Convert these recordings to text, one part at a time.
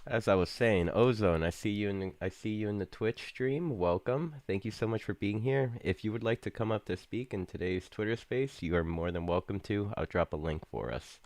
As I was saying, Ozone, I see you in the Twitch stream. Welcome. Thank you so much for being here. If you would like to come up to speak in today's Twitter space, you are more than welcome to. I'll drop a link for us.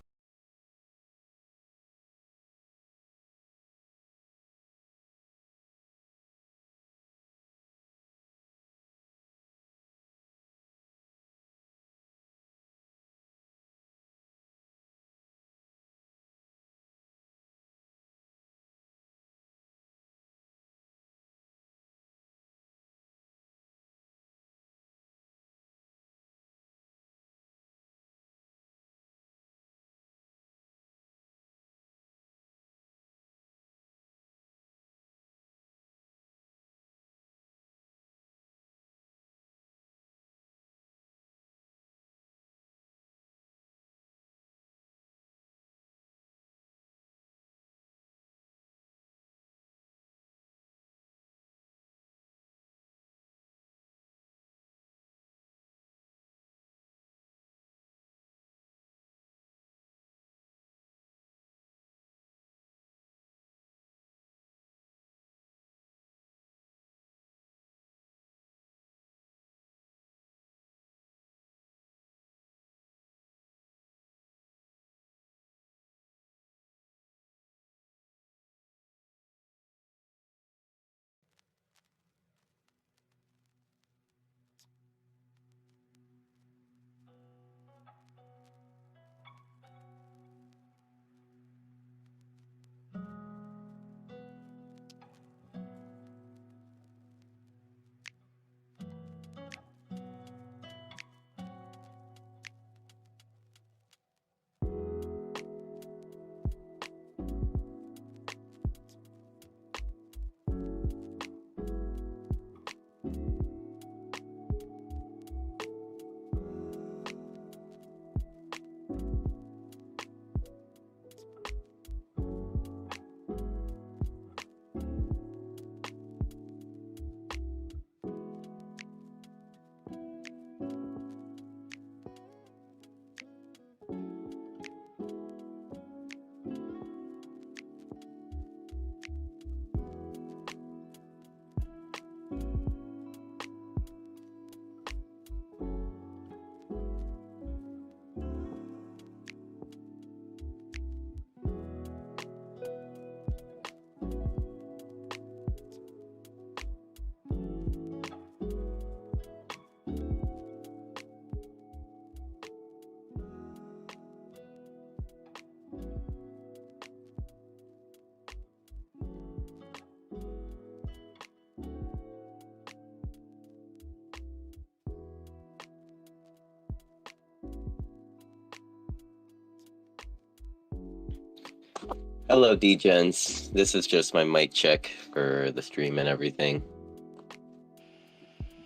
Hello, DGens. This is just my mic check for the stream and everything.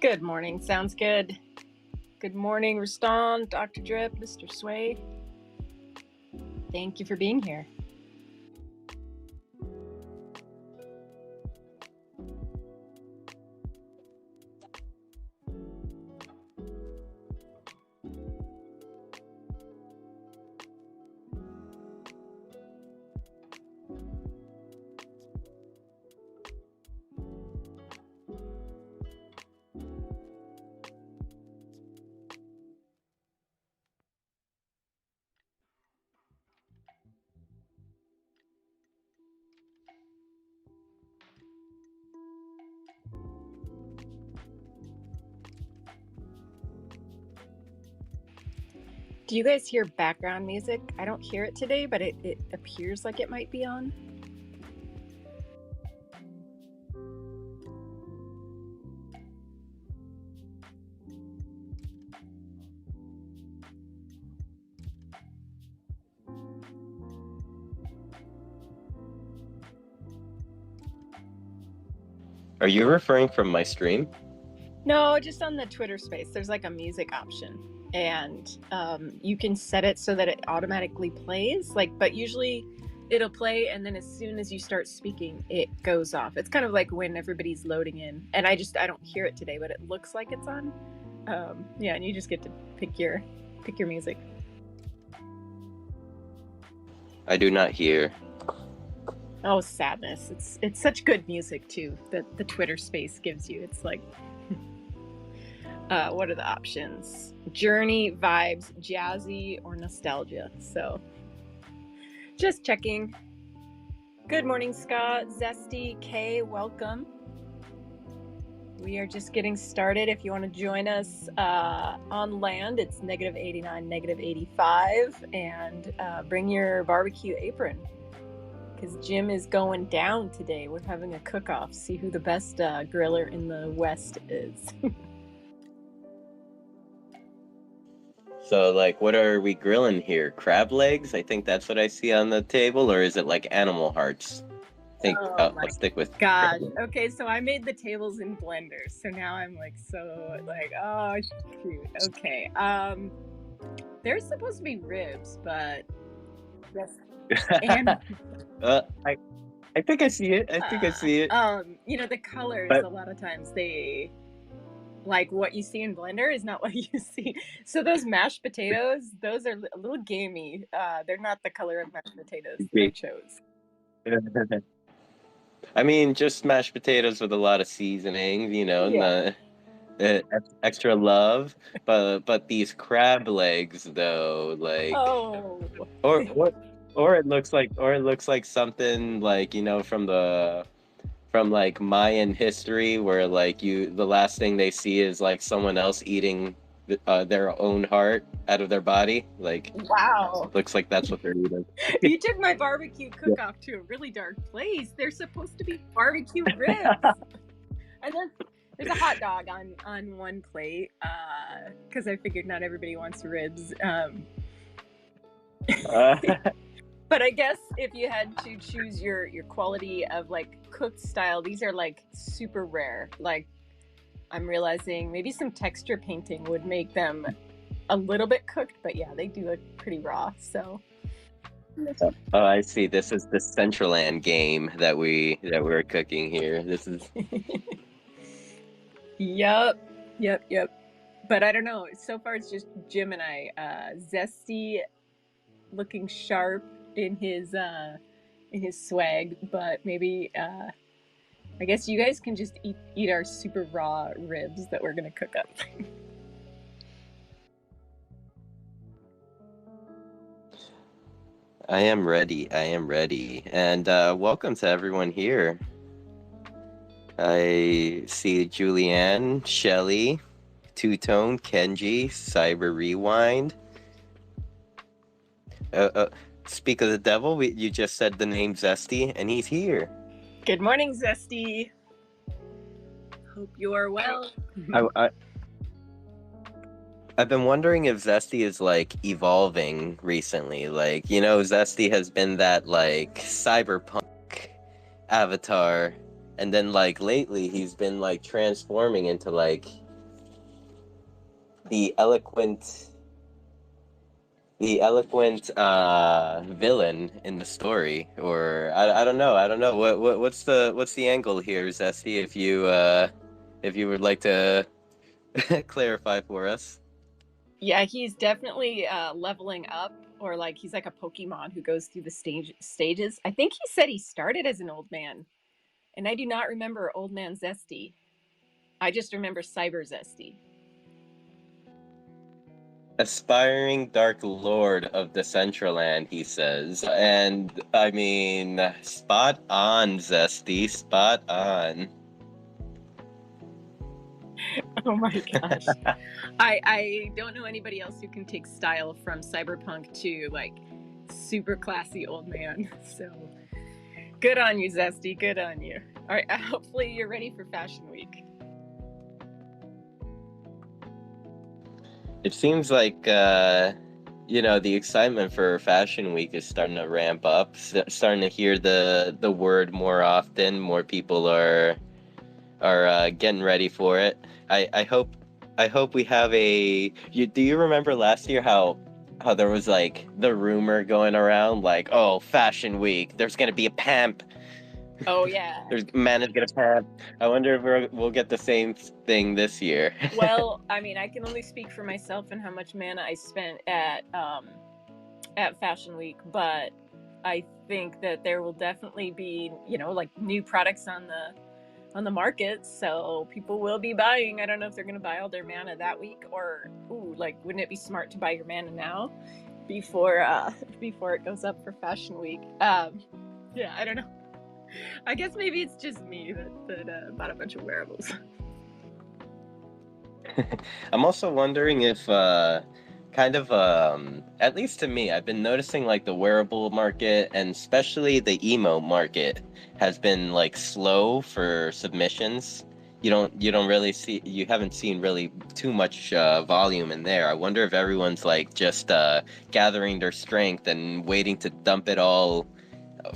Good morning. Sounds good. Good morning, Raston, Dr. Drip, Mr. Sway. Thank you for being here. Do you guys hear background music? I don't hear it today, but it appears like it might be on. Are you referring from my stream? No, just on the Twitter space. There's like a music option, and you can set it so that it automatically plays. But usually it'll play, and then as soon as you start speaking, it goes off. It's kind of like when everybody's loading in, and I don't hear it today, but it looks like it's on. Yeah, and you just get to pick your music. I do not hear. Oh, sadness. It's such good music too that the Twitter space gives you. It's like what are the options? Journey, vibes, jazzy, or nostalgia. So just checking. Good morning, Scott, Zesty, Kay, welcome. We are just getting started. If you want to join us on land, it's -89, -85, and bring your barbecue apron because Jim is going down today. We're having a cook-off. See who the best griller in the West is. So, like, what are we grilling here? Crab legs? I think that's what I see on the table, or is it like animal hearts? I think Oh I'll my stick with crab gosh. legs. Okay, so I made the tables in Blender. So now I'm like oh shoot. Okay. There's supposed to be ribs, but yes. And I think I see it. I think I see it. the colors But a lot of times they like what you see in Blender is not what you see. So those mashed potatoes, those are a little gamey. They're not the color of mashed potatoes that I chose. I mean, just mashed potatoes with a lot of seasoning, and Yeah. extra love. But these crab legs, though, like, Oh. or what, or it looks like something like from like Mayan history, where like the last thing they see is like someone else eating their own heart out of their body. Like, Wow. looks like that's what they're eating. You took my barbecue cook-off to a really dark place. They're supposed to be barbecue ribs. And then there's a hot dog on one plate because I figured not everybody wants ribs. But I guess if you had to choose your quality of like cooked style, these are like super rare. Like I'm realizing maybe some texture painting would make them a little bit cooked, but yeah, they do look pretty raw. So Oh, I see. This is the Decentraland game that we're cooking here. This is yep, yep. But I don't know. So far, it's just Jim and I. Zesty, looking sharp in his swag, but maybe I guess you guys can just eat our super raw ribs that we're gonna cook up. I am ready. I am ready. And welcome to everyone here. I see Julianne, Shelly, Two Tone, Kenji, Cyber Rewind. Speak of the devil, you just said the name Zesty, and he's here. Good morning, Zesty. Hope you are well. I've been wondering if Zesty is like evolving recently. Like, Zesty has been that like cyberpunk avatar, and then like lately he's been like transforming into like the eloquent villain in the story. Or I don't know. What's the angle here, Zesty, if you would like to clarify for us. Yeah, he's definitely leveling up, or like he's like a Pokemon who goes through the stages. I think he said he started as an old man, and I do not remember Old Man Zesty. I just remember Cyber Zesty. Aspiring Dark Lord of Decentraland, he says. And I mean, spot on, Zesty, spot on. Oh my gosh. I don't know anybody else who can take style from cyberpunk to like super classy old man. So good on you, Zesty. Good on you. All right, hopefully you're ready for Fashion Week. It seems like, the excitement for Fashion Week is starting to ramp up. Starting to hear the word more often. More people are getting ready for it. I hope we have do you remember last year how there was like the rumor going around like, oh, Fashion Week, there's gonna be a pamp. Oh yeah. There's man is gonna pamp. I wonder if we'll get the same thing this year. Well, I mean, I can only speak for myself and how much mana I spent at Fashion Week, but I think that there will definitely be, like new products on the market, so people will be buying. I don't know if they're going to buy all their mana that week, or like, wouldn't it be smart to buy your mana now before before it goes up for Fashion Week? Yeah, I don't know. I guess maybe it's just me that bought a bunch of wearables. I'm also wondering if kind of at least to me, I've been noticing like the wearable market and especially the emo market has been like slow for submissions. You don't really see, you haven't seen really too much volume in there. I wonder if everyone's like just gathering their strength and waiting to dump it all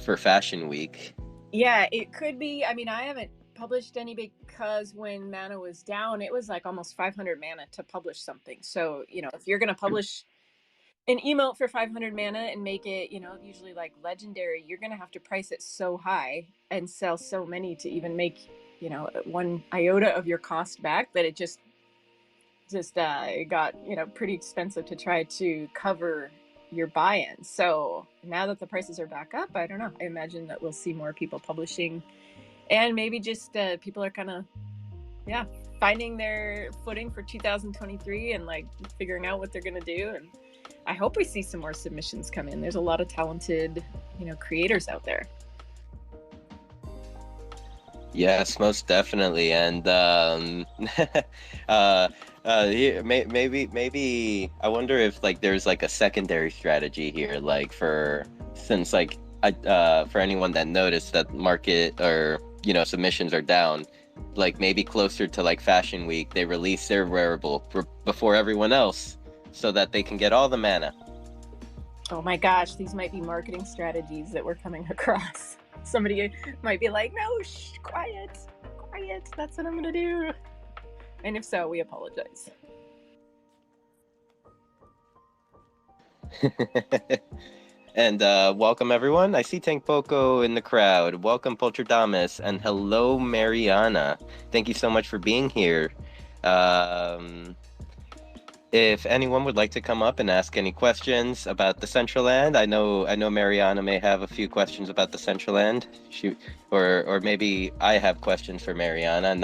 for Fashion Week. Yeah, it could be. I mean, I haven't published any because when mana was down, it was like almost 500 mana to publish something. So, if you're going to publish an emote for 500 mana and make it, usually like legendary, you're going to have to price it so high and sell so many to even make, one iota of your cost back, that it got, pretty expensive to try to cover your buy-in. So now that the prices are back up, I don't know. I imagine that we'll see more people publishing, and maybe just people are kind of, yeah, finding their footing for 2023 and like figuring out what they're gonna do. And I hope we see some more submissions come in. There's a lot of talented, creators out there. Yes, most definitely, and maybe I wonder if like there's like a secondary strategy here, like for since like for anyone that noticed that market or submissions are down, like maybe closer to like Fashion Week, they release their wearable before everyone else, so that they can get all the mana. Oh my gosh, these might be marketing strategies that we're coming across. Somebody might be like, no, shh, quiet, that's what I'm gonna do. And if so, we apologize. And welcome everyone. I see Tank Poco in the crowd. Welcome Polterdamus, and hello Mariana. Thank you so much for being here. If anyone would like to come up and ask any questions about the Decentraland, I know Mariana may have a few questions about the Decentraland. Or maybe I have questions for Mariana.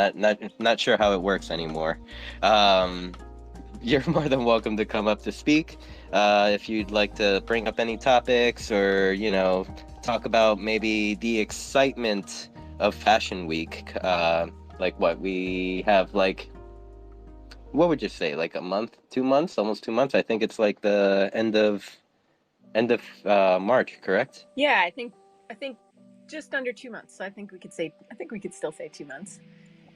Not sure how it works anymore. You're more than welcome to come up to speak. If you'd like to bring up any topics, or talk about maybe the excitement of Fashion Week. Like what we have, like, what would you say, like a month, 2 months, almost 2 months? I think it's like the end of March, correct? Yeah, I think just under 2 months. So I think we could still say 2 months.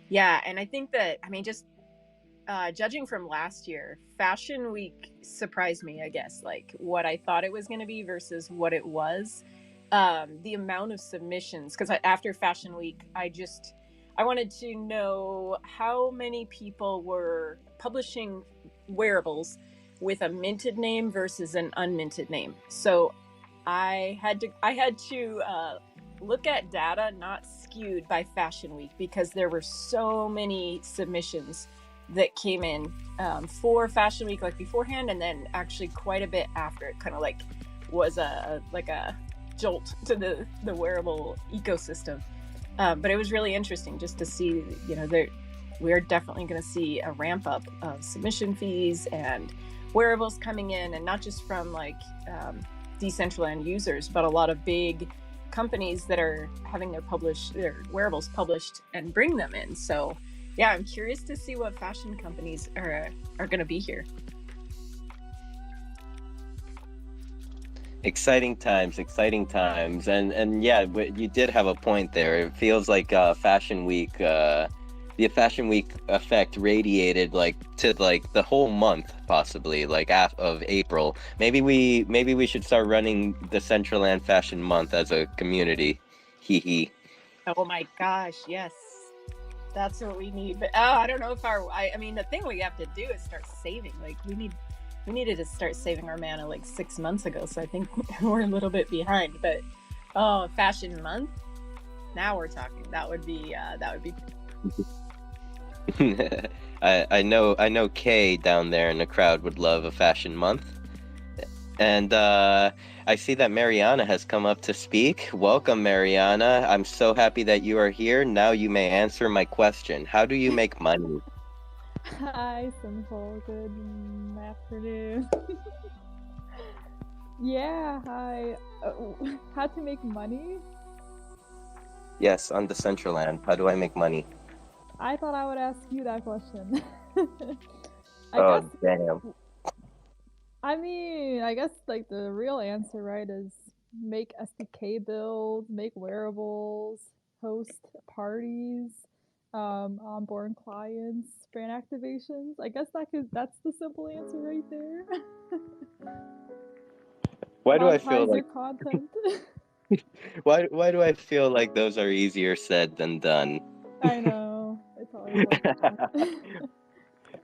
Yeah, and I think that, I mean, just judging from last year, Fashion Week surprised me, I guess, like what I thought it was going to be versus what it was. The amount of submissions, because after Fashion Week, I wanted to know how many people were publishing wearables with a minted name versus an unminted name. So I had to look at data not skewed by Fashion Week, because there were so many submissions that came in for Fashion Week, like beforehand, and then actually quite a bit after. It kind of like was a jolt to the wearable ecosystem. But it was really interesting just to see, we're definitely going to see a ramp up of submission fees and wearables coming in, and not just from like Decentraland users, but a lot of big companies that are having their wearables published and bring them in. So yeah, I'm curious to see what fashion companies are going to be here. Exciting times, and yeah, you did have a point there. It feels like Fashion Week, the Fashion Week effect radiated like to like the whole month, possibly like of April. Maybe we should start running the Decentraland Fashion Month as a community. Hee hee. Oh my gosh, yes. That's what we need. But I don't know if I mean, the thing we have to do is start saving. Like we needed to start saving our mana like 6 months ago. So I think we're a little bit behind. But Fashion Month. Now we're talking. That would be. I know Kay down there in the crowd would love a Fashion Month. And I see that Mariana has come up to speak. Welcome, Mariana. I'm so happy that you are here. Now you may answer my question. How do you make money? Hi, Simple. Good afternoon. Yeah, hi. How to make money? Yes, on Decentraland. How do I make money? I thought I would ask you that question. I Oh, guess, damn. I guess like the real answer, right, is make SDK builds, make wearables, host parties, onboard clients, brand activations. I guess that's the simple answer right there. Why do I feel Monetize your like content. why do I feel like those are easier said than done? I know. It's always like that.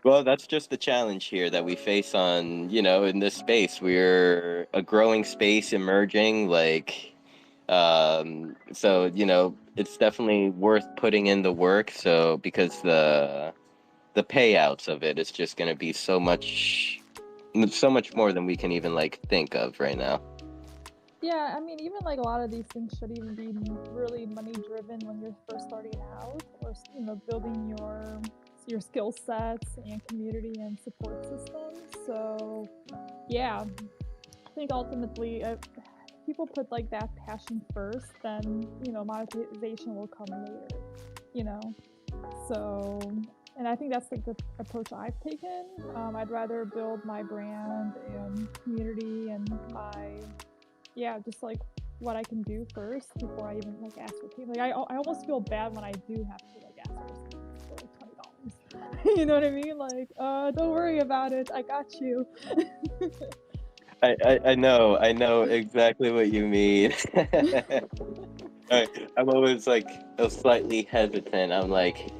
Well, that's just the challenge here that we face on, in this space. We're a growing space, emerging, so, it's definitely worth putting in the work. So, because the payouts of it is just going to be so much more than we can even like think of right now. Yeah, I mean, even like a lot of these things should even be really money driven when you're first starting out, or building your skill sets and community and support systems. So, yeah, I think ultimately, if people put like that passion first, then monetization will come later. You know, so and I think that's like the approach I've taken. I'd rather build my brand and community and just like what I can do first before I even like ask for payment. Like I almost feel bad when I do have to like ask for like $20. You know what I mean? Like, don't worry about it. I got you. I know exactly what you mean. I'm always like slightly hesitant. I'm like,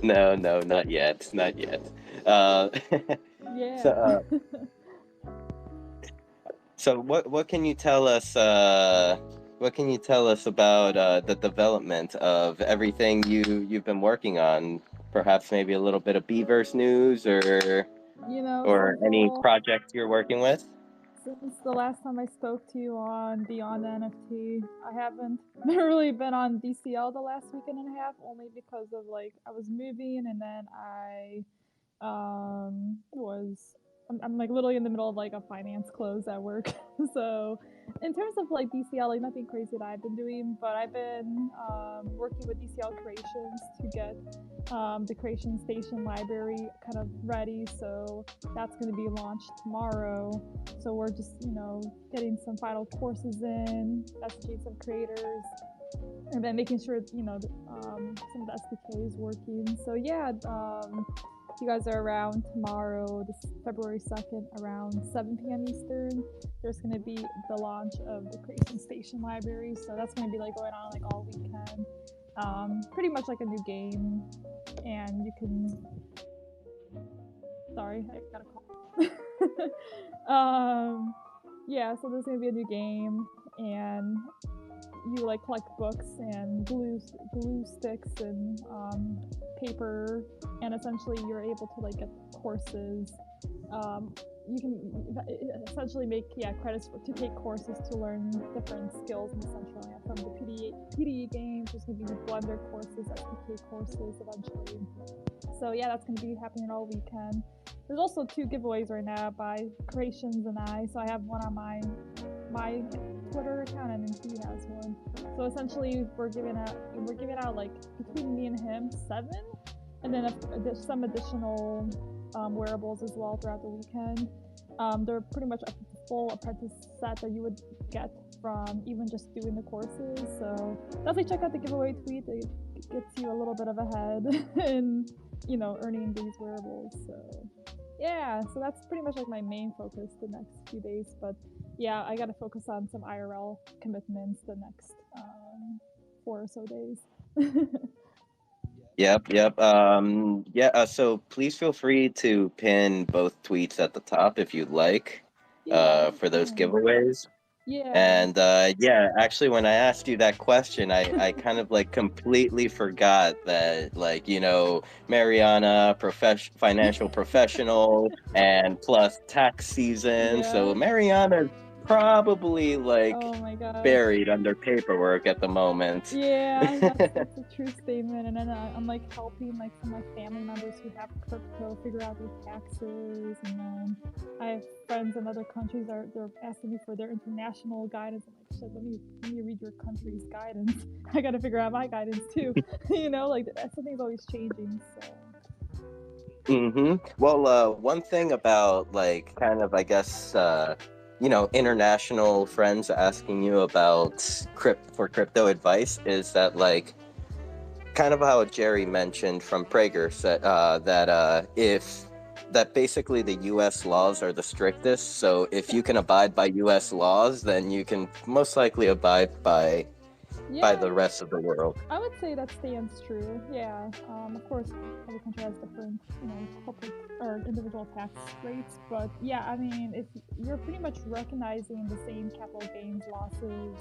no, not yet, not yet. Uh, so, Yeah. so what can you tell us? What can you tell us about the development of everything you've been working on? Perhaps maybe a little bit of Beaverse news or any Simple. projects you're working with. Since the last time I spoke to you on Beyond NFT, I haven't really been on DCL the last weekend and a half, only because of like I was moving and then I was I'm like literally in the middle of like a finance close at work. So in terms of like DCL, like nothing crazy that I've been doing, but I've been working with DCL Creations to get the Creation Station library kind of ready. So that's going to be launched tomorrow. So we're just getting some final courses in, messaging some creators, and then making sure some of the SDK is working. So yeah, if you guys are around tomorrow, this February 2nd, around 7 p.m. Eastern, there's going to be the launch of the Creation Station library. So that's going to be like going on like all weekend. Pretty much like a new game, and you can. Sorry, I got a call. Yeah, so there's gonna be a new game, and you like collect books and glue sticks and paper, and essentially you're able to like get courses. You can essentially make credits to take courses to learn different skills in Decentraland from the PDE games. There's gonna be Blender courses, SDK courses eventually. So yeah, that's gonna be happening all weekend. There's also 2 giveaways right now by Creations and I. So I have one on my Twitter account, and then he has one. So essentially, we're giving out like between me and him 7, and then some additional wearables as well throughout the weekend. They're pretty much a full apprentice set that you would get from even just doing the courses. So definitely check out the giveaway tweet. It gets you a little bit of a head in earning these wearables. So yeah, so that's pretty much like my main focus the next few days. But yeah, I gotta focus on some IRL commitments the next 4 or so days. Yep. So please feel free to pin both tweets at the top if you'd like, Yeah, for those fine. giveaways. Yeah. And actually, when I asked you that question, I kind of like completely forgot that, like, Mariana, financial professional, and plus tax season. So Yeah. Mariana probably like Oh my gosh. buried under paperwork at the moment. Yeah, that's a true statement. And then I'm like helping like some of my family members who have crypto figure out their taxes, and then I have friends in other countries they're asking me for their international guidance. I'm like, shit, let me read your country's guidance. I got to figure out my guidance too. You know, like something's always changing. So Well, one thing about like kind of, I guess, international friends asking you about crypto advice is that like kind of how Jerry mentioned from Prager said if that basically the U.S. laws are the strictest. So if you can abide by U.S. laws, then you can most likely abide by yeah, the rest of the world. I would say that stands true. Yeah. Of course, every country has different, corporate or individual tax rates, but yeah, I mean, if you're pretty much recognizing the same capital gains losses,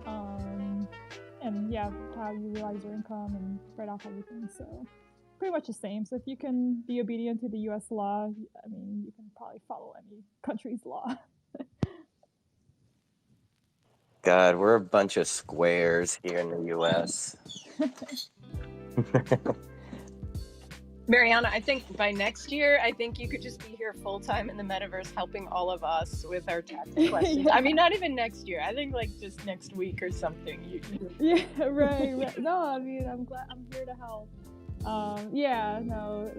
um, and yeah, how you realize your income and write off everything, so pretty much the same. So if you can be obedient to the U.S. law, I mean, you can probably follow any country's law. God, we're a bunch of squares here in the U.S. Mariana, I think by next year, I think you could just be here full time in the metaverse helping all of us with our tax questions. Yeah. I mean, not even next year. I think like just next week or something. Yeah, right. No, I mean, I'm glad I'm here to help. Yeah, no,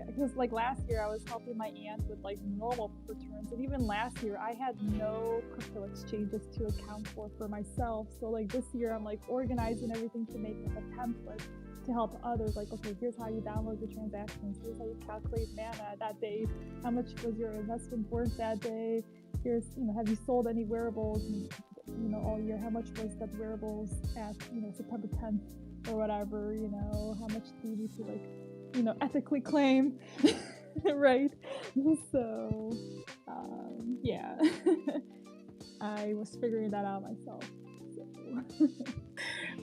because like last year I was helping my aunt with like normal returns, and even last year I had no crypto exchanges to account for myself. So like this year I'm like organizing everything to make like a template to help others. Like, okay, here's how you download the transactions. Here's how you calculate mana that day. How much was your investment worth that day? Here's, have you sold any wearables? And, all year, how much was that wearables at, September 10th or whatever, how much do you need to like, ethically claim, right? So, yeah, I was figuring that out myself. So.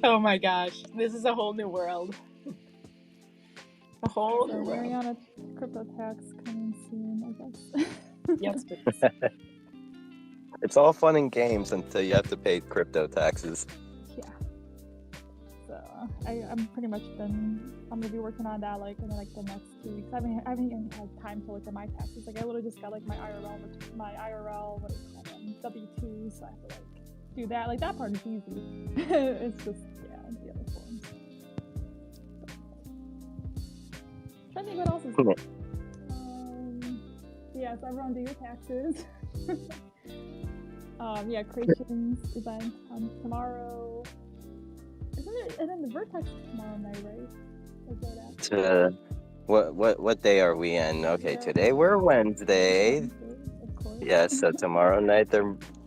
Oh my gosh, this is a whole new world. A whole new world. Mariana crypto tax coming soon, I guess. Yes, please. It's all fun and games until you have to pay crypto taxes. Yeah. So I'm pretty much I'm gonna be working on that like in like the next 2 weeks. I haven't even had time to look at my taxes. Like I literally just got like my IRL W2, so I have to like do that. Like that part is easy. It's just the other forms. Trying to think what else is Cool. Yeah, so everyone do your taxes. Creations event tomorrow. Isn't it? And then the Vertex tomorrow night, right? What day are we in? Okay, today we're Wednesday. Of course. Yes, so tomorrow night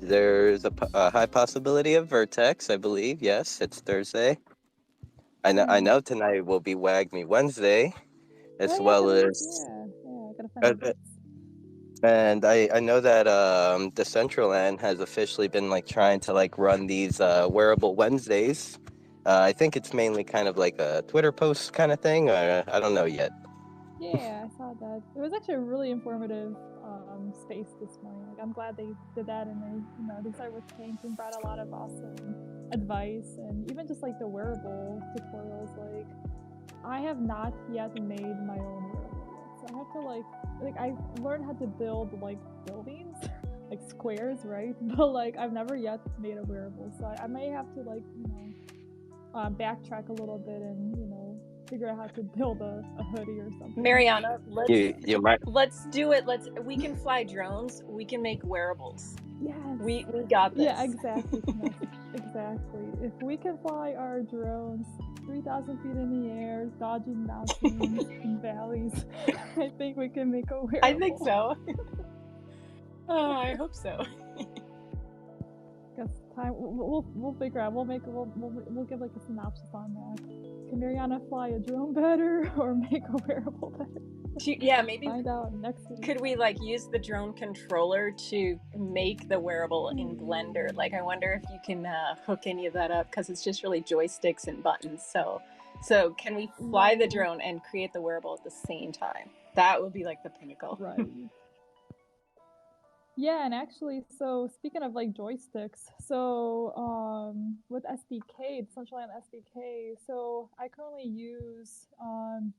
there's a high possibility of Vertex, I believe. Yes, it's Thursday. I know tonight will be Wag Me Wednesday, as well as I gotta find the dates. And I know that Decentraland has officially been like trying to like run these wearable Wednesdays. I think it's mainly kind of like a Twitter post kind of thing. I don't know yet. Yeah, I saw that. It was actually a really informative space this morning. Like I'm glad they did that, and they started with Pink and brought a lot of awesome advice, and even just like the wearable tutorials. Like I have not yet made my own wearable yet, so I have to like I learned how to build like buildings, like squares, right? But like I've never yet made a wearable, so I may have to like backtrack a little bit and figure out how to build a hoodie or something. Mariana, let's do it. We can fly drones. We can make wearables. Yes. We got this. Yeah, exactly. Exactly. If we can fly our drones 3,000 feet in the air, dodging mountains and valleys, I think we can make a wearable. I think so. I hope so. Guess time we'll figure out. We'll give like a synopsis on that. Can Mariana fly a drone better or make a wearable better? Yeah, maybe find out next week. Could we like use the drone controller to make the wearable in Blender? Like I wonder if you can hook any of that up, because it's just really joysticks and buttons. So can we fly the drone and create the wearable at the same time? That would be like the pinnacle. Right. Yeah, and actually, so speaking of like joysticks, so with SDK, Decentraland SDK, so I currently use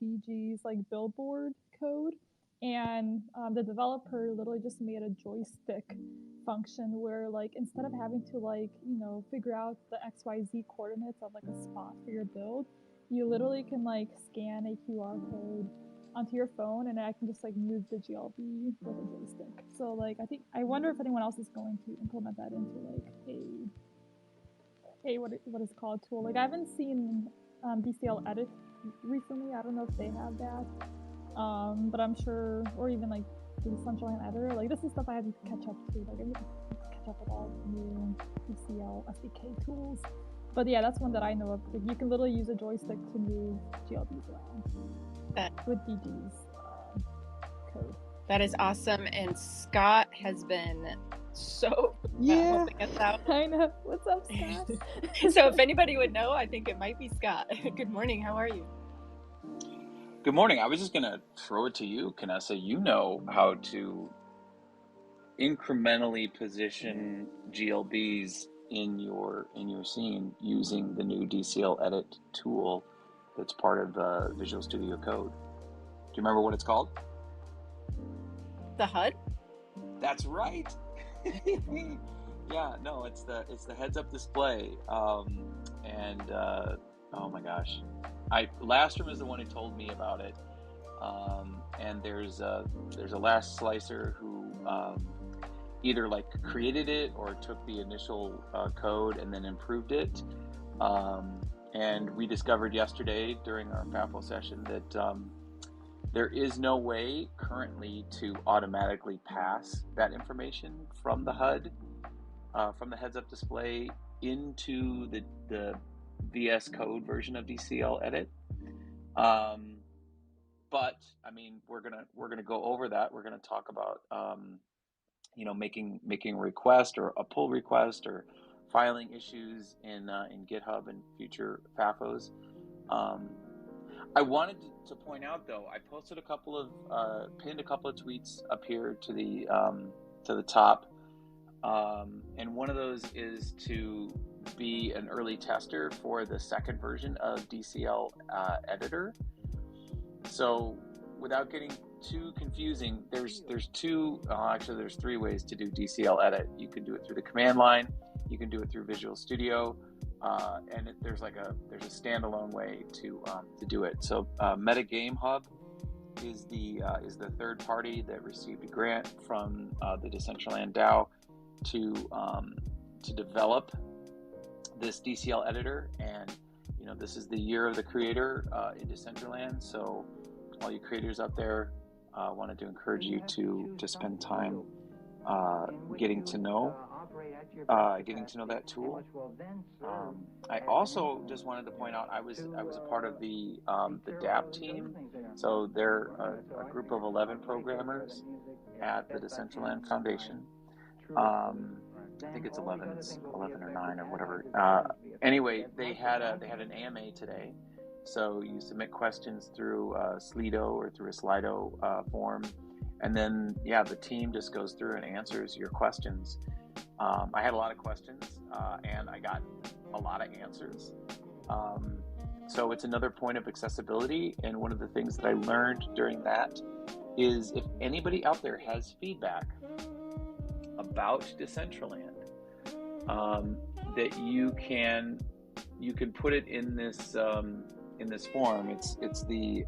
BG's like billboard code, and the developer literally just made a joystick function where like instead of having to like figure out the XYZ coordinates of like a spot for your build, you literally can like scan a QR code onto your phone, and I can just like move the GLB with a joystick. So like I wonder if anyone else is going to implement that into like a what is called tool. Like I haven't seen DCL Edit recently. I don't know if they have that, but I'm sure, or even like the Sunshine Editor. Like this is stuff I have to catch up to. Like I need to catch up with all the new DCL SDK tools. But yeah, that's one that I know of. Like you can literally use a joystick to move GLBs around with DG's code. That is awesome. And Scott has been so helping us out. I know. What's up, Scott? So if anybody would know, I think it might be Scott. Good morning. How are you? Good morning. I was just going to throw it to you, Kanessa. You know how to incrementally position GLBs in your scene using the new DCL Edit tool that's part of Visual Studio Code. Do you remember what it's called? The HUD? That's right. Yeah, no, it's the heads-up display. Oh my gosh, Lastrom is the one who told me about it. And there's a Last Slicer who either like created it or took the initial code and then improved it. And we discovered yesterday during our FAFO session that there is no way currently to automatically pass that information from the HUD, from the heads-up display into the VS Code version of DCL Edit. But I mean, we're gonna go over that. We're gonna talk about making a request or a pull request or filing issues in GitHub and future FAFOs. I wanted to point out though, I posted pinned a couple of tweets up here to the top, and one of those is to be an early tester for the second version of DCL Editor. So without getting too confusing, there's three ways to do DCL Edit. You can do it through the command line, you can do it through Visual Studio, and there's a standalone way to do it. So Metagame Hub is the third party that received a grant from the Decentraland DAO to develop this DCL editor, and this is the year of the creator in Decentraland. So all you creators out there, wanted to encourage you to spend time getting to know that tool. I also just wanted to point out I was a part of the DApp team. So they're a group of 11 programmers at the Decentraland Foundation. I think it's 11 or 9 or whatever. Anyway, they had an AMA today. So you submit questions through Slido or through a Slido form, and then the team just goes through and answers your questions. I had a lot of questions, and I got a lot of answers. So it's another point of accessibility, and one of the things that I learned during that is if anybody out there has feedback about Decentraland, that you can put it in this form. It's the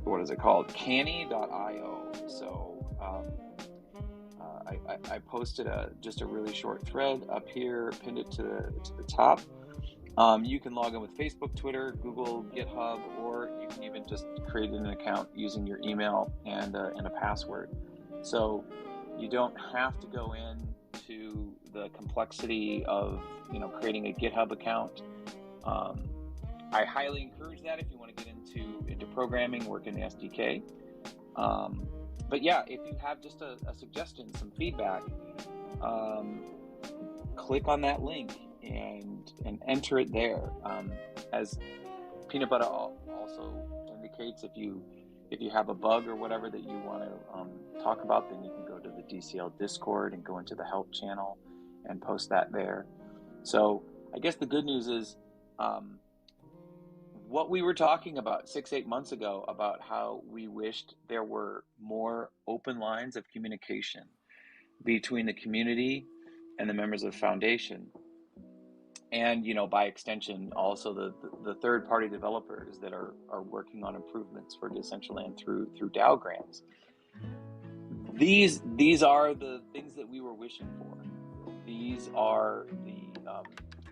what is it called? Canny.io. So I posted just a really short thread up here, pinned it to the top. You can log in with Facebook, Twitter, Google, GitHub, or you can even just create an account using your email and a password. So you don't have to go into the complexity of creating a GitHub account. I highly encourage that if you want to get into programming, work in the SDK. But yeah, if you have just a suggestion, some feedback, click on that link and enter it there. As Peanut Butter also indicates, if you if you have a bug or whatever that you want to talk about, then you can go to the DCL Discord and go into the help channel and post that there. So I guess the good news is what we were talking about 6-8 months ago about how we wished there were more open lines of communication between the community and the members of the foundation, and by extension also the third-party developers that are working on improvements for Decentraland through DAO grants. These are the things that we were wishing for. These are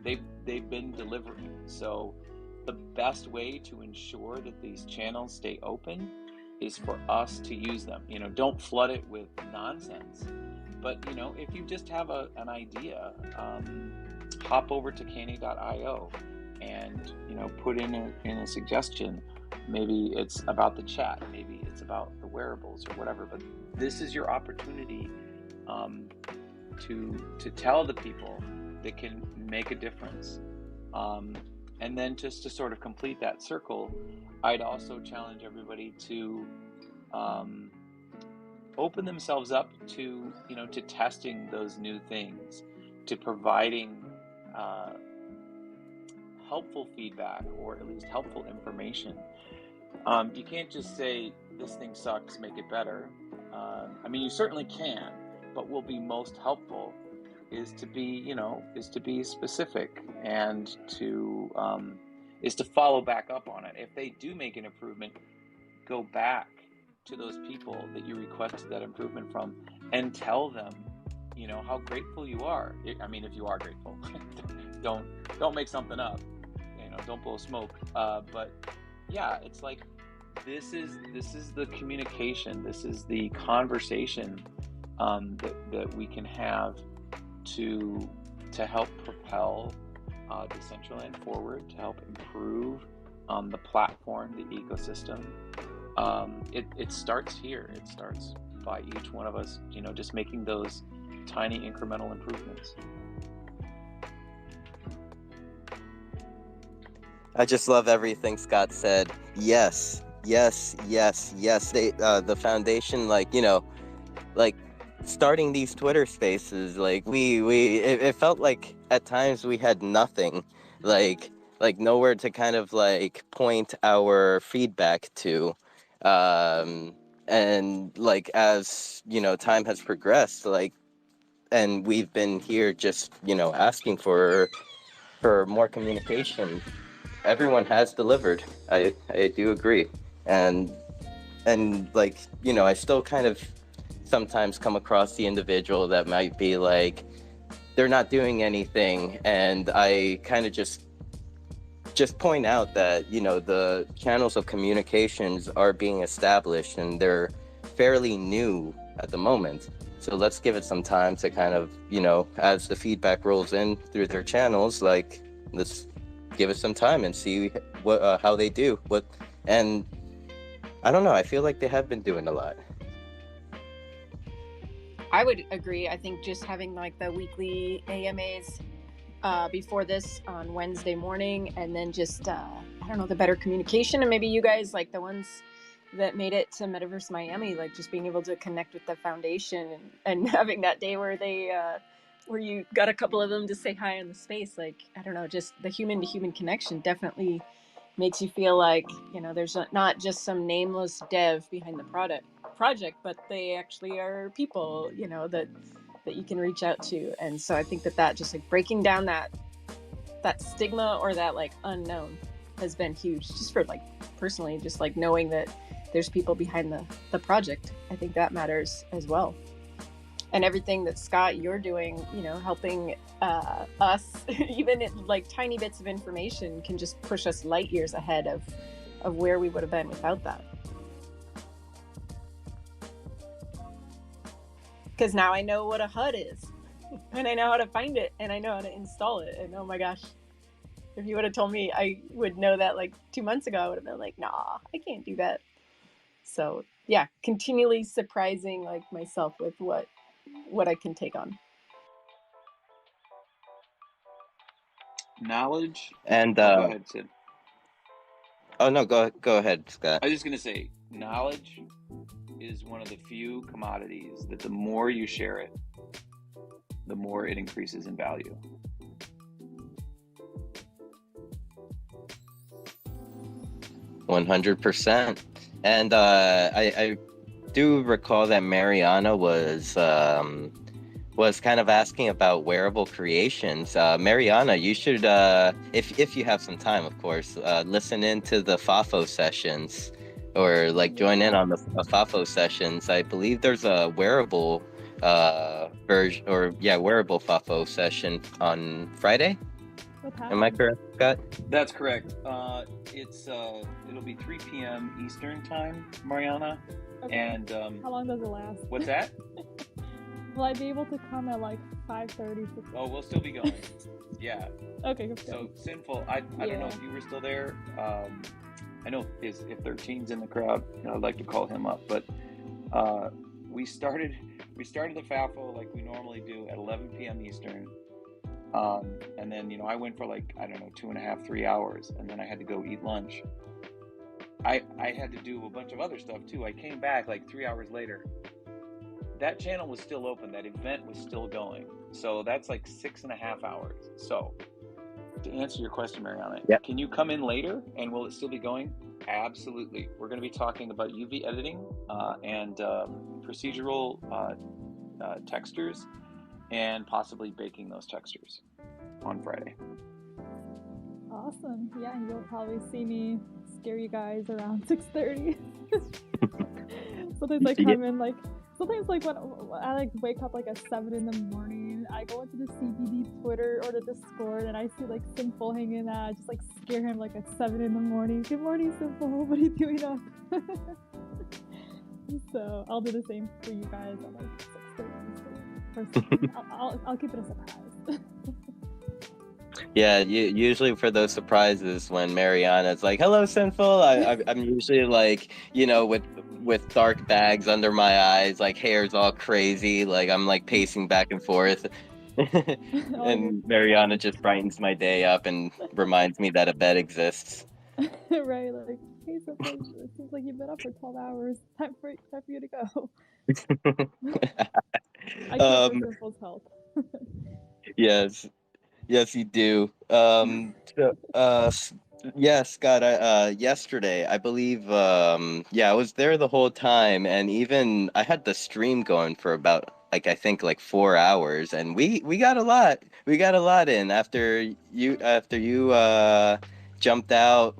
they've been delivered. So the best way to ensure that these channels stay open is for us to use them. Don't flood it with nonsense, but if you just have an idea, hop over to canny.io and put in a suggestion. Maybe it's about the chat, maybe it's about the wearables or whatever, but this is your opportunity to tell the people that can make a difference. And then just to sort of complete that circle, I'd also challenge everybody to open themselves up to to testing those new things, to providing helpful feedback, or at least helpful information. You can't just say this thing sucks, make it better. I mean, you certainly can, but what will be most helpful is to be specific, and is to follow back up on it. If they do make an improvement, go back to those people that you requested that improvement from and tell them how grateful you are. I mean, if you are grateful, don't make something up, don't blow smoke, but yeah, it's like this is the communication, this is the conversation that we can have to help propel Decentraland forward, to help improve the platform, the ecosystem. It starts here. It starts by each one of us, just making those tiny incremental improvements. I just love everything Scott said. Yes. The foundation, like starting these Twitter spaces, like it felt like at times we had nothing, like nowhere to kind of like point our feedback to, and like as time has progressed, and we've been here just asking for more communication. Everyone has delivered. I do agree, and I still kind of sometimes come across the individual that might be like they're not doing anything, and I kind of just point out that the channels of communications are being established and they're fairly new at the moment. So let's give it some time to kind of as the feedback rolls in through their channels, let's give it some time and see what how they do. And I don't know, I feel like they have been doing a lot. I would agree. I think just having like the weekly AMAs before this on Wednesday morning, and then just I don't know, the better communication, and maybe you guys, like the ones that made it to Metaverse Miami, like just being able to connect with the foundation and having that day where they where you got a couple of them to say hi in the space, like I don't know, just the human to human connection definitely makes you feel like there's not just some nameless dev behind the project, but they actually are people that you can reach out to. And so I think that just like breaking down that stigma or that like unknown has been huge, just for like personally, just like knowing that there's people behind the project. I think that matters as well. And everything that Scott, you're doing, helping us, even like tiny bits of information can just push us light years ahead of where we would have been without that. Because now I know what a HUD is, and I know how to find it, and I know how to install it. And oh my gosh, if you would have told me I would know that like 2 months ago, I would have been like, nah, I can't do that. So yeah, continually surprising like myself with what I can take on. Knowledge. And go ahead, Sid. Oh no, go ahead, Scott. I was just going to say, knowledge is one of the few commodities that the more you share it, the more it increases in value. %100. And I do recall that Mariana was kind of asking about wearable creations. Mariana, you should, if you have some time, of course, listen into the FAFO sessions, or like join in on the FAFO sessions. I believe there's a wearable version, or yeah, wearable FAFO session on Friday. Am I correct, Scott? That's correct. It'll be 3 p.m. Eastern time, Mariana. Okay. And how long does it last? What's that? Will I be able to come at like 5:30? Oh, we'll still be going. Yeah. Okay, good. So Sinful, I don't know if you were still there. I know if 13's in the crowd, I'd like to call him up. But we started the FAFO like we normally do at 11 p.m. Eastern. And then, I went for like, I don't know, 2.5, 3 hours, and then I had to go eat lunch. I had to do a bunch of other stuff too. I came back like 3 hours later. That channel was still open. That event was still going. So that's like 6.5 hours. So to answer your question, Mariana, Can you come in later and will it still be going? Absolutely. We're going to be talking about UV editing and procedural textures, and possibly baking those textures on Friday. Awesome. Yeah, and you'll probably see me scare you guys around 6:30. Sometimes I come in like, sometimes like when I like wake up like at 7 in the morning, I go into the CBD Twitter or the Discord and I see like Sinful hanging out. I just like scare him like at 7 in the morning. Good morning, Sinful. What are you doing up? So I'll do the same for you guys at like 6:30. I'll keep it a surprise. Yeah, usually for those surprises when Mariana's like, "Hello, Sinful," I'm usually like, with dark bags under my eyes, like hair's all crazy, like I'm like pacing back and forth, and Mariana just brightens my day up and reminds me that a bed exists. Right, like, hey, Sinful, it seems like you've been up for 12 hours. Time for you to go. I care for Sinful's health. Yes, you do. Yeah, Scott. Yesterday, I believe. I was there the whole time, and even I had the stream going for about like I think like 4 hours, and we got a lot. We got a lot in after you jumped out.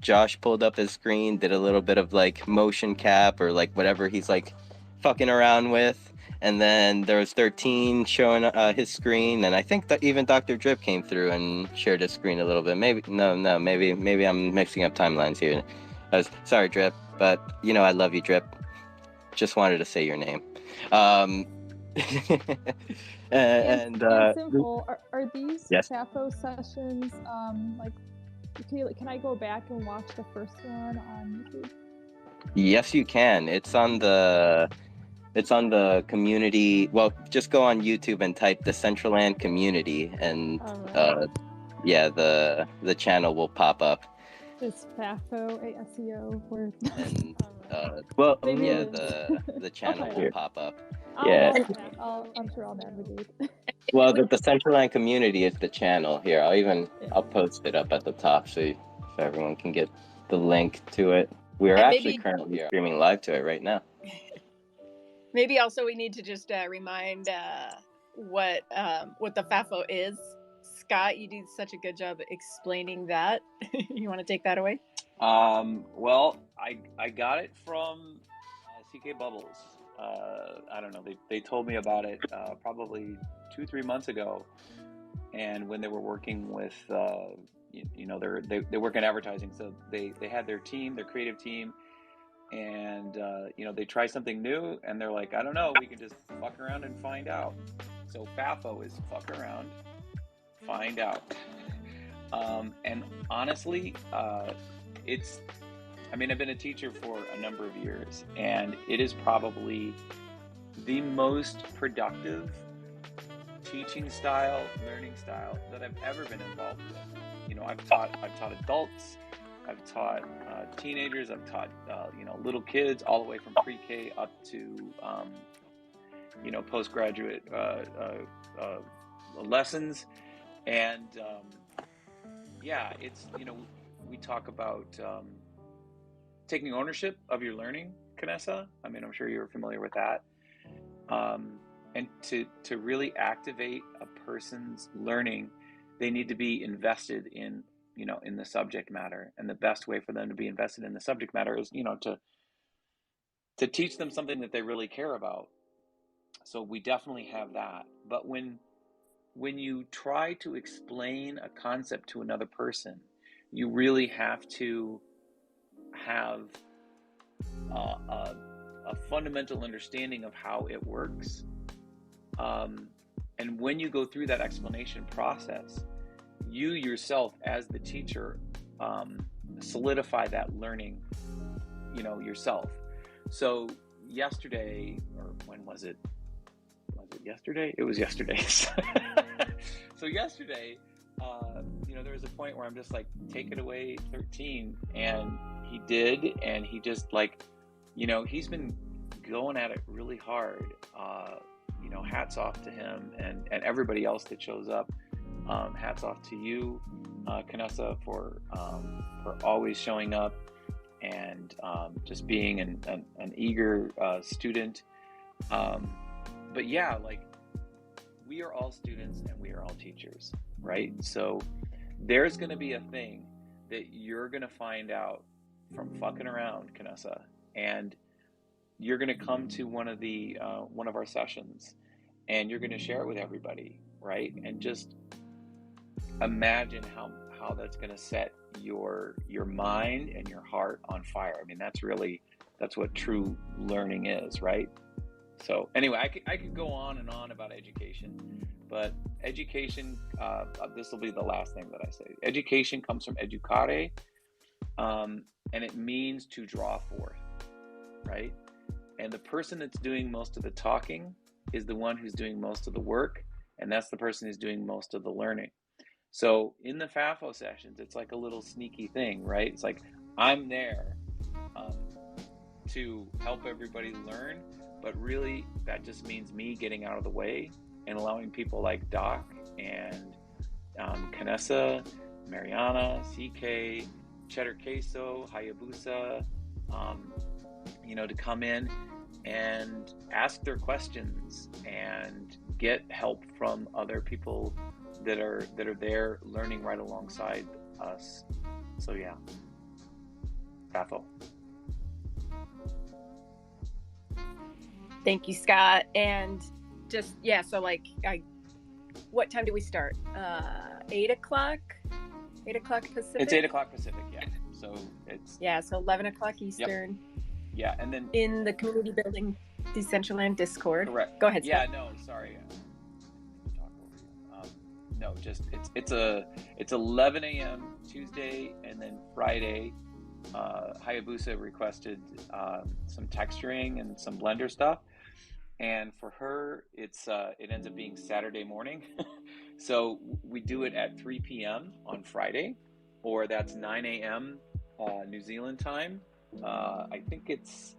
Josh pulled up his screen, did a little bit of like motion cap or like whatever he's like fucking around with. And then there was 13 showing his screen, and I think that even Dr. Drip came through and shared his screen a little bit. Maybe I'm mixing up timelines here. Sorry, Drip, but I love you, Drip. Just wanted to say your name. And Sinful, are these FAFO sessions like? Can I go back and watch the first one on YouTube? Yes, you can. It's on the community. Well, just go on YouTube and type Decentraland community, and the channel will pop up. It's FAFO, ASEO, word. And the channel will pop up. I'm sure I'll navigate. Well, the Decentraland community is the channel here. I'll post it up at the top so everyone can get the link to it. We're actually currently streaming live to it right now. Maybe also we need to just remind what the FAFO is. Scott, you do such a good job explaining that. You want to take that away? Well, I got it from CK Bubbles. I don't know. They told me about it probably 2-3 months ago, and when they were working with they work in advertising, so they had their creative team. And they try something new and they're like, I don't know, we can just fuck around and find out. So FAFO is fuck around, find out. And honestly, I've been a teacher for a number of years, and it is probably the most productive teaching style, learning style that I've ever been involved with. I've taught adults, I've taught teenagers. I've taught little kids, all the way from pre-K up to postgraduate lessons. And it's we talk about taking ownership of your learning, Kanessa. I mean, I'm sure you're familiar with that. And to really activate a person's learning, they need to be invested in the subject matter. And the best way for them to be invested in the subject matter is to teach them something that they really care about. So we definitely have that. But when you try to explain a concept to another person, you really have to have a fundamental understanding of how it works. And when you go through that explanation process, you yourself as the teacher solidify that learning, yourself. So yesterday, or when was it? Was it yesterday? It was yesterday. So yesterday, there was a point where I'm just like, take it away, 13. And he did, and he just he's been going at it really hard. Hats off to him and everybody else that shows up. Hats off to you, Kanessa, for always showing up and just being an eager student. But yeah, we are all students and we are all teachers, right? So there's going to be a thing that you're going to find out from fucking around, Kanessa, and you're going to come to one of our sessions and you're going to share it with everybody, right? And just imagine how that's going to set your mind and your heart on fire. I mean, that's what true learning is, right? So anyway, I could go on and on about education, but education, this will be the last thing that I say. Education comes from educare, and it means to draw forth, right? And the person that's doing most of the talking is the one who's doing most of the work, and that's the person who's doing most of the learning. So in the FAFO sessions, it's like a little sneaky thing, right? It's like I'm there to help everybody learn, but really that just means me getting out of the way and allowing people like Doc and Kanessa, Mariana, CK, Cheddar Queso, Hayabusa, to come in and ask their questions and get help from other people that are there learning right alongside us. So yeah, FAFO. Thank you, Scott. And just, so what time do we start? 8 o'clock? 8 o'clock Pacific? It's 8 o'clock Pacific, yeah. So it's... Yeah, so 11 o'clock Eastern. Yep. Yeah, and then... In the community building Decentraland Discord. Correct. Go ahead, Scott. Yeah, no, sorry. Talk over you. No, just, it's 11 a.m. Tuesday, and then Friday, Hayabusa requested some texturing and some Blender stuff. And for her, it ends up being Saturday morning. So we do it at 3 p.m. on Friday, or that's 9 a.m. New Zealand time. I think it's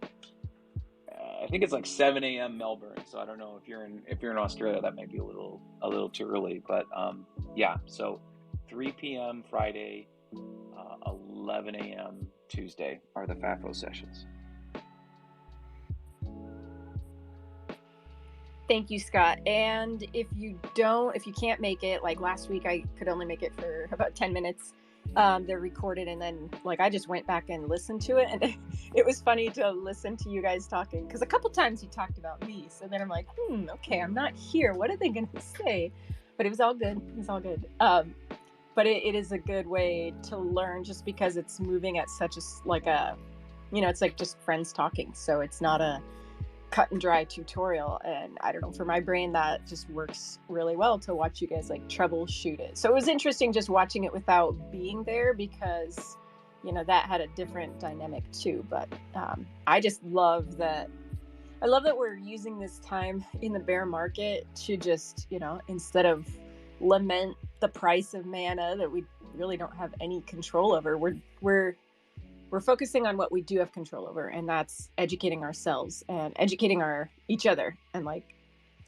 like 7 a.m. Melbourne. So I don't know if you're in Australia, that may be a little too early. But so 3 p.m. Friday, 11 a.m. Tuesday are the FAFO sessions. Thank you, Scott. And if you can't make it, like last week, I could only make it for about 10 minutes. They're recorded, and then I just went back and listened to it, and it was funny to listen to you guys talking, because a couple times you talked about me. So then I'm like, okay, I'm not here. What are they going to say? But it was all good. It was all good. But it is a good way to learn, just because it's moving at such it's like just friends talking. So it's not a cut and dry tutorial, and I don't know, for my brain that just works really well to watch you guys troubleshoot it. So it was interesting just watching it without being there, because that had a different dynamic too. But I just love that we're using this time in the bear market to just instead of lament the price of mana that we really don't have any control over. We're focusing on what we do have control over, and that's educating ourselves and educating each other, and like,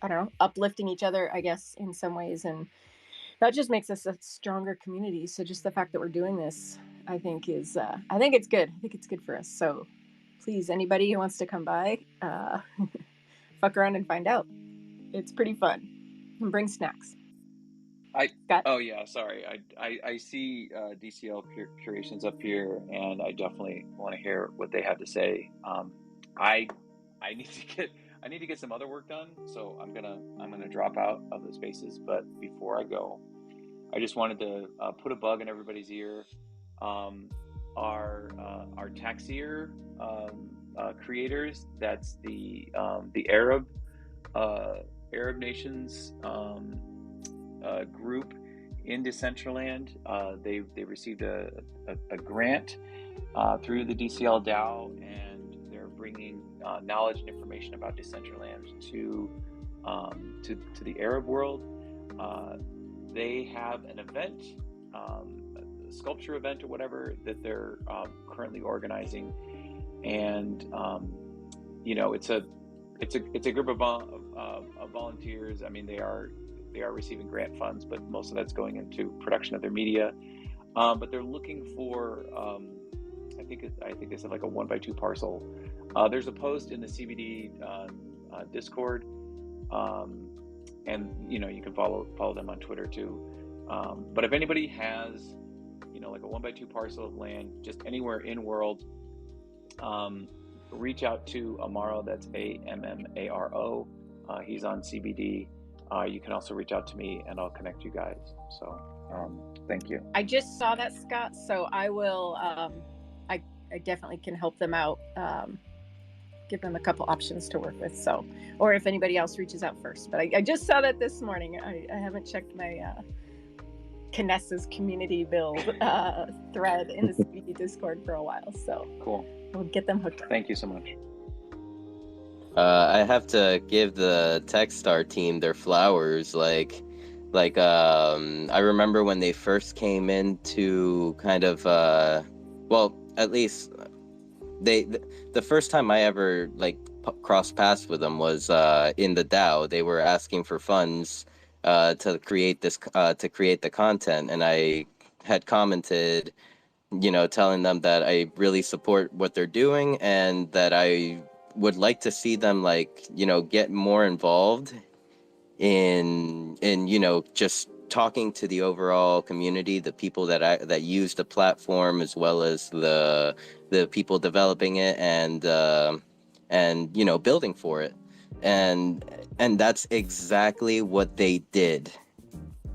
I don't know, uplifting each other, I guess, in some ways. And that just makes us a stronger community. So just the fact that we're doing this, I think is, I think it's good. I think it's good for us. So please, anybody who wants to come by, fuck around and find out. It's pretty fun. And bring snacks. Scott? Oh yeah, sorry. I see DCL Curations up here, and I definitely want to hear what they have to say. I need to get some other work done, so I'm gonna drop out of the spaces. But before I go, I just wanted to put a bug in everybody's ear. Our Taxir creators, that's the Arab nations group in Decentraland. They received a grant through the DCL DAO, and they're bringing knowledge and information about Decentraland to the Arab world. They have an event, a sculpture event or whatever, that they're currently organizing, and it's a group of volunteers. I mean, they are receiving grant funds, but most of that's going into production of their media. But they're looking for, I think they said like a 1x2 parcel. There's a post in the CBD Discord, and you can follow them on Twitter too. But if anybody has, like a 1x2 parcel of land just anywhere in world, reach out to Amaro. That's Ammaro. He's on CBD. You can also reach out to me, and I'll connect you guys. So thank you. I just saw that, Scott, so I will, I definitely can help them out, give them a couple options to work with. So, or if anybody else reaches out first. But I just saw that this morning. I haven't checked my Kinessa's community build thread in the CBD Discord for a while. So cool. We'll get them hooked up. Thank you so much. I have to give the Techstar team their flowers. Like I remember when they first came into kind of well, at least the first time I ever crossed paths with them was in the DAO. They were asking for funds to create the content, and I had commented, telling them that I really support what they're doing, and that I would like to see them get more involved in just talking to the overall community, the people that use the platform, as well as the people developing it and building for it, and that's exactly what they did,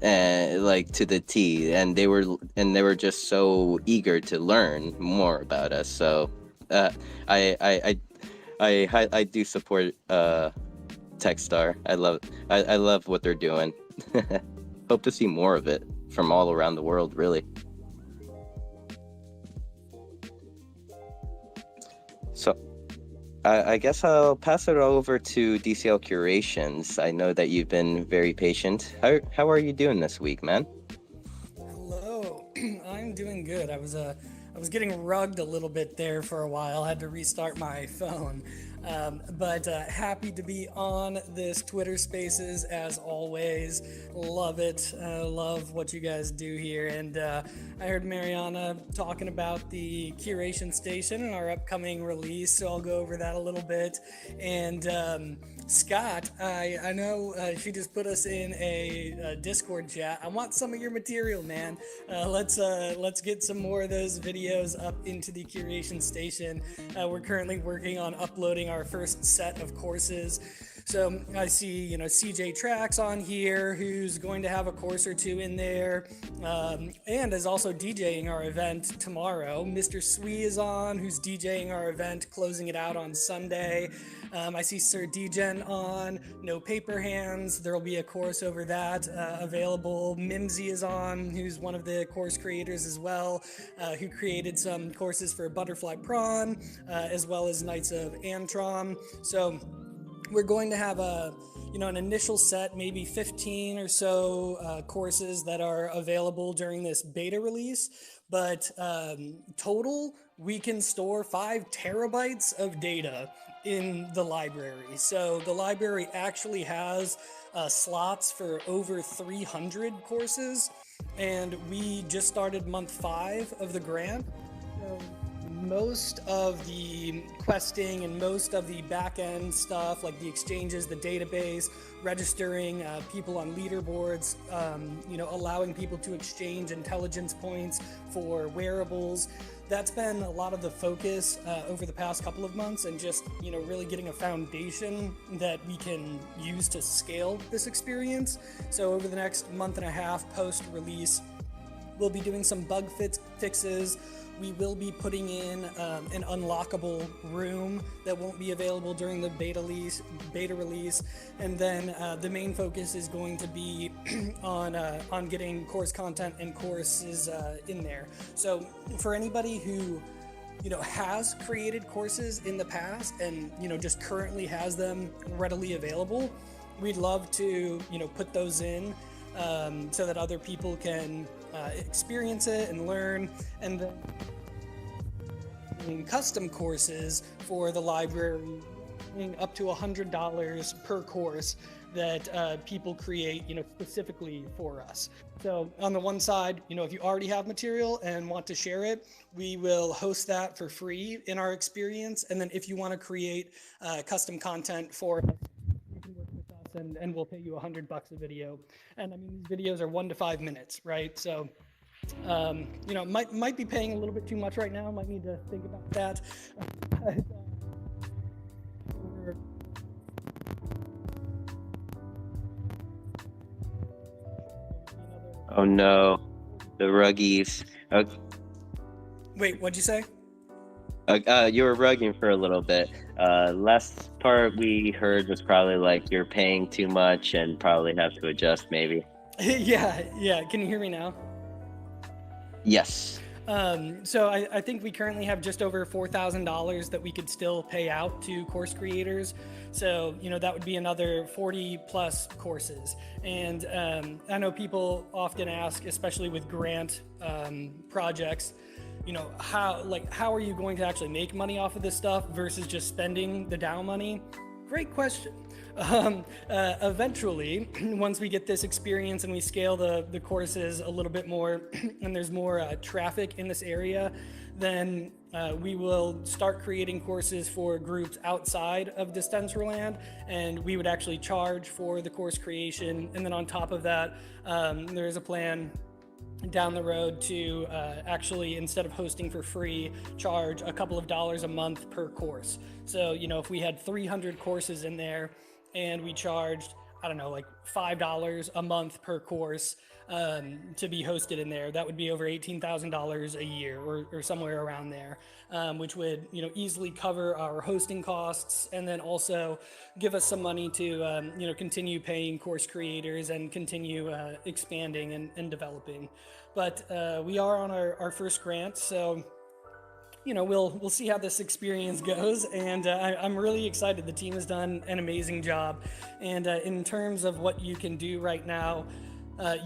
to the T, and they were just so eager to learn more about us. So I do support Techstar. I love what they're doing. Hope to see more of it from all around the world, really. So I guess I'll pass it over to DCL Curations. I know that you've been very patient. How are you doing this week, man? Hello. I'm doing good. I was getting rugged a little bit there for a while. I had to restart my phone. But happy to be on this Twitter Spaces as always. Love it. Love what you guys do here. And I heard Mariana talking about the Curation Station and our upcoming release, so I'll go over that a little bit. And Scott, I know she just put us in a Discord chat. I want some of your material, man. Let's get some more of those videos up into the Curation Station. We're currently working on uploading our first set of courses. So I see, CJ Tracks on here, who's going to have a course or two in there, and is also DJing our event tomorrow. Mr. Swee is on, who's DJing our event, closing it out on Sunday. I see Sir Degen on, No Paper Hands. There will be a course over that available. Mimsy is on, who's one of the course creators as well, who created some courses for Butterfly Prawn, as well as Knights of Antron. So we're going to have an initial set, maybe 15 or so courses that are available during this beta release. But total, we can store 5 terabytes of data in the library. So the library actually has slots for over 300 courses, and we just started month 5 of the grant. So most of the questing and most of the back-end stuff, like the exchanges, the database, registering people on leaderboards, allowing people to exchange intelligence points for wearables, that's been a lot of the focus over the past couple of months, and just really getting a foundation that we can use to scale this experience. So over the next month and a half post-release, we'll be doing some bug fixes. We will be putting in an unlockable room that won't be available during the beta release, and then the main focus is going to be on getting course content and courses in there. So for anybody who has created courses in the past and just currently has them readily available, we'd love to put those in so that other people can experience it and learn. And then custom courses for the library, up to $100 per course that people create specifically for us. So on the one side, if you already have material and want to share it, we will host that for free in our experience. And then if you want to create custom content for us, you can work with us, and we'll pay you $100 a video. And I mean, these videos are 1 to 5 minutes, right? So might be paying a little bit too much right now. Might need to think about that. Oh no, the ruggies. Wait, what'd you say? You were rugging for a little bit. Last part we heard was probably like you're paying too much and probably have to adjust maybe. Yeah. Can you hear me now? Yes. So I think we currently have just over $4,000 that we could still pay out to course creators. So, that would be another 40 plus courses. And I know people often ask, especially with grant projects, how are you going to actually make money off of this stuff versus just spending the DAO money? Great question. Eventually, once we get this experience and we scale the courses a little bit more and there's more traffic in this area, then we will start creating courses for groups outside of Decentraland, and we would actually charge for the course creation. And then on top of that, there is a plan down the road to actually, instead of hosting for free, charge a couple of dollars a month per course. So, if we had 300 courses in there and we charged, like $5 a month per course to be hosted in there, that would be over $18,000 a year or somewhere around there, which would, easily cover our hosting costs, and then also give us some money to, continue paying course creators and continue expanding and developing. But we are on our first grant, so we'll see how this experience goes, and I'm really excited. The team has done an amazing job, and in terms of what you can do right now,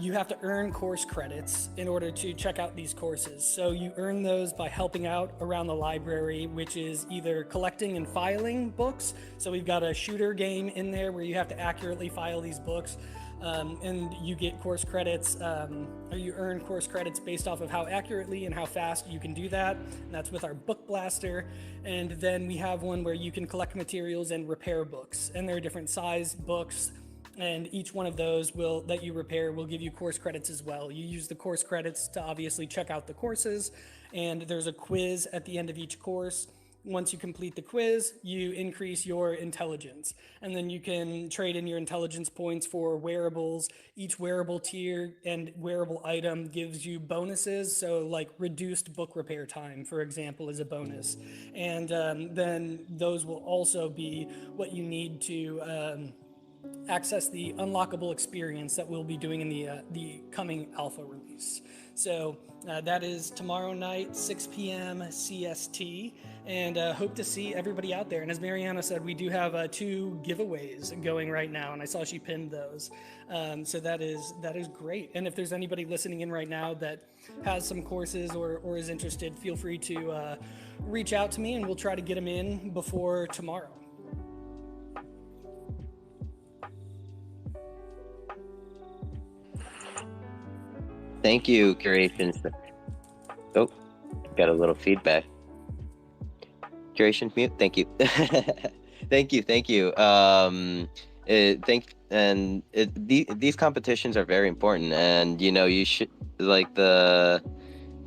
you have to earn course credits in order to check out these courses. So you earn those by helping out around the library, which is either collecting and filing books. So we've got a shooter game in there where you have to accurately file these books. And you get course credits, or you earn course credits based off of how accurately and how fast you can do that. And that's with our book blaster. And then we have one where you can collect materials and repair books. And there are different size books, and each one of those that you repair will give you course credits as well. You use the course credits to obviously check out the courses, and there's a quiz at the end of each course. Once you complete the quiz, you increase your intelligence, and then you can trade in your intelligence points for wearables. Each wearable tier and wearable item gives you bonuses. So like reduced book repair time, for example, is a bonus. And then those will also be what you need to access the unlockable experience that we'll be doing in the coming alpha release. So that is tomorrow night, 6 p.m. CST, and hope to see everybody out there. And as Mariana said, we do have 2 giveaways going right now, and I saw she pinned those. So that is great. And if there's anybody listening in right now that has some courses or is interested, feel free to reach out to me, and we'll try to get them in before tomorrow. Thank you, Curations. Oh, got a little feedback. Curations mute. Thank you. Thank you. These competitions are very important, and you should like the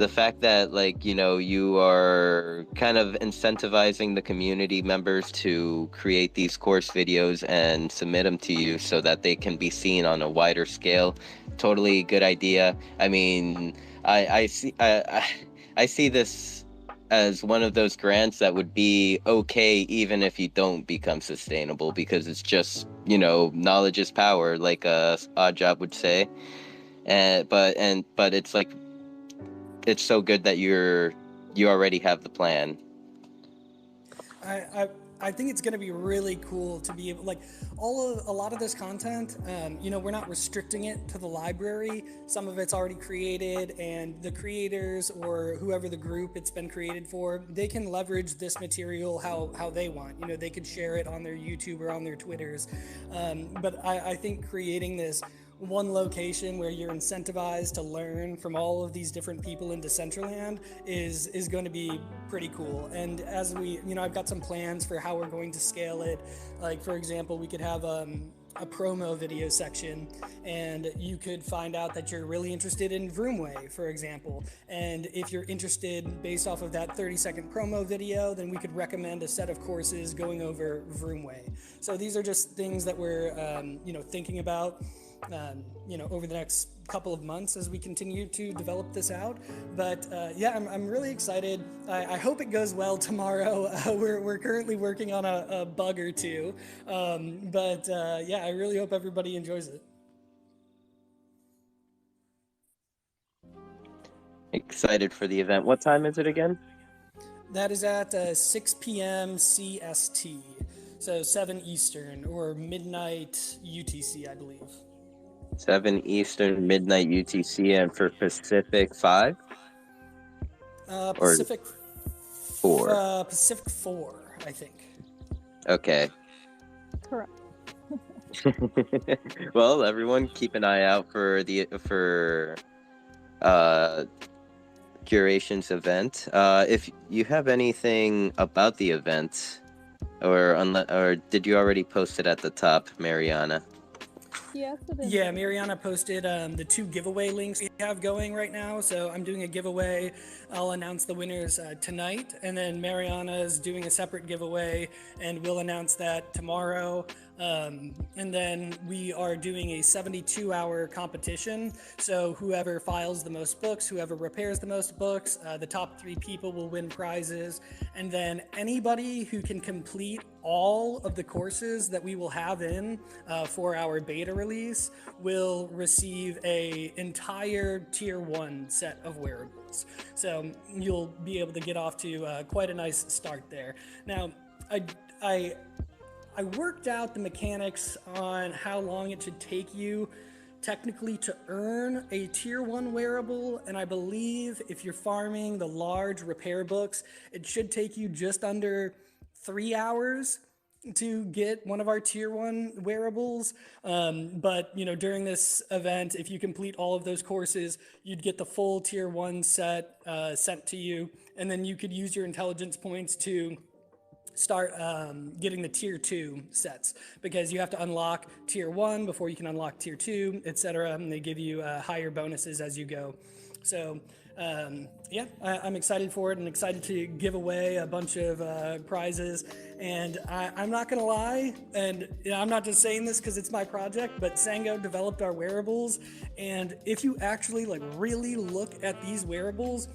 fact that you are kind of incentivizing the community members to create these course videos and submit them to you so that they can be seen on a wider scale. Totally good idea. I mean, I see this as one of those grants that would be okay even if you don't become sustainable, because it's just knowledge is power, like Odd Job would say. But it's like, it's so good that you already have the plan. I think it's going to be really cool to be able, like, a lot of this content, we're not restricting it to the library. Some of it's already created, and the creators or whoever the group it's been created for, they can leverage this material how they want. They could share it on their YouTube or on their Twitters. But I think creating this one location where you're incentivized to learn from all of these different people in Decentraland is going to be pretty cool. And as we, I've got some plans for how we're going to scale it. Like, for example, we could have a promo video section, and you could find out that you're really interested in Vroomway, for example. And if you're interested based off of that 30-second promo video, then we could recommend a set of courses going over Vroomway. So these are just things that we're, thinking about over the next couple of months as we continue to develop this out. But I'm really excited. I hope it goes well tomorrow. We're currently working on a bug or two. I really hope everybody enjoys it. Excited for the event. What time is it again? That is at 6 p.m. CST. So 7 Eastern or midnight UTC, I believe. 7 Eastern, midnight UTC, and for Pacific 5? Pacific 4. Pacific 4, I think. Okay. Correct. Well, everyone, keep an eye out for Curation's event. If you have anything about the event, or did you already post it at the top, Mariana? Yes, it is. Yeah, Mariana posted the 2 giveaway links we have going right now. So I'm doing a giveaway. I'll announce the winners tonight, and then Mariana is doing a separate giveaway, and we'll announce that tomorrow. And then we are doing a 72-hour competition. So whoever files the most books, whoever repairs the most books, the top 3 people will win prizes. And then anybody who can complete all of the courses that we will have in for our beta release will receive a entire tier 1 set of wearables. So you'll be able to get off to quite a nice start there. Now, I worked out the mechanics on how long it should take you technically to earn a tier 1 wearable, and I believe if you're farming the large repair books, it should take you just under 3 hours to get one of our tier 1 wearables. But during this event, if you complete all of those courses, you'd get the full tier 1 set sent to you, and then you could use your intelligence points to start getting the tier 2 sets, because you have to unlock tier 1 before you can unlock tier 2, etc. And they give you higher bonuses as you go. So I'm excited for it and excited to give away a bunch of prizes. And I'm not gonna lie, and I'm not just saying this because it's my project, but Sango developed our wearables, and if you actually really look at these wearables,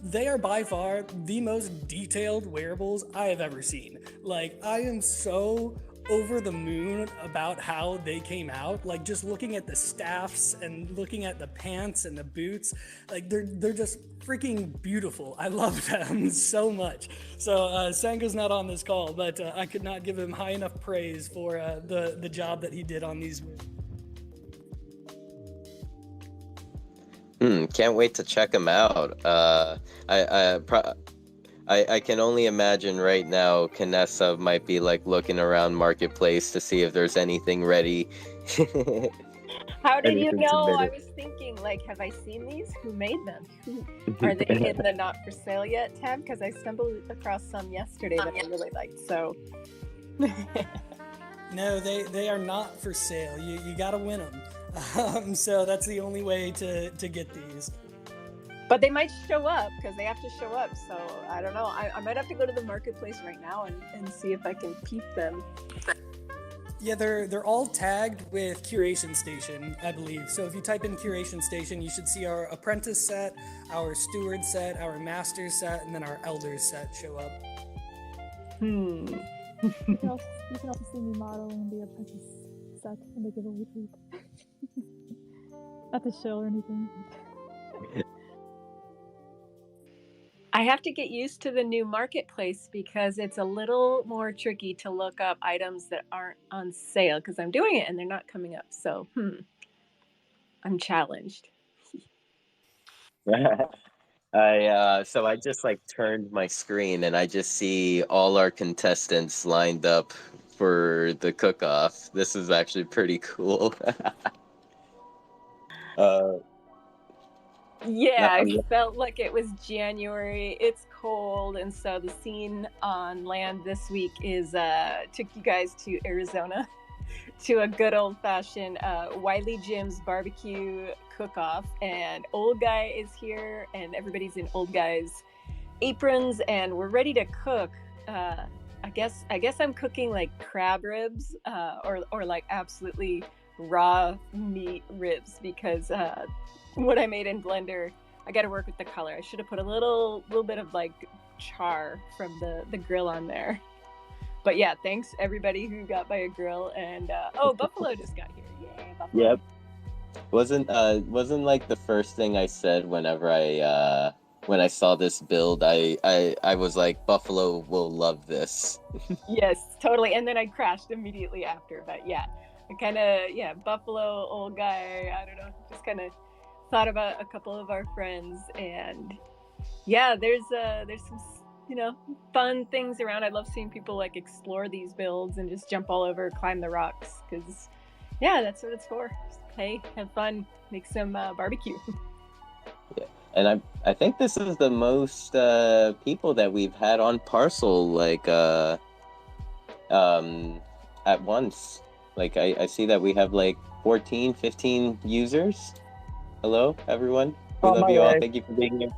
they are by far the most detailed wearables I have ever seen. I am so over the moon about how they came out. Like just looking at the staffs and looking at the pants and the boots, like they're just freaking beautiful. I love them so much. So Sango's not on this call, but I could not give him high enough praise for the job that he did on these. Can't wait to check them out. I can only imagine right now Canessa might be like looking around Marketplace to see if there's anything ready. How did you Anything know? I submitted. was thinking, like, have I seen these? Who made them? Are they in the not for sale yet tab? Because I stumbled across some yesterday that I really liked. So, No, they are not for sale. You got to win them. So that's the only way to get these. but they might show up because they have to show up. So I don't know. I might have to go to the marketplace right now and see if I can peep them. Yeah, they're all tagged with Curation Station, I believe. So if you type in Curation Station, you should see our Apprentice set, our Steward set, our Master set, and then our Elders set show up. You can also see me modeling the apprentice set in the giveaway tweet. Not to show or anything. I have to get used to the new marketplace because it's a little more tricky to look up items that aren't on sale because I'm doing it and they're not coming up. So, I'm challenged. So I just like turned my screen and I just see all our contestants lined up for the cook-off. This is actually pretty cool. Yeah, I I'm- felt like it was January. It's cold, and so the scene on land this week is took you guys to Arizona to a good old-fashioned Wiley Jim's barbecue cook-off, and Old Guy is here, and everybody's in Old Guy's aprons, and we're ready to cook. I guess I'm cooking like crab ribs, or like absolutely raw meat ribs because what I made in Blender, I got to work with the color. I should have put a little bit of like char from the grill on there. But yeah, thanks everybody who got by a grill. And Buffalo just got here. Yay, Buffalo. Yep. Wasn't like the first thing I said whenever when I saw this build, I was like, Buffalo will love this. Yes, totally. And then I crashed immediately after. But yeah, I kind of, Buffalo, Old Guy, I don't know, just kind of thought about a couple of our friends. And yeah, there's some, fun things around. I love seeing people like explore these builds and just jump all over, climb the rocks, because yeah, that's what it's for. Just play, have fun, make some barbecue. Yeah. And I think this is the most people that we've had on Parcel like at once. Like I see that we have like 14, 15 users. Hello, everyone. We love you all. Thank you for being here.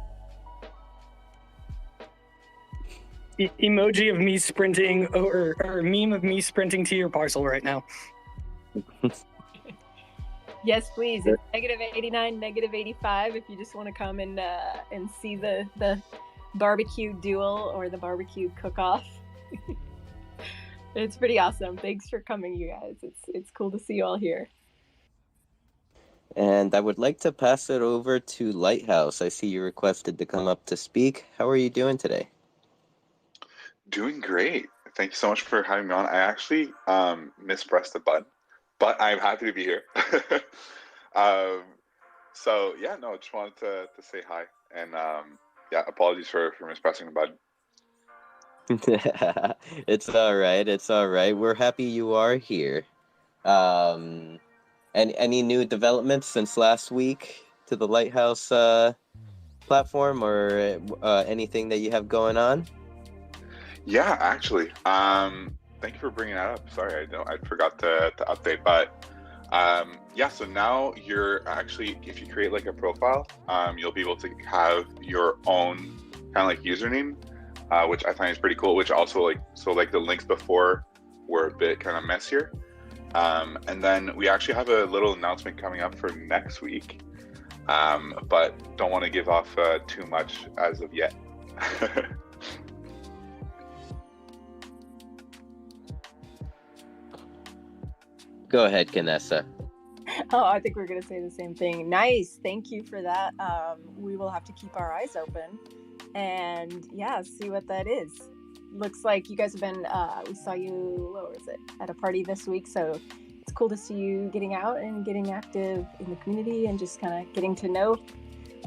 Emoji of me sprinting, or meme of me sprinting to your parcel right now. Yes, please. It's -89, -85 if you just want to come and see the barbecue duel or the barbecue cook-off. It's pretty awesome. Thanks for coming, you guys. It's cool to see you all here. And I would like to pass it over to Lighthouse. I see you requested to come up to speak. How are you doing today? Doing great. Thank you so much for having me on. I actually mispressed the button, but I'm happy to be here. So yeah, no, just wanted to say hi, and yeah, apologies for mispressing the button. It's all right. It's all right. We're happy you are here. And any new developments since last week to the Lighthouse platform, or anything that you have going on? Yeah, actually, thank you for bringing that up. Sorry, I forgot to update, but yeah, so now you're actually, if you create like a profile, you'll be able to have your own kind of like username, which I find is pretty cool, which also like the links before were a bit kind of messier. And then we actually have a little announcement coming up for next week, but don't want to give off too much as of yet. Go ahead, Kanessa. Oh, I think we're going to say the same thing. Nice. Thank you for that. We will have to keep our eyes open and see what that is. Looks like you guys have been, we saw you, what was it, at a party this week. So it's cool to see you getting out and getting active in the community and just kind of getting to know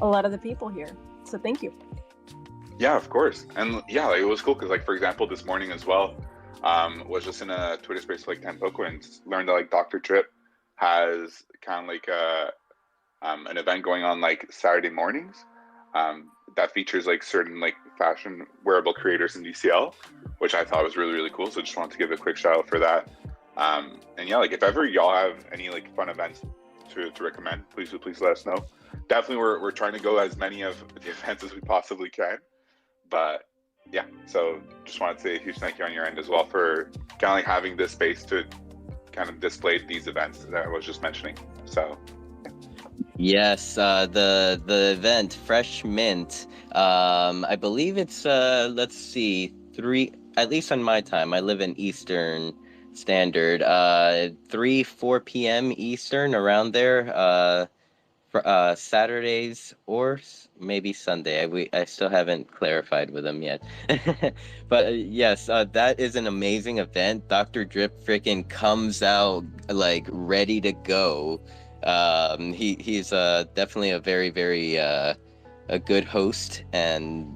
a lot of the people here. So thank you. Yeah, of course. And yeah, like, it was cool because, like, for example, this morning as well, was just in a Twitter space for like Tampoco and learned that like Dr. Drip has kind of like an event going on like Saturday mornings that features like certain like fashion wearable creators in DCL, which I thought was really, really cool. So just wanted to give a quick shout out for that. And yeah, like if ever y'all have any like fun events to recommend, please let us know. Definitely we're trying to go as many of the events as we possibly can. But yeah, so just wanted to say a huge thank you on your end as well for kind of like having this space to kind of display these events that I was just mentioning. So Yes, the event Fresh Mint. I believe it's let's see, 3, at least on my time. I live in Eastern Standard. 3-4 p.m. Eastern, around there. For Saturdays or maybe Sunday. I still haven't clarified with them yet. But yes, that is an amazing event. Dr. Drip freaking comes out like ready to go. He's definitely a very, very a good host, and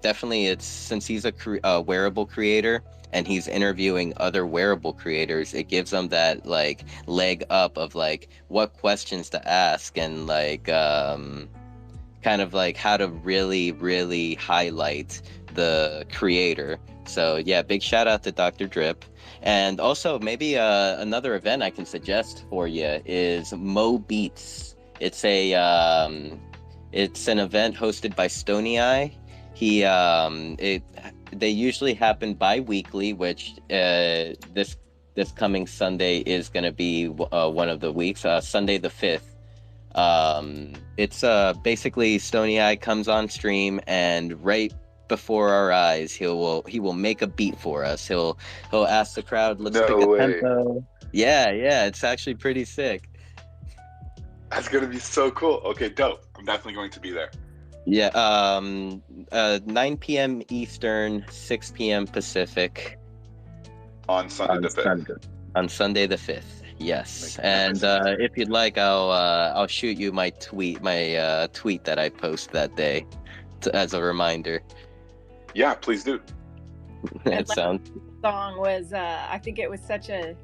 definitely it's, since he's a wearable creator and he's interviewing other wearable creators, it gives them that like leg up of like what questions to ask, and like kind of like how to really, really highlight the creator. So yeah, big shout out to Dr. Drip. And also maybe another event I can suggest for you is Mo Beats. It's an event hosted by Stony Eye. They usually happen bi-weekly, which this coming Sunday is going to be one of the weeks, Sunday the 5th. It's basically Stony Eye comes on stream, and right before our eyes, he will make a beat for us. He'll ask the crowd, let's pick a tempo. Yeah, it's actually pretty sick. That's gonna be so cool. Okay, dope. I'm definitely going to be there. Yeah, 9 p.m. Eastern, 6 p.m. Pacific. On Sunday the 5th. On Sunday the 5th, yes. And if you'd like, I'll shoot you my tweet that I post that day as a reminder. Yeah, please do. It sounds. Song was I think it was such a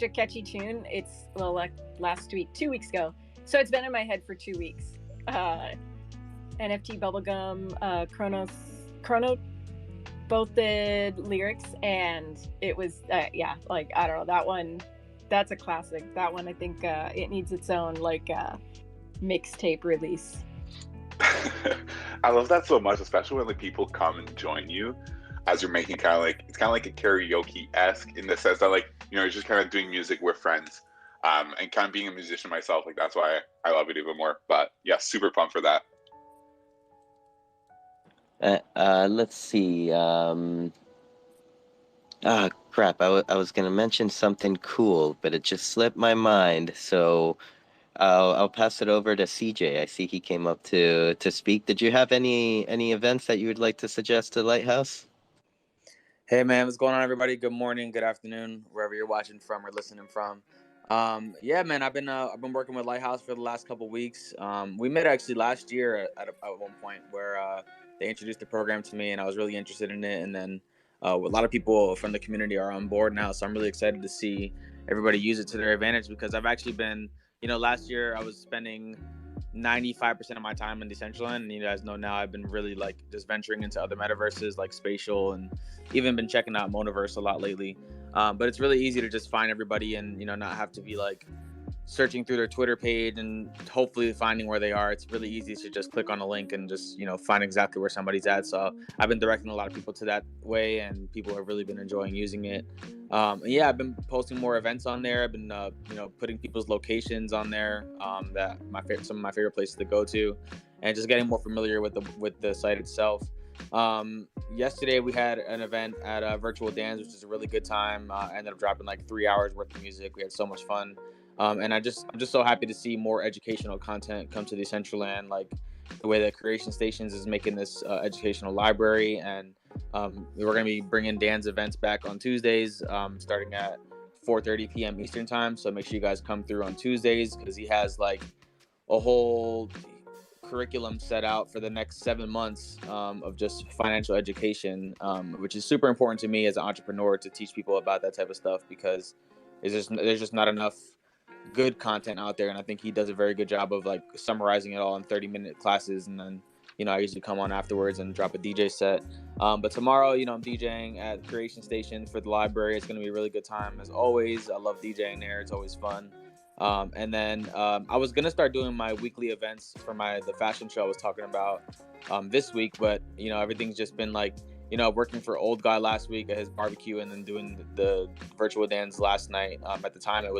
catchy tune. It's like last week, 2 weeks ago. So it's been in my head for 2 weeks. NFT Bubblegum, Chrono both did lyrics, and it was like I don't know, that one, that's a classic. That one, I think it needs its own like mixtape release. I love that so much, especially when like people come and join you as you're making kind of like, it's kind of like a karaoke-esque in the sense that like, you're just kind of doing music with friends, and kind of being a musician myself, like that's why I love it even more. But yeah, super pumped for that. Let's see. Crap! I was gonna mention something cool, but it just slipped my mind. So I'll pass it over to CJ. I see he came up to speak. Did you have any events that you would like to suggest to Lighthouse? Hey man, what's going on, everybody? Good morning, good afternoon, wherever you're watching from or listening from. Yeah, man, I've been working with Lighthouse for the last couple weeks. We met actually last year at one point where they introduced the program to me, and I was really interested in it. And then a lot of people from the community are on board now, so I'm really excited to see everybody use it to their advantage, because I've actually been, last year I was spending 95% of my time in Decentraland, and you guys know now I've been really like just venturing into other metaverses like spatial, and even been checking out Monoverse a lot lately. But it's really easy to just find everybody and not have to be like searching through their Twitter page and hopefully finding where they are. It's really easy to just click on a link and just find exactly where somebody's at. So I've been directing a lot of people to that way, and people have really been enjoying using it. Yeah, I've been posting more events on there. I've been putting people's locations on there, that some of my favorite places to go to, and just getting more familiar with the site itself. Yesterday we had an event at Virtual Dance, which is a really good time. I ended up dropping like 3 hours worth of music. We had so much fun. And I'm just so happy to see more educational content come to Decentraland, like the way that Creation Stations is making this educational library. And we're going to be bringing Dan's events back on Tuesdays, starting at 4:30 p.m. Eastern time. So make sure you guys come through on Tuesdays, because he has like a whole curriculum set out for the next 7 months of just financial education, which is super important to me as an entrepreneur, to teach people about that type of stuff, because there's just not enough good content out there. And I think he does a very good job of like summarizing it all in 30-minute classes. And then, I usually come on afterwards and drop a DJ set. But tomorrow, I'm DJing at Creation Station for the library. It's going to be a really good time as always. I love DJing there. It's always fun. And then I was going to start doing my weekly events for the fashion show I was talking about this week. But, everything's just been like, working for Old Guy last week at his barbecue, and then doing the Virtual Dance last night. At the time it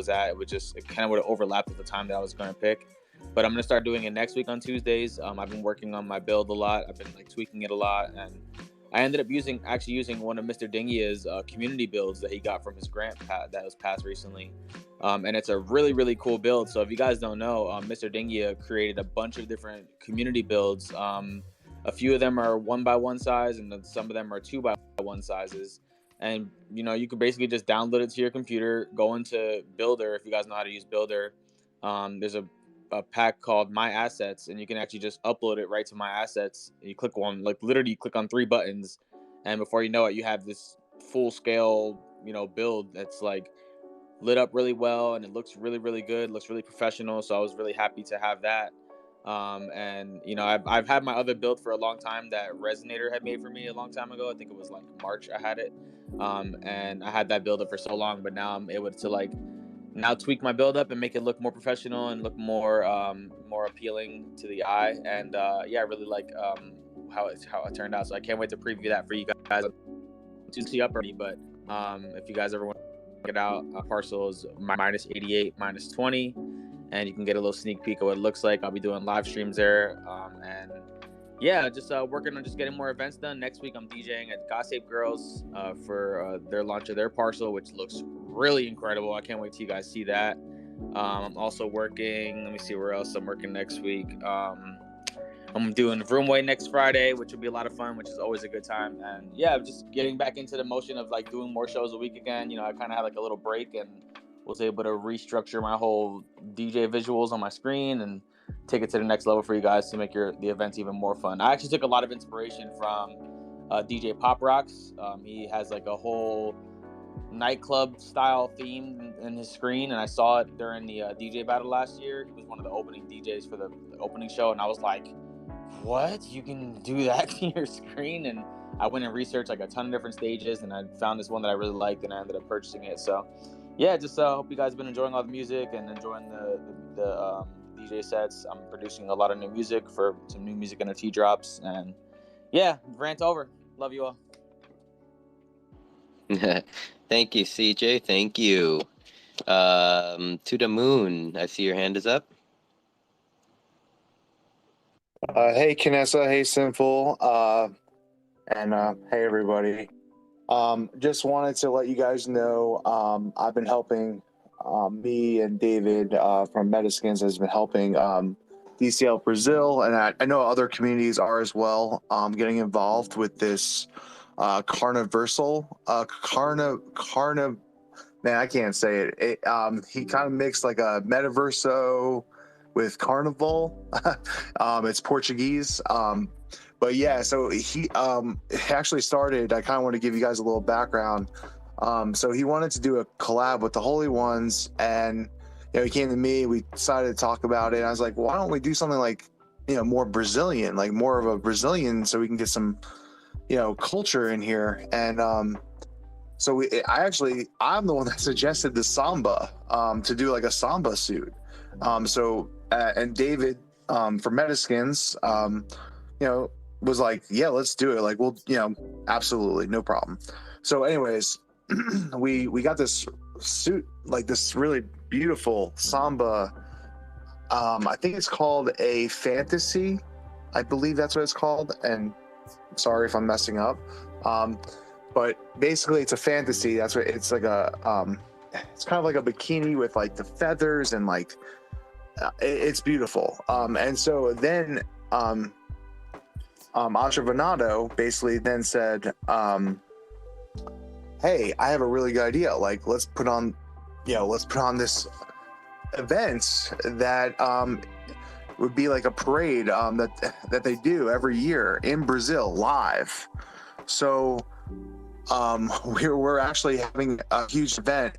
kind of would have overlapped with the time that I was going to pick. But I'm going to start doing it next week on Tuesdays. I've been working on my build a lot. I've been like tweaking it a lot. And I ended up using one of Mr. Dingia's community builds that he got from his grant that was passed recently. And it's a really, really cool build. So if you guys don't know, Mr. Dingia created a bunch of different community builds. A few of them are 1x1 size, and then some of them are 2x1 sizes. And, you can basically just download it to your computer, go into Builder. If you guys know how to use Builder, there's a pack called My Assets, and you can actually just upload it right to My Assets. You click literally click on 3 buttons, and before you know it, you have this full scale, build that's like lit up really well, and it looks really, really good, looks really professional. So I was really happy to have that. And I've had my other build for a long time that Resonator had made for me a long time ago. I think it was like March I had it. And I had that build up for so long, but now I'm able to like now tweak my build up and make it look more professional and look more appealing to the eye. And I really like how it turned out. So I can't wait to preview that for you guys. To see up already, but if you guys ever want to check it out, parcel is -88, -20, and you can get a little sneak peek of what it looks like. I'll be doing live streams there, and just working on just getting more events done. Next week I'm DJing at Gossip Girls for their launch of their parcel, which looks really incredible. I can't wait till you guys see that. I'm also working, let me see where else I'm working next week. I'm doing Vroomway next Friday, which will be a lot of fun, which is always a good time. And just getting back into the motion of like doing more shows a week again. I kind of had like a little break and was able to restructure my whole DJ visuals on my screen and take it to the next level for you guys to make the events even more fun. I actually took a lot of inspiration from DJ Pop Rocks. He has like a whole nightclub style theme in his screen, and I saw it during the DJ battle last year. He was one of the opening DJs for the opening show, and I was like, what? You can do that to your screen? And I went and researched like a ton of different stages, and I found this one that I really liked, and I ended up purchasing it. So just hope you guys have been enjoying all the music and enjoying the DJ sets. I'm producing a lot of new music for some new music NFT drops, and rant over. Love you all. Thank you, CJ. Thank you. To the moon. I see your hand is up. Hey, Kinessa. Hey, Sinful. And hey, everybody. Just wanted to let you guys know I've been helping me and David from Metaskins has been helping DCL Brazil, and I know other communities are as well getting involved with this Carniversal. Man, I can't say it. He kind of mixed like a Metaverso with Carnival. It's Portuguese. But so he actually started, I kind of want to give you guys a little background. So he wanted to do a collab with the Holy Ones, and he came to me, we decided to talk about it. And I was like, well, why don't we do something like, more Brazilian, like more of a Brazilian, so we can get some, culture in here. And so I'm the one that suggested the samba, to do like a samba suit. And David from Metaskins, was like, yeah, let's do it. Like, well, absolutely, no problem. So anyways, we got this suit, like this really beautiful samba. I think it's called a fantasy. I believe that's what it's called. And Sorry if I'm messing up. But basically, it's a fantasy. That's what it's like it's kind of like a bikini with like the feathers and like it's beautiful. And so then Ashwanato basically then said, "Hey, I have a really good idea. Like, let's put on this event that would be like a parade that they do every year in Brazil live." So we're actually having a huge event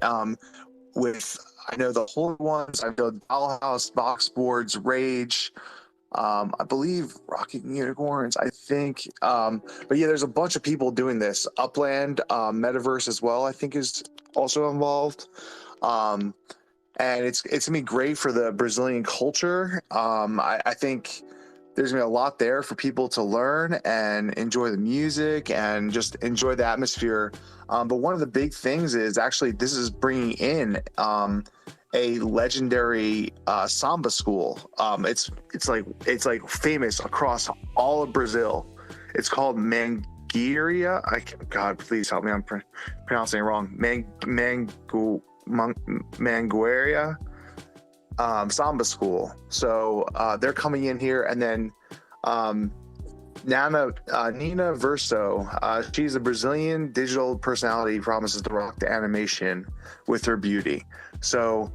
with, I know, the Holy Ones, I know Dollhouse, Box Boards, Rage, I believe Rocket Unicorns, I think. But yeah, there's a bunch of people doing this. Upland Metaverse as well, I think, is also involved. And it's gonna be great for the Brazilian culture. I think there's gonna be a lot there for people to learn and enjoy the music and just enjoy the atmosphere. But one of the big things is actually this is bringing in a legendary samba school. It's like famous across all of Brazil. It's called Mangueira. God, please help me. I'm pronouncing it wrong. Mangueira Samba School. So they're coming in here, and then Nina Verso. She's a Brazilian digital personality who promises to rock the animation with her beauty. So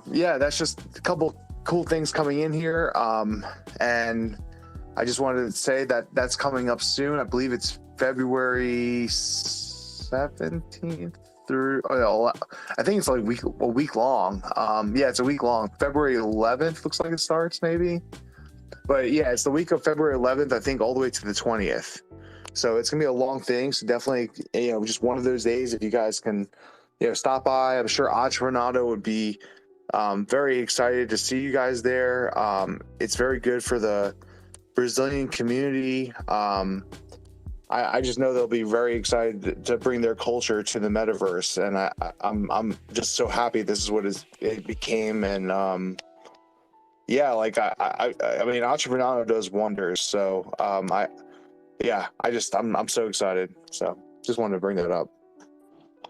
yeah, that's just a couple cool things coming in here. And I just wanted to say that that's coming up soon. I believe it's February 17th through, I think it's like a week long. Yeah, it's a week long. February 11th looks like it starts, maybe. But yeah, it's the week of February 11th, I think, all the way to the 20th. So it's gonna be a long thing. So definitely, just one of those days, if you guys can, stop by. I'm sure Renato would be very excited to see you guys there. It's very good for the Brazilian community. I just know they'll be very excited to bring their culture to the metaverse, and I'm just so happy this is what it became. And yeah, like I mean, Renato does wonders. So I'm so excited. So just wanted to bring that up.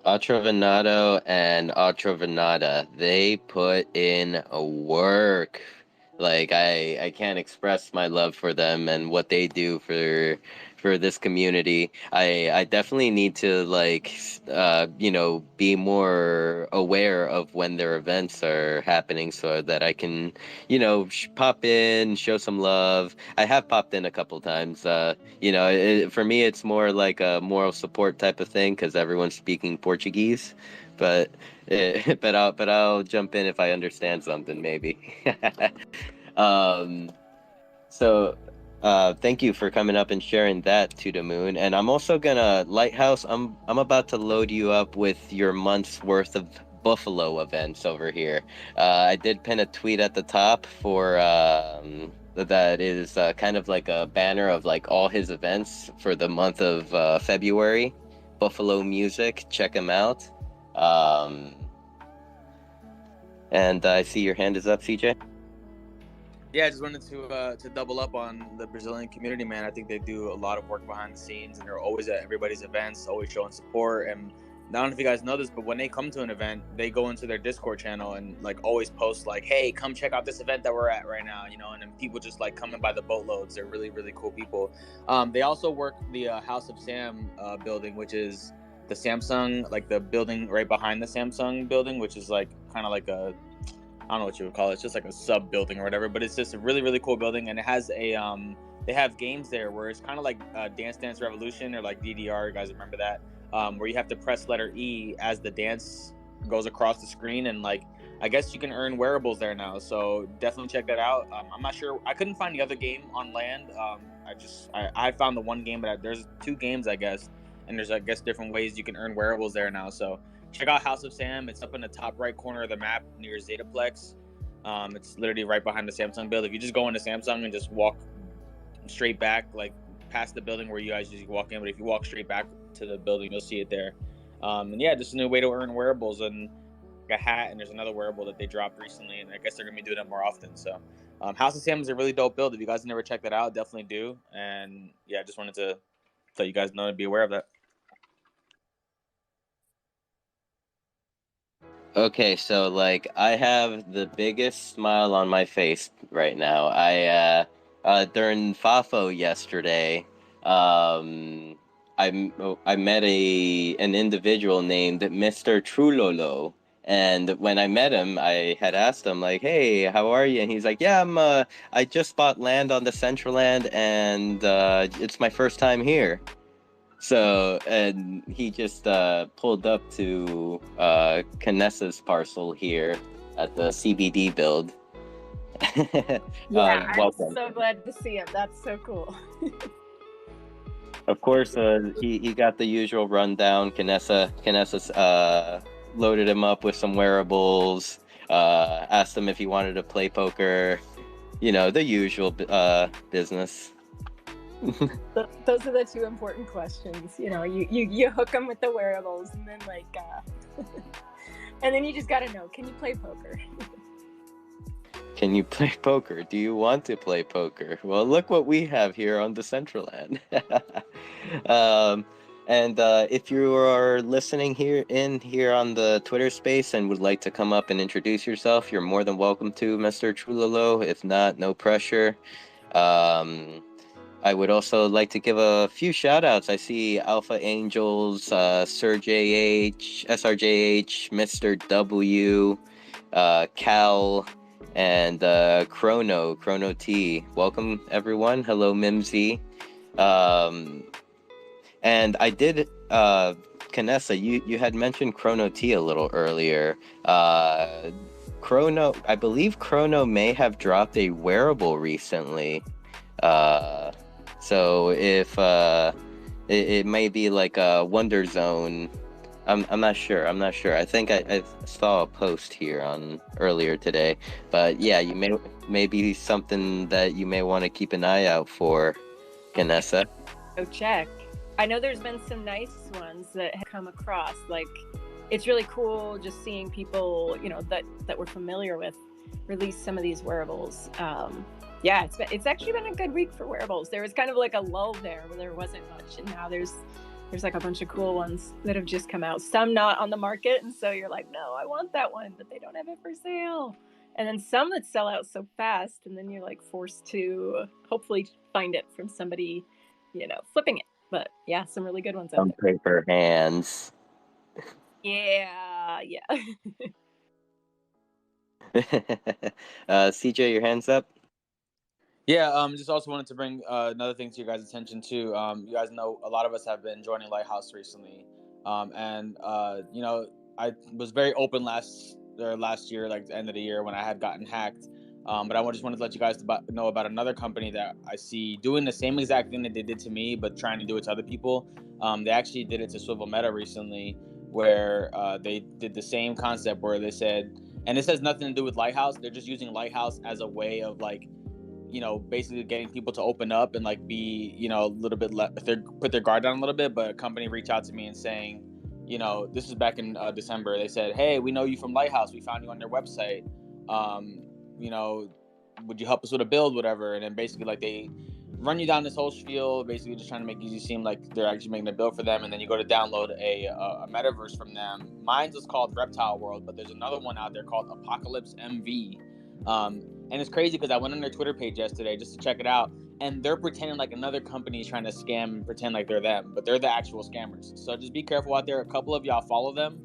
Atrovenato and Atrovenata, they put in a work. Like I can't express my love for them and what they do for this community. I definitely need to be more aware of when their events are happening so that I can pop in, show some love. I have popped in a couple times. For me it's more like a moral support type of thing because everyone's speaking Portuguese, but I'll jump in if I understand something maybe. Um, so thank you for coming up and sharing that, To the Moon. And I'm also gonna Lighthouse. I'm about to load you up with your month's worth of Buffalo events over here. I did pin a tweet at the top for that is kind of like a banner of like all his events for the month of February. Buffalo music. Check him out. And I see your hand is up, CJ. Yeah, I just wanted to double up on the Brazilian community, man. I think they do a lot of work behind the scenes, and they're always at everybody's events, always showing support. And I don't know if you guys know this, but when they come to an event, they go into their Discord channel and like always post like, "Hey, come check out this event that we're at right now," and then people just like coming by the boatloads. They're really, really cool people. They also work the House of Sam building, which is the Samsung, like the building right behind the Samsung building, which is like kind of like a, I don't know what you would call it. It's just like a sub building or whatever, but it's just a really, really cool building. And it has they have games there where it's kind of like Dance Dance Revolution or like DDR. You guys remember that? Where you have to press letter E as the dance goes across the screen. And like, I guess you can earn wearables there now. So definitely check that out. I'm not sure. I couldn't find the other game on land. I found the one game, but there's two games, I guess. And there's, I guess, different ways you can earn wearables there now. So check out House of Sam. It's up in the top right corner of the map near Zetaplex. It's literally right behind the Samsung building. If you just go into Samsung and just walk straight back, like past the building where you guys usually walk in, but if you walk straight back to the building, you'll see it there. And yeah, just a new way to earn wearables, and a hat, and there's another wearable that they dropped recently, and I guess they're gonna be doing it more often. So House of Sam is a really dope build. If you guys never checked that out, definitely do. And yeah, just wanted to let you guys know to be aware of that. Okay, so like I have the biggest smile on my face right now. During FAFO yesterday, I met an individual named Mr. Trulolo. And when I met him, I had asked him like, "Hey, how are you?" And he's like, "Yeah, I just bought land on Decentraland, and it's my first time here." So, and he just pulled up to Canessa's parcel here at the CBD build. Yeah, I'm Welcome. so glad to see him. That's so cool. Of course, he got the usual rundown. Canessa's loaded him up with some wearables, asked him if he wanted to play poker, you know, the usual business. Those are the two important questions. You know, you hook them with the wearables, and then like, and then you just gotta know: can you play poker? Can you play poker? Do you want to play poker? Well, look what we have here on Decentraland. And if you are listening here on the Twitter space and would like to come up and introduce yourself, you're more than welcome to, Mr. Trulolo. If not, no pressure. I would also like to give a few shout outs. I see Alpha Angels, Sir JH, SRJH, Mr. W, Cal, and Chrono T. Welcome, everyone. Hello, Mimsy. And I did, Canessa, you had mentioned Chrono T a little earlier. I believe Chrono may have dropped a wearable recently. So if it may be like a Wonder Zone, I'm not sure. I think I saw a post here on earlier today, but yeah, you may be something that you may want to keep an eye out for, Canessa. Go check. I know there's been some nice ones that have come across. Like, it's really cool just seeing people, you know, that we're familiar with release some of these wearables. Yeah, it's actually been a good week for wearables. There was kind of like a lull there where there wasn't much, and now there's like a bunch of cool ones that have just come out. Some not on the market, and so you're like, no, I want that one, but they don't have it for sale. And then some that sell out so fast, and then you're like forced to hopefully find it from somebody, you know, flipping it. But yeah, some really good ones out Some there. paper hands. Yeah. CJ, your hands up. Yeah, just also wanted to bring another thing to your guys' attention too. You guys know a lot of us have been joining Lighthouse recently, and you know, I was very open last year, like the end of the year, when I had gotten hacked. But I just wanted to let you guys know about another company that I see doing the same exact thing that they did to me, but trying to do it to other people. They actually did it to Swivel Meta recently, where they did the same concept where they said, and this has nothing to do with Lighthouse. They're just using Lighthouse as a way of like, you know, basically getting people to open up and like be, you know, a little bit put their guard down a little bit. But a company reached out to me and saying, you know, this was back in December. They said, hey, we know you from Lighthouse. We found you on their website. You know, would you help us with a build, whatever? And then basically like they run you down this whole spiel, basically just trying to make you seem like they're actually making a build for them. And then you go to download a metaverse from them. Mine's is called Reptile World, but there's another one out there called Apocalypse MV. And it's crazy because I went on their Twitter page yesterday just to check it out, and they're pretending like another company is trying to scam and pretend like they're them, but they're the actual scammers. So just be careful out there. A couple of y'all follow them.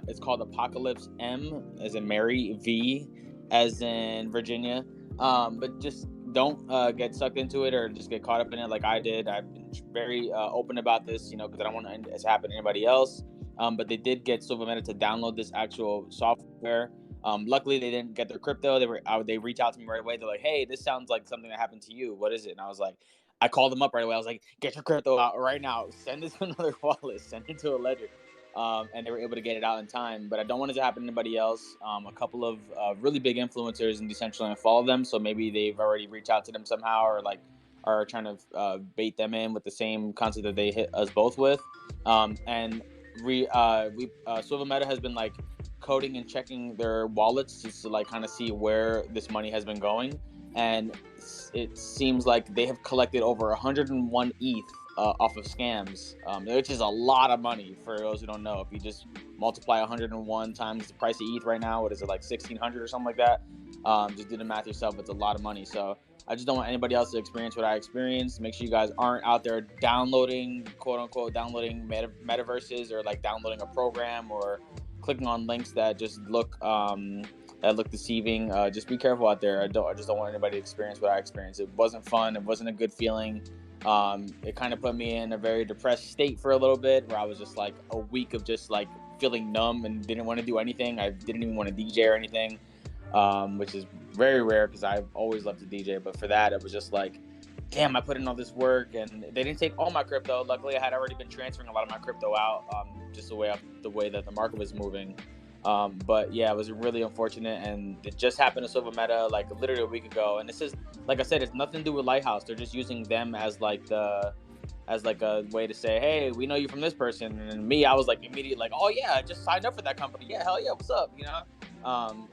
It's called Apocalypse M, as in Mary, V, as in Virginia. But just don't get sucked into it or just get caught up in it like I did. I've been very open about this, you know, because I don't want it to happen to anybody else. But they did get Silver Meta to download this actual software. Luckily, they didn't get their crypto. They reached out to me right away. They're like, "Hey, this sounds like something that happened to you. What is it?" And I was like, I called them up right away. I was like, "Get your crypto out right now. Send it to another wallet. Send it to a ledger." And they were able to get it out in time. But I don't want it to happen to anybody else. A couple of really big influencers in Decentraland follow them, so maybe they've already reached out to them somehow, or like are trying to bait them in with the same concept that they hit us both with. And Swivel Meta has been like coding and checking their wallets just to like kind of see where this money has been going. and it seems like they have collected over 101 ETH off of scams, which is a lot of money for those who don't know. If you just multiply 101 times the price of ETH right now, what is it, like 1,600 or something like that? Just do the math yourself. It's a lot of money. So I just don't want anybody else to experience what I experienced. Make sure you guys aren't out there downloading, quote unquote, downloading metaverses, or like downloading a program, or clicking on links that just look deceiving. Just be careful out there. I just don't want anybody to experience what I experienced. It wasn't fun. It wasn't a good feeling. It kind of put me in a very depressed state for a little bit, where I was just like a week of just like feeling numb and didn't want to do anything. I didn't even want to DJ or anything, which is very rare because I've always loved to DJ. But for that, it was just like, damn, I put in all this work, and they didn't take all my crypto. Luckily, I had already been transferring a lot of my crypto out, just the way that the market was moving. But yeah, it was really unfortunate, and it just happened to Silver Meta like literally a week ago. And this is, like I said, it's nothing to do with Lighthouse. They're just using them as like a way to say, hey, we know you from this person. And me, I was like immediately like, oh yeah, I just signed up for that company. Yeah, hell yeah, what's up, you know?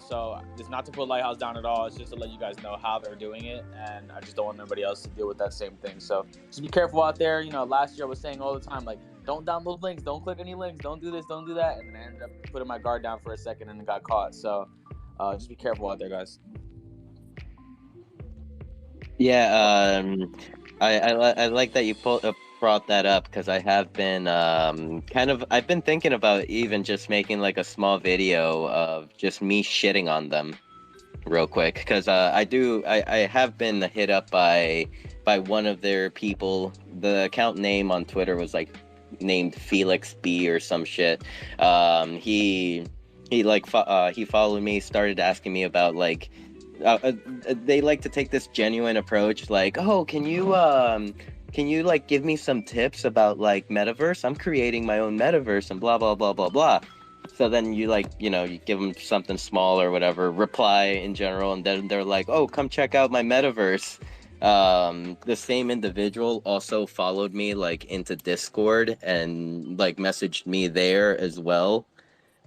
So it's not to put Lighthouse down at all. It's just to let you guys know how they're doing it, and I just don't want anybody else to deal with that same thing. So just be careful out there. You know, last year I was saying all the time, like, don't download links, don't click any links, don't do this, don't do that, and then I ended up putting my guard down for a second and got caught. So just be careful out there, guys. Yeah, I like that you brought that up, because I have been I've been thinking about even just making like a small video of just me shitting on them real quick, because I have been hit up by one of their people. The account name on Twitter was like named Felix B or some shit. He followed me, started asking me about like they like to take this genuine approach, like, oh, can you like give me some tips about like metaverse? I'm creating my own metaverse and blah blah blah blah blah. So then you like, you know, you give them something small or whatever, reply in general, and then they're like, oh, come check out my metaverse. The same individual also followed me like into Discord and like messaged me there as well.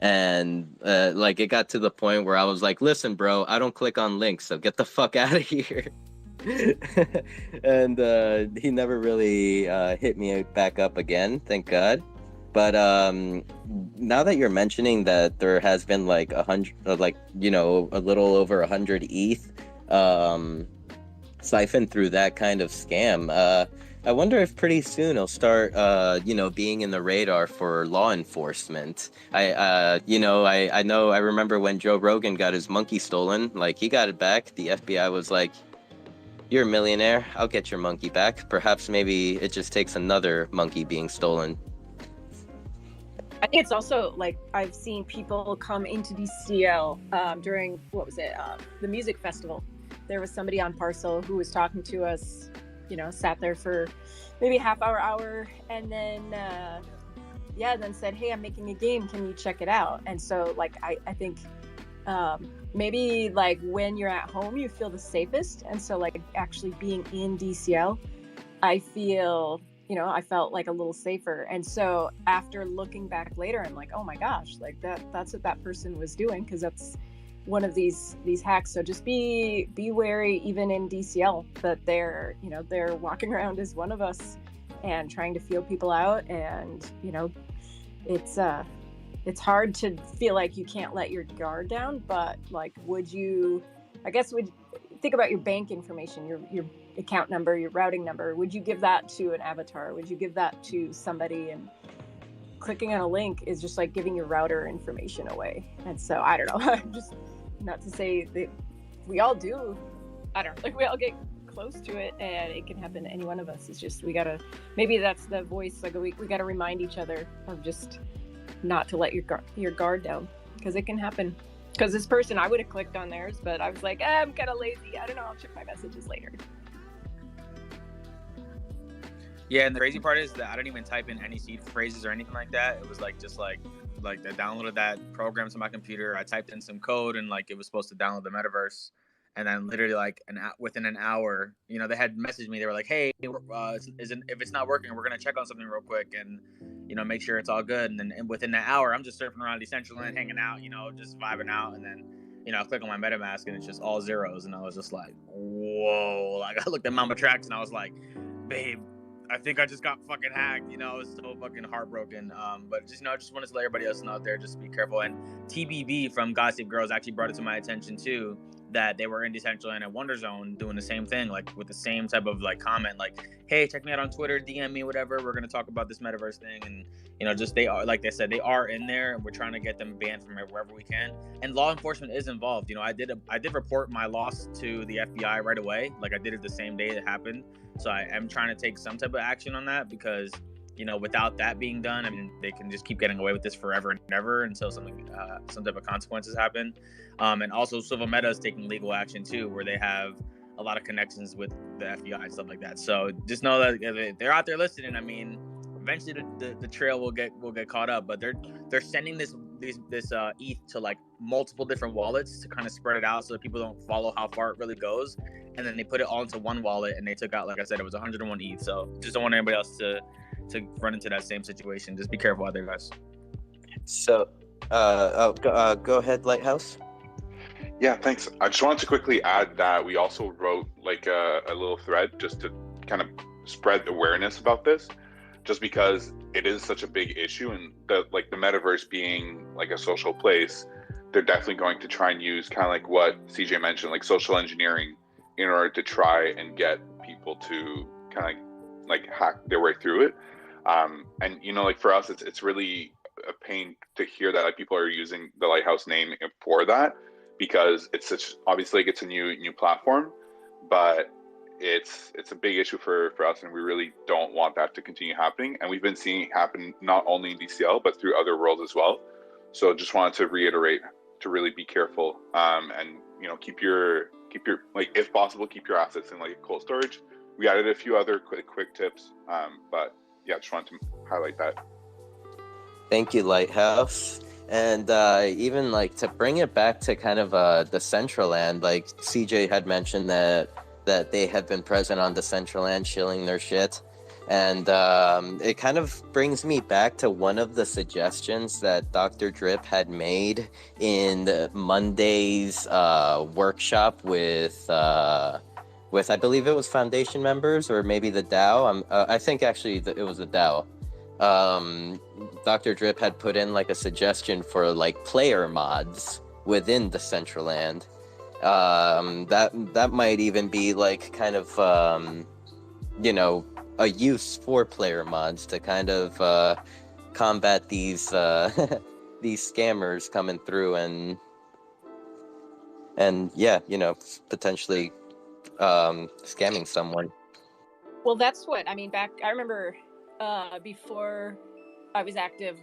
And like it got to the point where I was like, listen, bro, I don't click on links, so get the fuck out of here. And he never really hit me back up again, thank God. But now that you're mentioning that there has been like 100, like, you know, a little over 100 ETH siphoned through that kind of scam, I wonder if pretty soon it'll start, you know, being in the radar for law enforcement. I remember when Joe Rogan got his monkey stolen, like he got it back. The FBI was like, you're a millionaire, I'll get your monkey back. Perhaps maybe it just takes another monkey being stolen. I think it's also like I've seen people come into DCL during, what was it, the music festival. There was somebody on Parcel who was talking to us, you know, sat there for maybe a half hour, and then then said, hey, I'm making a game, can you check it out? And so like I think maybe like when you're at home you feel the safest, and so like actually being in DCL, I felt like a little safer. And so after looking back later, I'm like, oh my gosh, like that's what that person was doing, because that's one of these hacks. So just be wary, even in DCL, that they're walking around as one of us and trying to feel people out. And you know, it's hard to feel like you can't let your guard down, but like, would think about your bank information, your account number, your routing number. Would you give that to an avatar? Would you give that to somebody? And clicking on a link is just like giving your router information away. And so I don't know, just not to say that we all do, I don't know, like we all get close to it, and it can happen to any one of us. It's just, maybe that's the voice, like we gotta remind each other of just not to let your guard down, because it can happen. Because this person, I would have clicked on theirs, but I was like, I'm kind of lazy, I don't know, I'll check my messages later. Yeah, and the crazy part is that I didn't even type in any seed phrases or anything like that. It was like just like I downloaded that program to my computer. I typed in some code, and like it was supposed to download the metaverse. And then literally like within an hour, you know, they had messaged me. They were like, hey, if it's not working, we're gonna check on something real quick and, you know, make sure it's all good. And then within that hour, I'm just surfing around Decentraland, hanging out, you know, just vibing out. And then I click on my MetaMask and it's just all zeros, and I was just like, whoa! Like I looked at Mama Tracks and I was like, babe, I think I just got fucking hacked. I was so fucking heartbroken. But just I just wanted to let everybody else know out there, just be careful. And TBB from Gossip Girls actually brought it to my attention too, that they were in Decentraland and Wonder Zone doing the same thing, like with the same type of like comment, like, hey, check me out on Twitter, DM me, whatever. We're gonna talk about this metaverse thing, and just they are, like they said, they are in there, and we're trying to get them banned from wherever we can. And law enforcement is involved. I did report my loss to the FBI right away. Like I did it the same day it happened. So I am trying to take some type of action on that, because without that being done, I mean, they can just keep getting away with this forever and ever until some type of consequences happen. And also Civil Meta is taking legal action too, where they have a lot of connections with the FBI and stuff like that. So just know that if they're out there listening, I mean, eventually the trail will get caught up. But they're sending this ETH to like multiple different wallets to kind of spread it out so that people don't follow how far it really goes. And then they put it all into one wallet, and they took out, like I said, it was 101 ETH. So just don't want anybody else to run into that same situation. Just be careful out there, guys. So, go ahead, Lighthouse. Yeah, thanks. I just wanted to quickly add that we also wrote like a little thread just to kind of spread awareness about this, just because it is such a big issue, and the metaverse being like a social place, they're definitely going to try and use kind of like what CJ mentioned, like social engineering, in order to try and get people to kind of like hack their way through it. And like for us, it's really a pain to hear that like people are using the Lighthouse name for that, because it's obviously like it's a new platform, but it's a big issue for us, and we really don't want that to continue happening. And we've been seeing it happen not only in DCL but through other worlds as well. So just wanted to reiterate to really be careful, and keep your like, if possible, keep your assets in like cold storage. We added a few other quick tips, but yeah, just wanted to highlight that. Thank you, Lighthouse. And even like to bring it back to kind of Decentraland, like CJ had mentioned that they had been present on Decentraland shilling their shit. And it kind of brings me back to one of the suggestions that Dr. Drip had made in Monday's workshop with I believe it was Foundation members, or maybe the DAO. I think actually it was the DAO. Dr. Drip had put in like a suggestion for like player mods within Decentraland. That might even be like kind of a use for player mods to kind of combat these these scammers coming through and yeah, potentially scamming someone. Well, that's what I mean. I remember before I was active,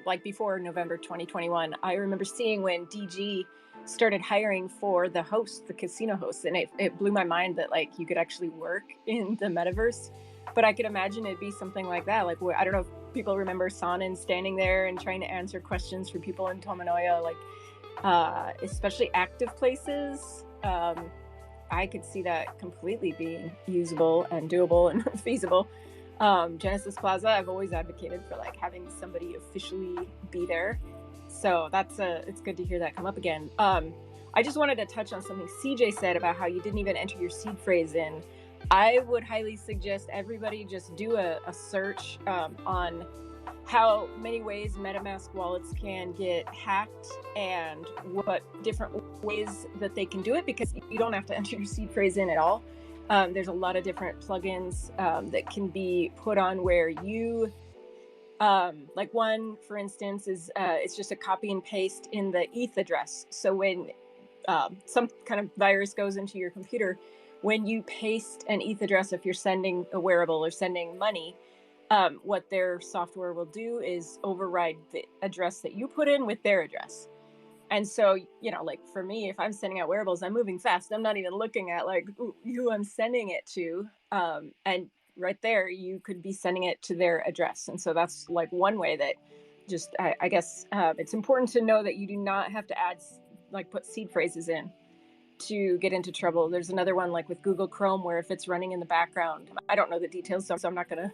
like before November 2021, I remember seeing when DG started hiring for the casino hosts, and it blew my mind that like you could actually work in the metaverse. But I could imagine it'd be something like that. Like, I don't know if people remember Sonnen standing there and trying to answer questions for people in Tomonoya, like especially active places. I could see that completely being usable and doable and feasible. Genesis Plaza, I've always advocated for like having somebody officially be there. So it's good to hear that come up again. I just wanted to touch on something CJ said about how you didn't even enter your seed phrase in. I would highly suggest everybody just do a search on how many ways MetaMask wallets can get hacked and what different ways that they can do it, because you don't have to enter your seed phrase in at all. There's a lot of different plugins that can be put on where you, like one, for instance, is it's just a copy and paste in the ETH address. So when some kind of virus goes into your computer, when you paste an ETH address, if you're sending a wearable or sending money, what their software will do is override the address that you put in with their address. And so, like for me, if I'm sending out wearables, I'm moving fast. I'm not even looking at like who I'm sending it to. And right there, you could be sending it to their address. And so that's like one way that just, I guess it's important to know that you do not have to put seed phrases in to get into trouble. There's another one like with Google Chrome, where if it's running in the background, I don't know the details, so I'm not going to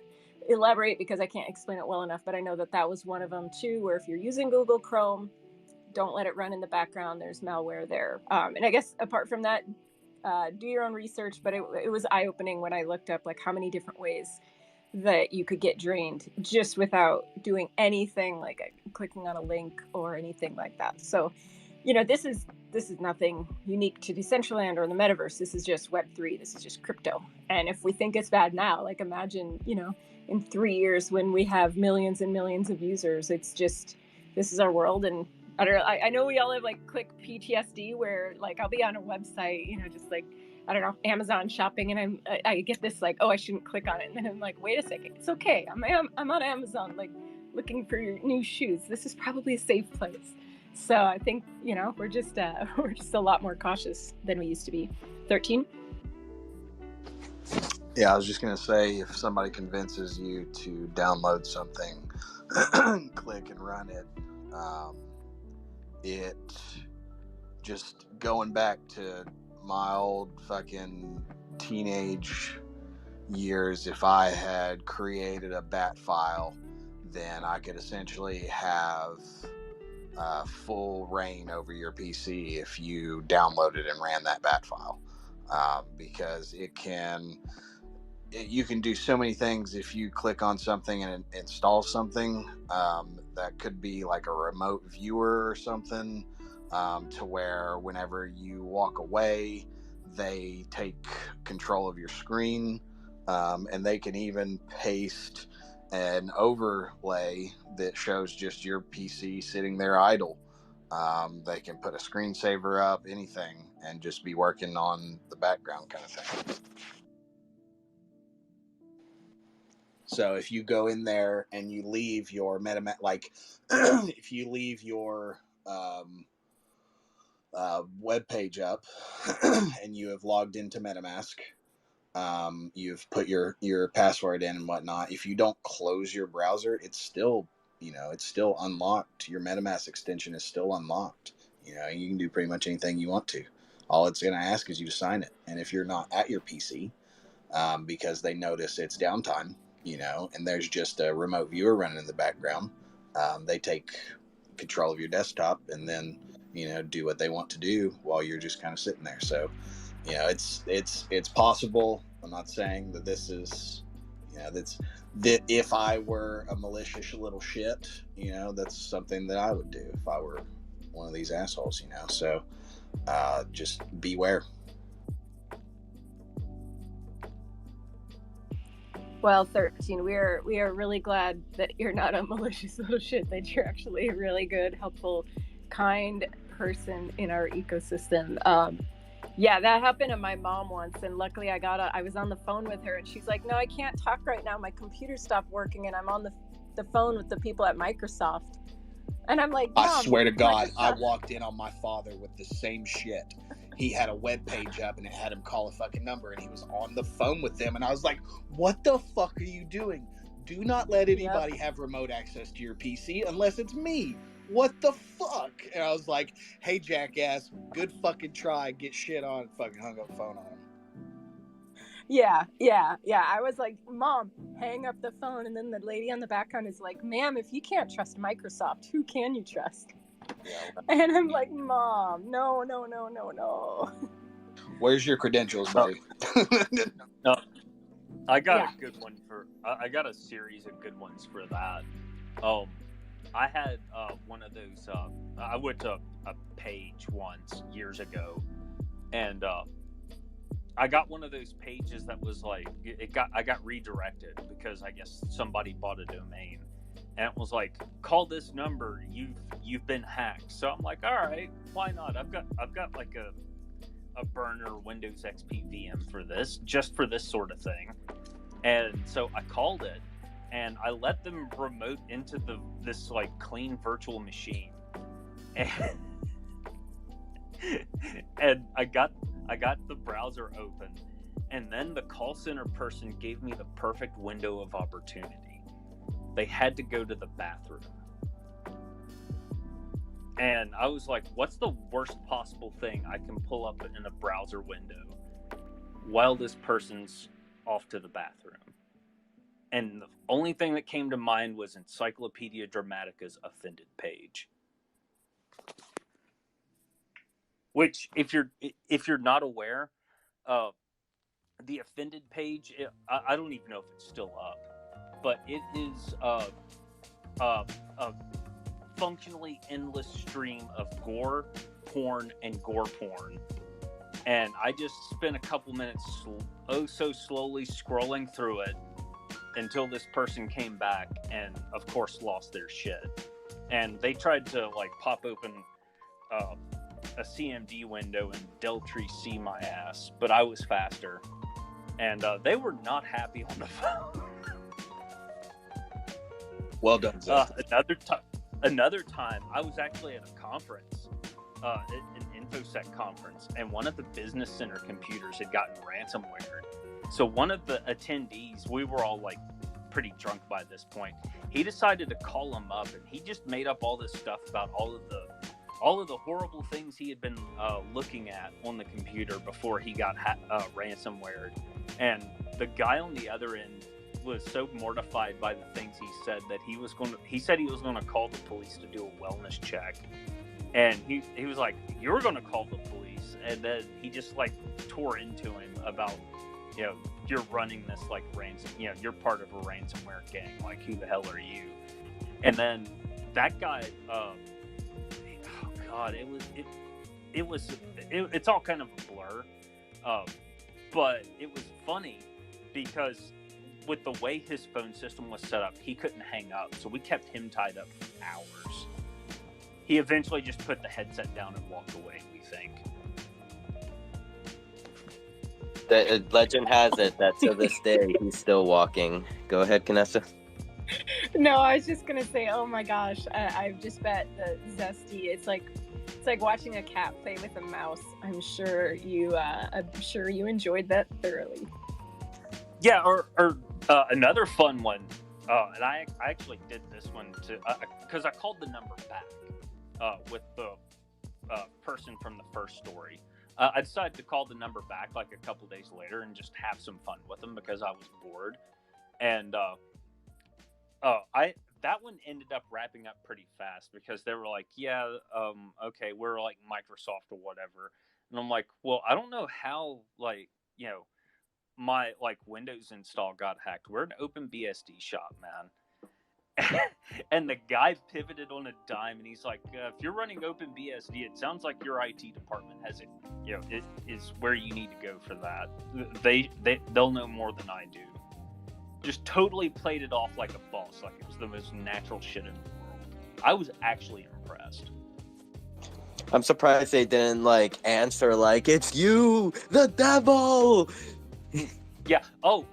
elaborate because I can't explain it well enough, but I know that was one of them too, where if you're using Google Chrome, don't let it run in the background. There's malware there. And I guess apart from that, do your own research, but it was eye-opening when I looked up like how many different ways that you could get drained just without doing anything like clicking on a link or anything like that. So, you know, this is nothing unique to Decentraland or the metaverse. This is just Web3. This is just crypto. And if we think it's bad now, like imagine, you know, in 3 years when we have millions and millions of users, it's just, this is our world. And I don't know, I know we all have like click PTSD where like I'll be on a website, you know, just like, I don't know, Amazon shopping, and I get this like, oh, I shouldn't click on it, and then I'm like, wait a second, it's okay. I'm on Amazon, like looking for new shoes. This is probably a safe place. So I think, you know, we're just a lot more cautious than we used to be. 13. Yeah, I was just gonna say, if somebody convinces you to download something, click and run it. It just going back to my old fucking teenage years, if I had created a bat file, then I could essentially have full reign over your PC if you downloaded and ran that bat file, because you can do so many things if you click on something and install something. That could be like a remote viewer or something, to where whenever you walk away, they take control of your screen, and they can even paste an overlay that shows just your PC sitting there idle. They can put a screensaver up, anything, and just be working on the background kind of thing. So if you go in there and you leave your MetaMask, like if you leave your web page up and you have logged into MetaMask, you've put your password in and whatnot. If you don't close your browser, it's still unlocked. Your MetaMask extension is still unlocked. You know, you can do pretty much anything you want to. All it's going to ask is you to sign it. And if you're not at your PC, because they notice it's downtime, you know, and there's just a remote viewer running in the background, they take control of your desktop and then, you know, do what they want to do while you're just kind of sitting there. So, you know, it's possible. I'm not saying that this is, you know, that if I were a malicious little shit, you know, that's something that I would do if I were one of these assholes, you know. So just beware. Well, 13, we are really glad that you're not a malicious little shit, that you're actually a really good, helpful, kind person in our ecosystem. Yeah, that happened to my mom once, and luckily I was on the phone with her, and she's like, no, I can't talk right now. My computer stopped working, and I'm on the phone with the people at Microsoft. And I'm like, Mom, I swear to God, Microsoft. I walked in on my father with the same shit. He had a web page up and it had him call a fucking number, and he was on the phone with them, and I was like, what the fuck are you doing? Do not let anybody have remote access to your PC unless it's me. What the fuck? And I was like, hey, jackass, good fucking try. Get shit on. Fucking hung up the phone on him. Yeah. I was like, Mom, hang up the phone. And then the lady on the background is like, ma'am, if you can't trust Microsoft, who can you trust? Yeah. And I'm like, Mom, no. Where's your credentials, buddy? No, I got a good one I got a series of good ones for that. I had one of those. I went to a page once years ago, and I got one of those pages that was like I got redirected because I guess somebody bought a domain, and it was like, call this number, you've been hacked. So I'm like, all right, why not? I've got like a burner Windows XP VM for this, just for this sort of thing. And so I called it, and I let them remote into this like clean virtual machine, and I got the browser open, and then the call center person gave me the perfect window of opportunity. They had to go to the bathroom. And I was like, what's the worst possible thing I can pull up in a browser window while this person's off to the bathroom? And the only thing that came to mind was Encyclopedia Dramatica's offended page. which if you're not aware, the offended page, I don't even know if it's still up, but it is a functionally endless stream of gore porn and gore porn. And I just spent a couple minutes so slowly scrolling through it until this person came back and, of course, lost their shit. And they tried to, like, pop open a CMD window and Deltree see my ass, but I was faster. And they were not happy on the phone. Well done, Zest. Another time, I was actually at a conference, an InfoSec conference, and one of the business center computers had gotten ransomware. So one of the attendees, we were all like pretty drunk by this point. He decided to call him up, and he just made up all this stuff about all of the horrible things he had been looking at on the computer before he got ransomware. And the guy on the other end was so mortified by the things he said that he said he was going to call the police to do a wellness check. And he was like, "You're going to call the police." And then he just like tore into him about, you know, you're running this like you're part of a ransomware gang. Like, who the hell are you? And then that guy, oh God, it's all kind of a blur. But it was funny because with the way his phone system was set up, he couldn't hang up. So we kept him tied up for hours. He eventually just put the headset down and walked away, we think. The legend has it that to this day he's still walking. Go ahead, Kanessa. No, I was just gonna say, oh my gosh, I've just bet that Zesty. It's like watching a cat play with a mouse. I'm sure you enjoyed that thoroughly. Yeah, or another fun one, and I actually did this one because I called the number back with the person from the first story. I decided to call the number back like a couple days later and just have some fun with them because I was bored. And that one ended up wrapping up pretty fast because they were like, yeah, okay, we're like Microsoft or whatever. And I'm like, well, I don't know how, like, you know, my like Windows install got hacked. We're an OpenBSD shop, man. And the guy pivoted on a dime, and he's like, if you're running OpenBSD, it sounds like your IT department has it, you know, it is where you need to go for that. They'll know more than I do. Just totally played it off like a boss, like it was the most natural shit in the world. I was actually impressed. I'm surprised they didn't like answer like, "It's you, the devil." Yeah. Oh,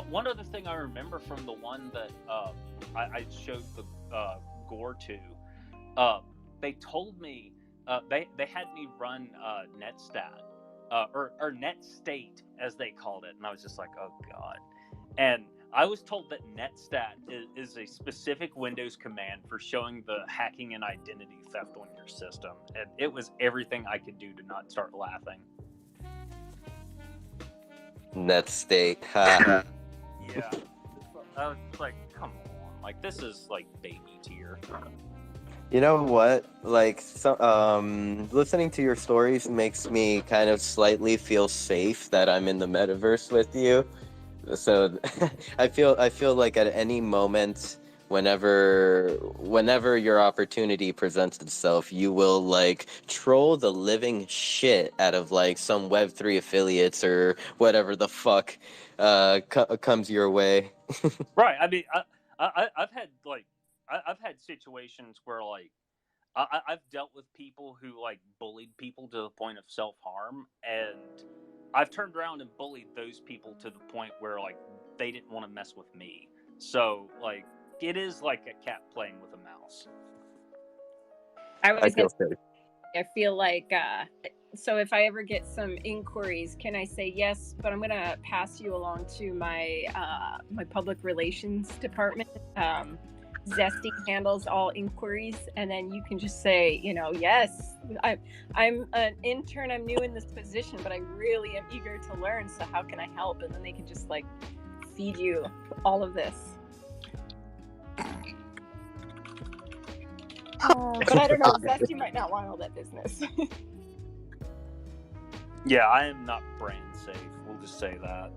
one other thing I remember from the one that I showed the gore to, they told me they had me run netstat or netstate as they called it, and I was just like, oh god. And I was told that netstat is a specific Windows command for showing the hacking and identity theft on your system, and it was everything I could do to not start laughing. Netstate. Ha. Yeah. I was like, come on. Like, this is like baby tier. You know what? Like, listening to your stories makes me kind of slightly feel safe that I'm in the metaverse with you. So I feel like at any moment, whenever your opportunity presents itself, you will like troll the living shit out of like some Web3 affiliates or whatever the fuck comes your way. Right. I mean, I've had situations where like I've dealt with people who like bullied people to the point of self-harm, and I've turned around and bullied those people to the point where like they didn't want to mess with me. So like it is like a cat playing with a mouse. I feel like so if I ever get some inquiries, can I say yes? But I'm gonna pass you along to my my public relations department. Zesty handles all inquiries, and then you can just say, you know, yes, I'm an intern, I'm new in this position, but I really am eager to learn, so how can I help? And then they can just like feed you all of this. Oh, But I don't know, Zesty might not want all that business. Yeah, I am not brand safe. We'll just say that.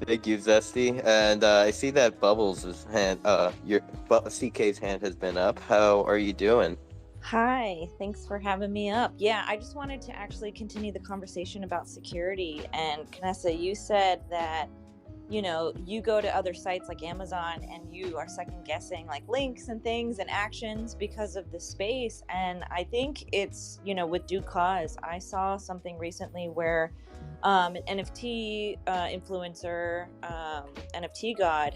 Thank you, Zesty. And I see that Bubbles' hand, CK's hand has been up. How are you doing? Hi, thanks for having me up. Yeah, I just wanted to actually continue the conversation about security. And Knessa, you said that, you go to other sites like Amazon and you are second guessing like links and things and actions because of the space. And I think it's, with due cause. I saw something recently where an NFT influencer, NFT God,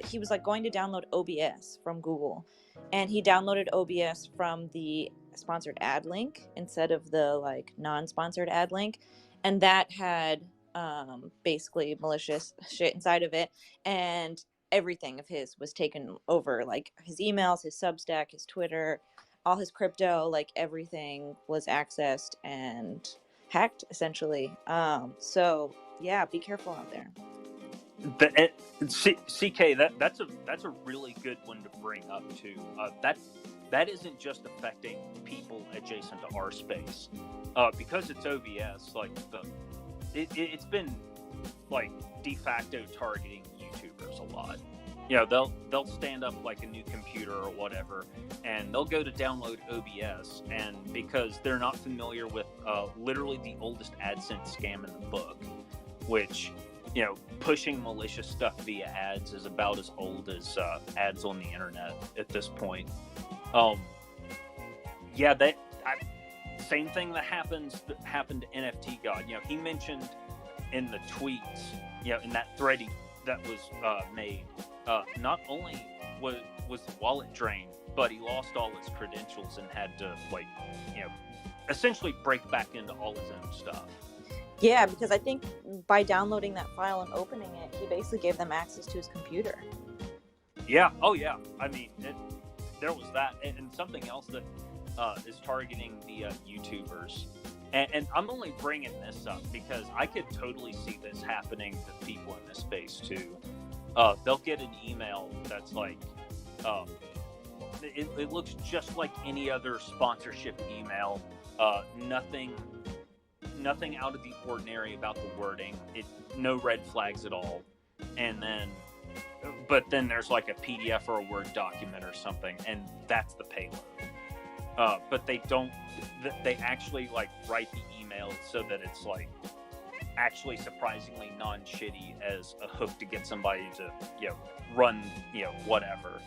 he was like going to download OBS from Google, and he downloaded OBS from the sponsored ad link instead of the like non-sponsored ad link, and that had basically malicious shit inside of it, and everything of his was taken over, like his emails, his Substack, his Twitter, all his crypto, like everything was accessed and hacked essentially. So yeah, be careful out there. CK, that's a really good one to bring up too. That isn't just affecting people adjacent to our space, because it's OBS. Like it's been like de facto targeting YouTubers a lot. They'll stand up like a new computer or whatever, and they'll go to download OBS, and because they're not familiar with literally the oldest AdSense scam in the book, which, pushing malicious stuff via ads is about as old as ads on the internet at this point. Same thing that happened to NFT God. He mentioned in the tweets, in that thread that was made, not only was the wallet drained, but he lost all his credentials and had to essentially break back into all his own stuff. Yeah, because I think by downloading that file and opening it, he basically gave them access to his computer. Yeah. Oh, yeah. I mean, there was that, and something else that is targeting the YouTubers. And I'm only bringing this up because I could totally see this happening to people in this space too. They'll get an email that's like, it looks just like any other sponsorship email. Nothing out of the ordinary about the wording. No red flags at all. But then there's like a PDF or a Word document or something, and that's the payload. But they actually like write the email so that it's like actually surprisingly non-shitty as a hook to get somebody to run whatever.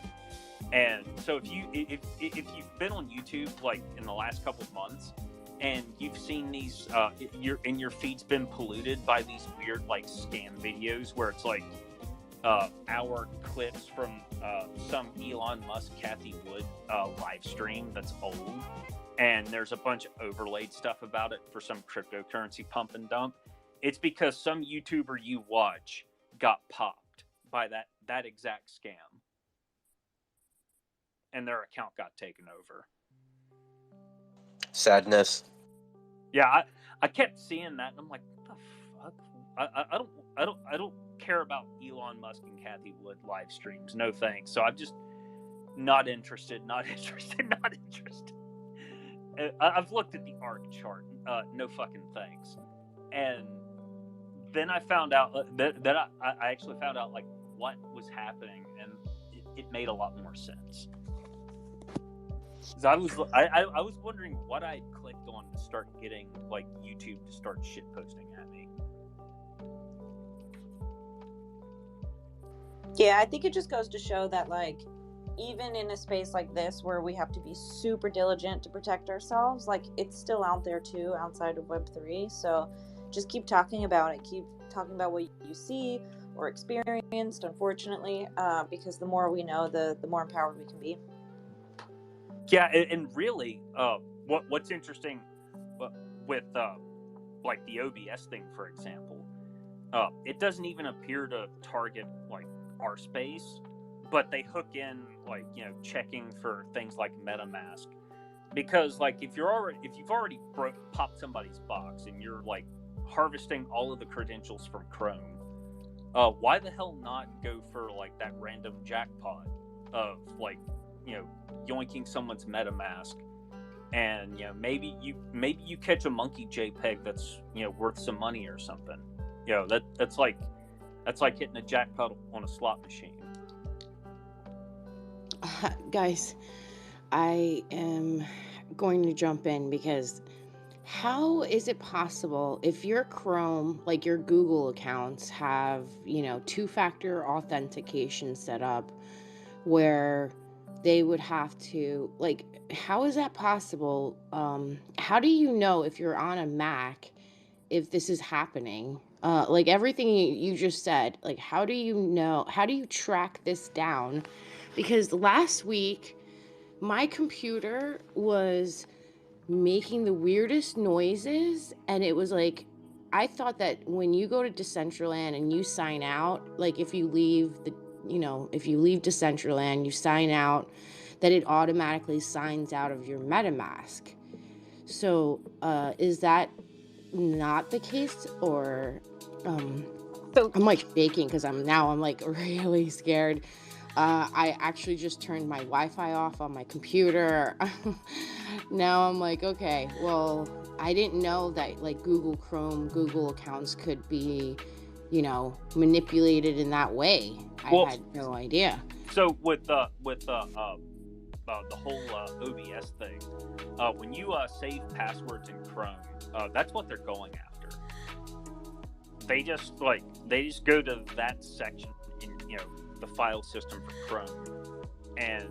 And so if you've been on YouTube like in the last couple of months and you've seen these your feed's been polluted by these weird like scam videos where it's like hour clips from some Elon Musk Kathy Wood live stream that's old, and there's a bunch of overlaid stuff about it for some cryptocurrency pump and dump. It's because some YouTuber you watch got popped by that exact scam, and their account got taken over. Sadness. Yeah, I kept seeing that, and I'm like, what the fuck? I don't care about Elon Musk and Kathy Wood live streams. No thanks. So I'm just not interested. I've looked at the ARC chart. No fucking thanks. And then I found out that I actually found out like what was happening, and it made a lot more sense. So I was wondering what I clicked on to start getting like YouTube to start shit posting at me. Yeah, I think it just goes to show that like even in a space like this where we have to be super diligent to protect ourselves, like it's still out there too outside of Web3. So just keep talking about it. Keep talking about what you see or experienced, unfortunately, because the more we know, the more empowered we can be. Yeah, and really, what's interesting with like the OBS thing, for example, it doesn't even appear to target like our space, but they hook in like checking for things like MetaMask, because like if you've already popped somebody's box and you're like harvesting all of the credentials from Chrome, why the hell not go for like that random jackpot of like yoinking someone's MetaMask and maybe you catch a monkey JPEG that's worth some money or something. That's like hitting a jackpot on a slot machine. Guys, I am going to jump in because how is it possible if your Chrome, like your Google accounts have, two-factor authentication set up where they would have to, like, how is that possible? How do you know if you're on a Mac if this is happening? Like everything you just said, like how do you track this down? Because last week my computer was making the weirdest noises, and it was like, I thought that when you go to Decentraland and you sign out, like if you leave Decentraland, you sign out, that it automatically signs out of your MetaMask. So is that not the case? Or So I'm like shaking because I'm like really scared. I actually just turned my Wi-Fi off on my computer. Now I'm like, okay, well, I didn't know that like Google Chrome, Google accounts could be, manipulated in that way. Well, I had no idea. So with the whole OBS thing, when you save passwords in Chrome, that's what they're going after. They just go to that section in the file system for Chrome and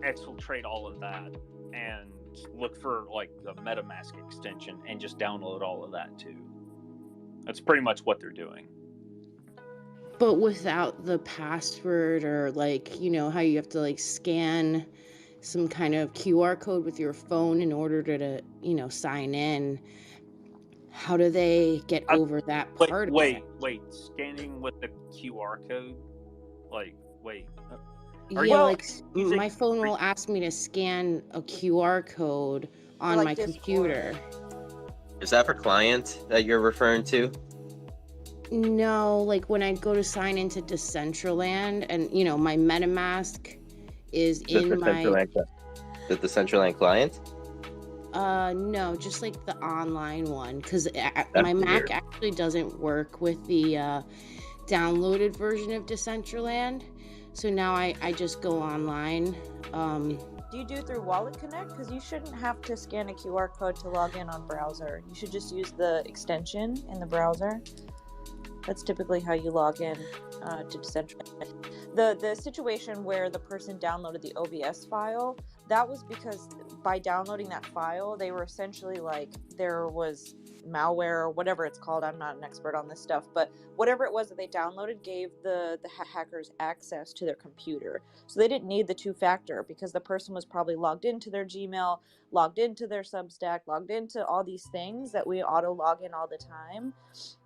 exfiltrate all of that and look for like the MetaMask extension and just download all of that too. That's pretty much what they're doing. But without the password, or like, how you have to like scan some kind of QR code with your phone in order to sign in. How do they get over that part of it? Wait, scanning with the QR code? My phone will ask me to scan a QR code on Like my Discord. computer. Is that for client that you're referring to? No, like when I go to sign into Decentraland and, my MetaMask is in my... The Decentraland client? No, just like the online one, because my weird. Mac actually doesn't work with the downloaded version of Decentraland. So now I just go online. Do you do it through Wallet Connect? Because you shouldn't have to scan a QR code to log in on browser. You should just use the extension in the browser. That's typically how you log in to Decentraland. The situation where the person downloaded the OBS file, that was because by downloading that file, they were essentially like, there was malware or whatever it's called. I'm not an expert on this stuff, but whatever it was that they downloaded gave the hackers access to their computer. So they didn't need the two-factor because the person was probably logged into their Gmail, logged into their Substack, logged into all these things that we auto log in all the time.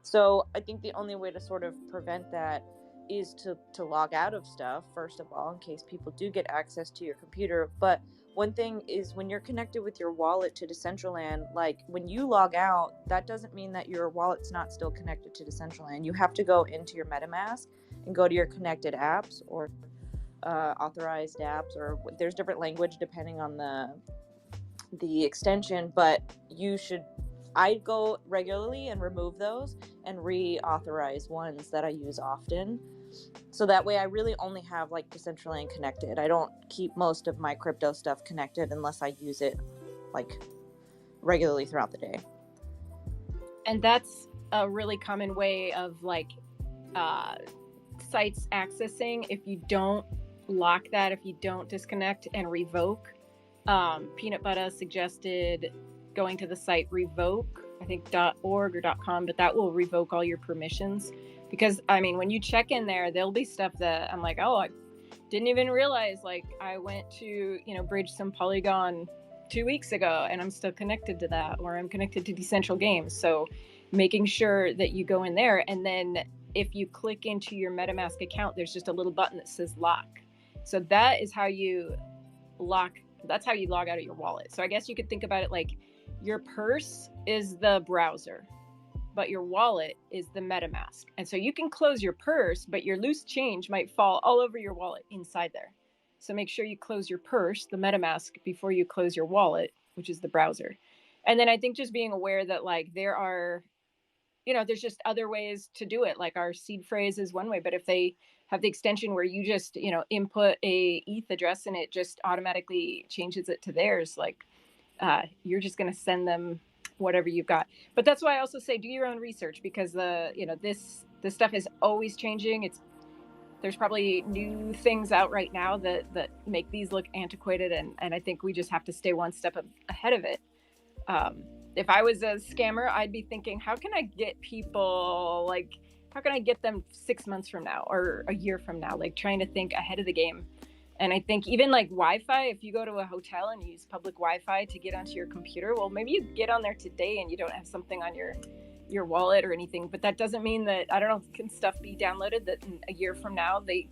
So I think the only way to sort of prevent that is to log out of stuff, first of all, in case people do get access to your computer. But one thing is, when you're connected with your wallet to Decentraland, like when you log out, that doesn't mean that your wallet's not still connected to Decentraland. You have to go into your MetaMask and go to your connected apps or authorized apps, or there's different language depending on the extension, but I go regularly and remove those and reauthorize ones that I use often. So that way I really only have like Decentraland connected. I don't keep most of my crypto stuff connected unless I use it like regularly throughout the day. And that's a really common way of like sites accessing. If you don't lock that, if you don't disconnect and revoke, Peanut Butter suggested going to the site revoke, I think .org or .com, but that will revoke all your permissions. Because, I mean, when you check in there, there'll be stuff that I'm like, oh, I didn't even realize, like, I went to, bridge some Polygon 2 weeks ago, and I'm still connected to that, or I'm connected to Decentral Games. So making sure that you go in there, and then if you click into your MetaMask account, there's just a little button that says lock. So that is how you that's how you log out of your wallet. So I guess you could think about it like your purse is the browser, but your wallet is the MetaMask. And so you can close your purse, but your loose change might fall all over your wallet inside there. So make sure you close your purse, the MetaMask, before you close your wallet. which is the browser. And then I think just being aware that like there are, there's just other ways to do it. Like our seed phrase is one way, but if they have the extension where you just, input a ETH address and it just automatically changes it to theirs, like you're just going to send them whatever you've got. But that's why I also say do your own research, because this stuff is always changing. There's probably new things out right now that make these look antiquated, and I think we just have to stay one step ahead of it. If I was a scammer, I'd be thinking, how can I get people, how can I get them 6 months from now or a year from now, like trying to think ahead of the game. And I think even like Wi-Fi, if you go to a hotel and you use public Wi-Fi to get onto your computer, well, maybe you get on there today and you don't have something on your wallet or anything, but that doesn't mean that, I don't know, can stuff be downloaded that in a year from now they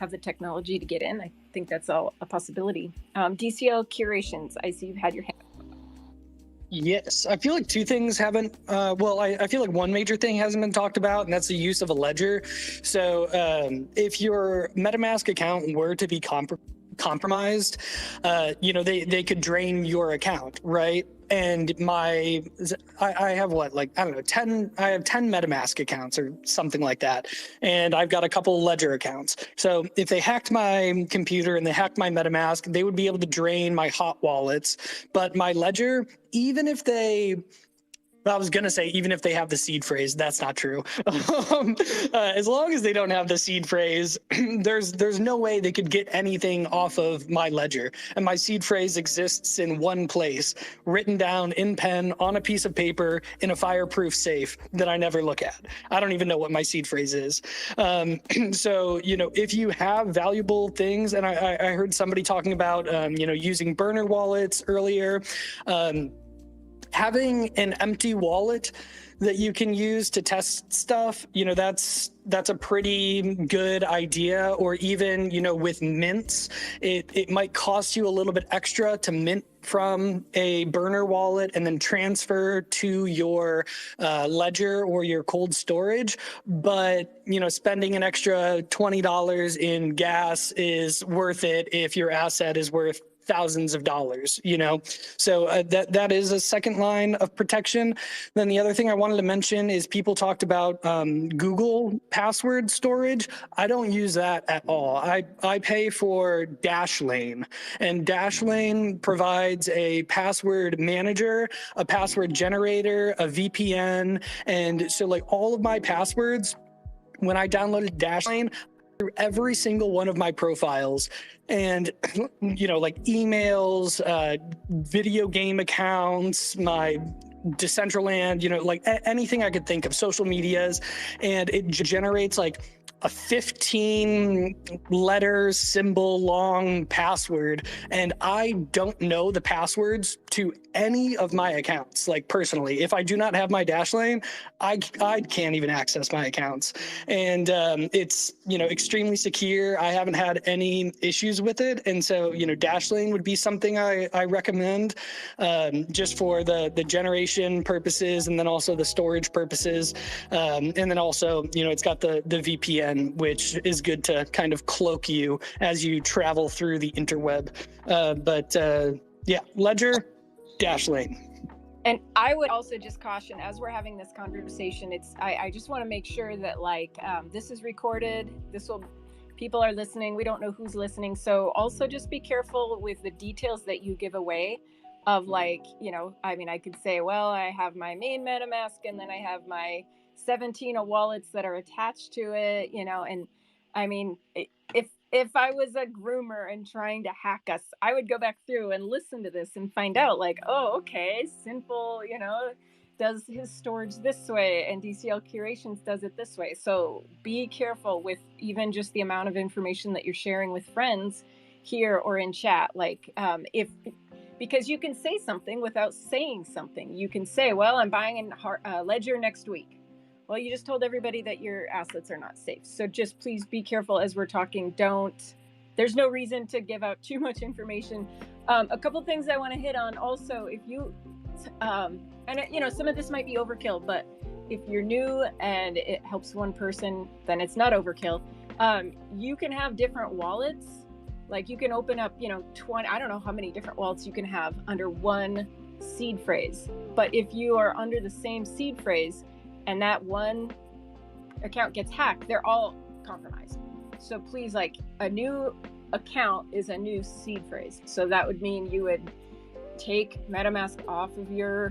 have the technology to get in? I think that's all a possibility. DCL curations, I see you've had your hand. Yes, I feel like two things haven't. I feel like one major thing hasn't been talked about, and that's the use of a ledger. So if your MetaMask account were to be compromised, they could drain your account, right? And I have 10 MetaMask accounts or something like that. And I've got a couple Ledger accounts. So if they hacked my computer and they hacked my MetaMask, they would be able to drain my hot wallets. But my Ledger, even if they have the seed phrase, that's not true. As long as they don't have the seed phrase, there's no way they could get anything off of my ledger. And my seed phrase exists in one place, written down in pen on a piece of paper in a fireproof safe that I never look at. I don't even know what my seed phrase is. So, if you have valuable things, and I heard somebody talking about, using burner wallets earlier, having an empty wallet that you can use to test stuff, that's a pretty good idea. Or even, with mints, it might cost you a little bit extra to mint from a burner wallet and then transfer to your ledger or your cold storage. But, spending an extra $20 in gas is worth it if your asset is worth thousands of dollars, so that is a second line of protection. Then the other thing I wanted to mention is people talked about Google password storage. I don't use that at all. I pay for Dashlane, and Dashlane provides a password manager, a password generator, a VPN, and so all of my passwords, when I downloaded Dashlane, through every single one of my profiles, and emails, video game accounts, my Decentraland, anything I could think of, social medias, and it generates a 15 letter symbol long password, and I don't know the passwords to any of my accounts. Personally, if I do not have my Dashlane, I can't even access my accounts, and it's extremely secure. I haven't had any issues with it, and so Dashlane would be something I recommend, just for the generation purposes, and then also the storage purposes, and then also it's got the VPN, which is good to kind of cloak you as you travel through the interweb. Ledger, Dashlane. And I would also just caution, as we're having this conversation, I just want to make sure that this is recorded. People are listening. We don't know who's listening. So also just be careful with the details that you give away of I could say, well, I have my main MetaMask and then I have my 17 wallets that are attached to it, and I mean, if I was a groomer and trying to hack us, I would go back through and listen to this and find out oh, okay, Simple, does his storage this way and DCL Curations does it this way. So be careful with even just the amount of information that you're sharing with friends here or in chat. Because you can say something without saying something. You can say, well, I'm buying a Ledger next week. Well, you just told everybody that your assets are not safe. So just please be careful as we're talking. There's no reason to give out too much information. A couple things I want to hit on also, if you, some of this might be overkill, but if you're new and it helps one person, then it's not overkill. You can have different wallets Like you can open up, 20, I don't know how many different wallets you can have under one seed phrase. But if you are under the same seed phrase and that one account gets hacked, they're all compromised. So please, like, a new account is a new seed phrase. So that would mean you would take MetaMask off of your,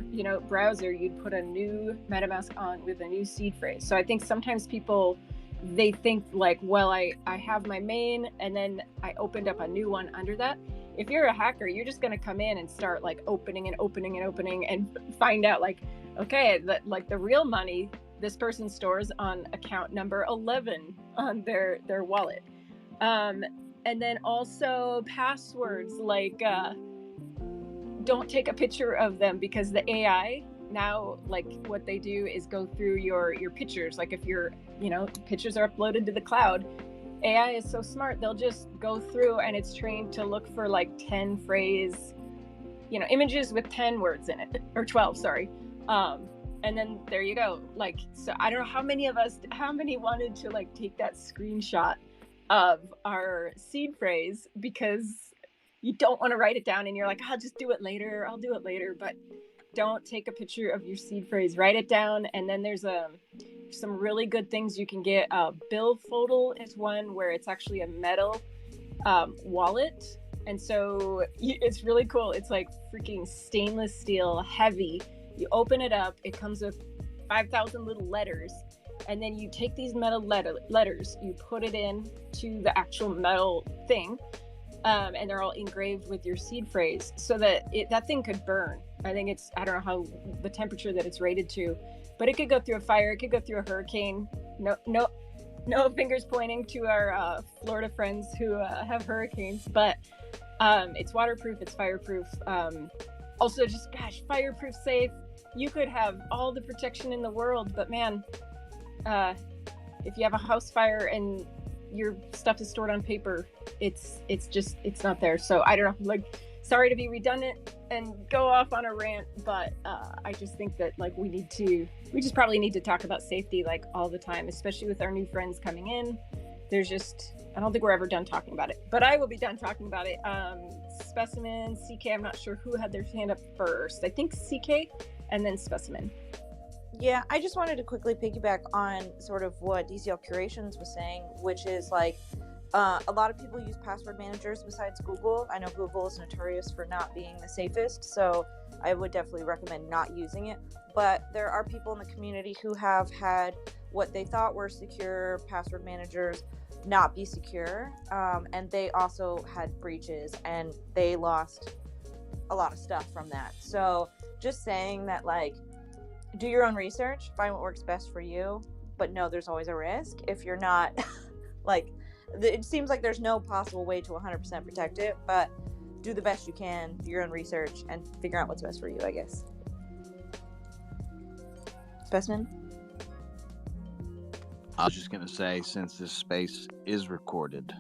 browser. You'd put a new MetaMask on with a new seed phrase. So I think sometimes people, they think like, well, I have my main and then I opened up a new one under that. If you're a hacker, you're just going to come in and start like opening and find out like, okay, that like the real money this person stores on account number 11 on their wallet. And then also passwords, like don't take a picture of them, because the AI now, like what they do is go through your pictures. Like if your pictures are uploaded to the cloud, AI is so smart, they'll just go through and it's trained to look for like 10 phrase, images with 10 words in it, or 12, sorry. And then there you go. Like, so I don't know how many wanted to like take that screenshot of our seed phrase, because you don't want to write it down and you're like, I'll do it later. But don't take a picture of your seed phrase, write it down. And then there's some really good things you can get. Billfold is one where it's actually a metal wallet. And so it's really cool. It's like freaking stainless steel, heavy. You open it up, it comes with 5,000 little letters. And then you take these metal letters, you put it in to the actual metal thing. And they're all engraved with your seed phrase, so that that thing could burn. I think I don't know how the temperature that it's rated to, but it could go through a fire, it could go through a hurricane. No fingers pointing to our Florida friends who have hurricanes, but it's waterproof, it's fireproof. Also, just fireproof, safe. You could have all the protection in the world, but man, if you have a house fire and your stuff is stored on paper, it's not there. So I don't know, like, sorry to be redundant and go off on a rant, but I just think that like we just probably need to talk about safety like all the time, especially with our new friends coming in. I don't think we're ever done talking about it, but I will be done talking about it. Specimen, CK, I'm not sure who had their hand up first. I think CK and then Specimen. Yeah, I just wanted to quickly piggyback on sort of what DCL Curations was saying, which is like a lot of people use password managers besides Google. I know Google is notorious for not being the safest, so I would definitely recommend not using it. But there are people in the community who have had what they thought were secure password managers not be secure, and they also had breaches and they lost a lot of stuff from that. So just saying that, like, do your own research, find what works best for you, but no, there's always a risk if you're not like, it seems like there's no possible way to 100% protect it, but do the best you can, do your own research, and figure out what's best for you, I guess. Specimen? I was just going to say, since this space is recorded,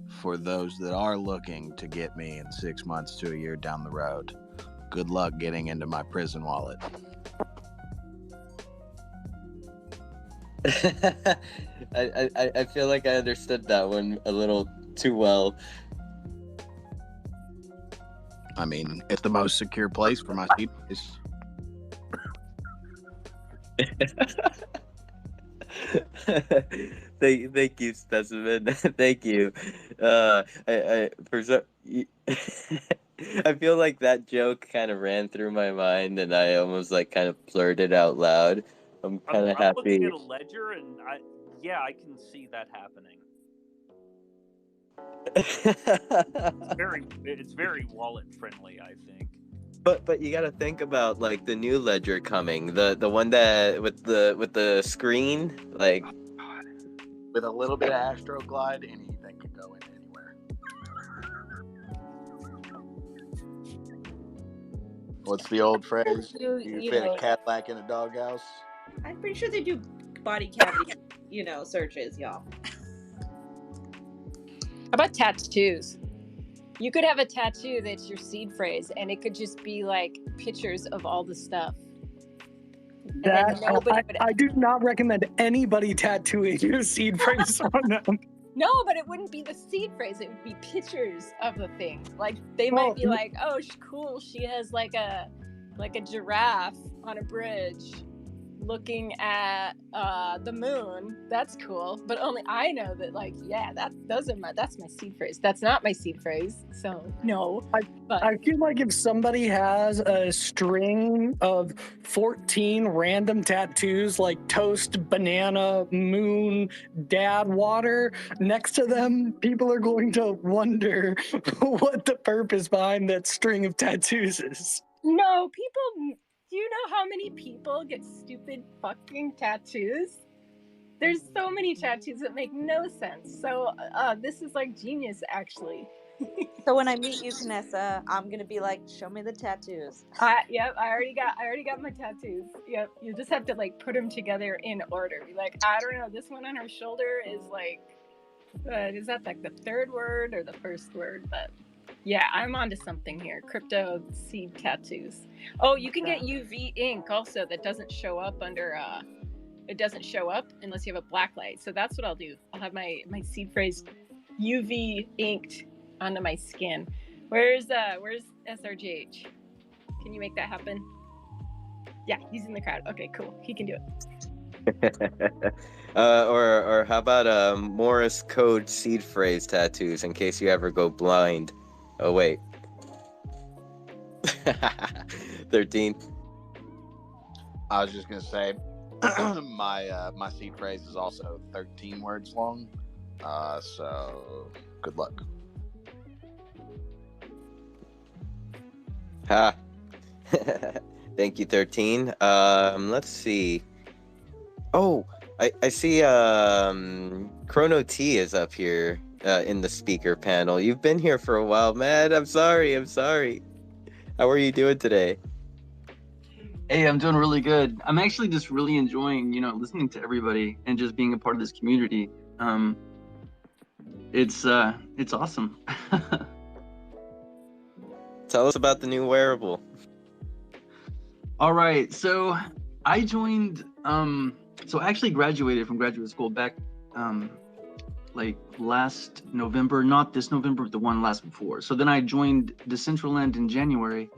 for those that are looking to get me in 6 months to a year down the road, good luck getting into my prison wallet. I feel like I understood that one a little too well. I mean, it's the most secure place for my CDs. Thank you, Specimen. Thank you. I feel like that joke kind of ran through my mind, and I almost like kind of blurted out loud. I'm kind of I'm looking happy. at a ledger, and I can see that happening. It's very wallet friendly, I think. But you got to think about like the new ledger coming, the one that with the screen, like with a little bit of Astroglide, anything can go in anywhere. What's the old phrase? You fit a Cadillac in a doghouse? I'm pretty sure they do body cavity, searches, y'all. How about tattoos? You could have a tattoo that's your seed phrase, and it could just be like pictures of all the stuff. I do not recommend anybody tattooing your seed phrase on them. No, but it wouldn't be the seed phrase. It would be pictures of the thing. Like they Well, might be like, "Oh, cool. She has like a giraffe on a bridge, looking at the moon. That's cool." But only I know that. Like, yeah, that's my seed phrase. That's not my seed phrase. So no. But I feel like if somebody has a string of 14 random tattoos like toast, banana, moon, dad, water next to them, people are going to wonder what the purpose behind that string of tattoos is. no, people. Do you know how many people get stupid fucking tattoos? There's so many tattoos that make no sense. So this is like genius, actually. So when I meet you, Canessa, I'm gonna be like, show me the tattoos. Yep, I already got my tattoos. Yep, you just have to like put them together in order. Be like, I don't know, this one on her shoulder is like, is that like the third word or the first word? But yeah, I'm onto something here. Crypto seed tattoos. Oh, you can get UV ink also that doesn't show up under. It doesn't show up unless you have a black light. So that's what I'll do. I'll have my seed phrase UV inked onto my skin. Where's SRGH? Can you make that happen? Yeah, he's in the crowd. Okay, cool. He can do it. Or how about Morse code seed phrase tattoos in case you ever go blind? Oh wait. 13. I was just gonna say, my seed phrase is also 13 words long. So good luck. Ha. Thank you, 13. Let's see. Oh, I see Chrono T is up here in the speaker panel. You've been here for a while, man. I'm sorry. How are you doing today? Hey, I'm doing really good. I'm actually just really enjoying, listening to everybody and just being a part of this community. It's awesome. Tell us about the new wearable. All right, so I joined. So I actually graduated from graduate school back, like last November, not this November, but the one last before. So then I joined Decentraland in January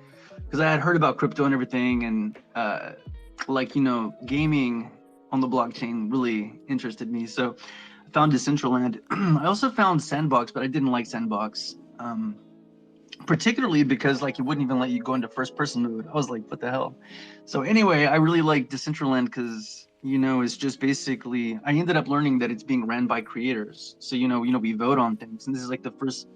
because I had heard about crypto and everything, and gaming on the blockchain really interested me. So I found Decentraland. I also found Sandbox, but I didn't like Sandbox. Particularly because it wouldn't even let you go into first person mode. I was like, what the hell? So anyway, I really like Decentraland because it's just basically, I ended up learning that it's being ran by creators. So we vote on things, and this is like the first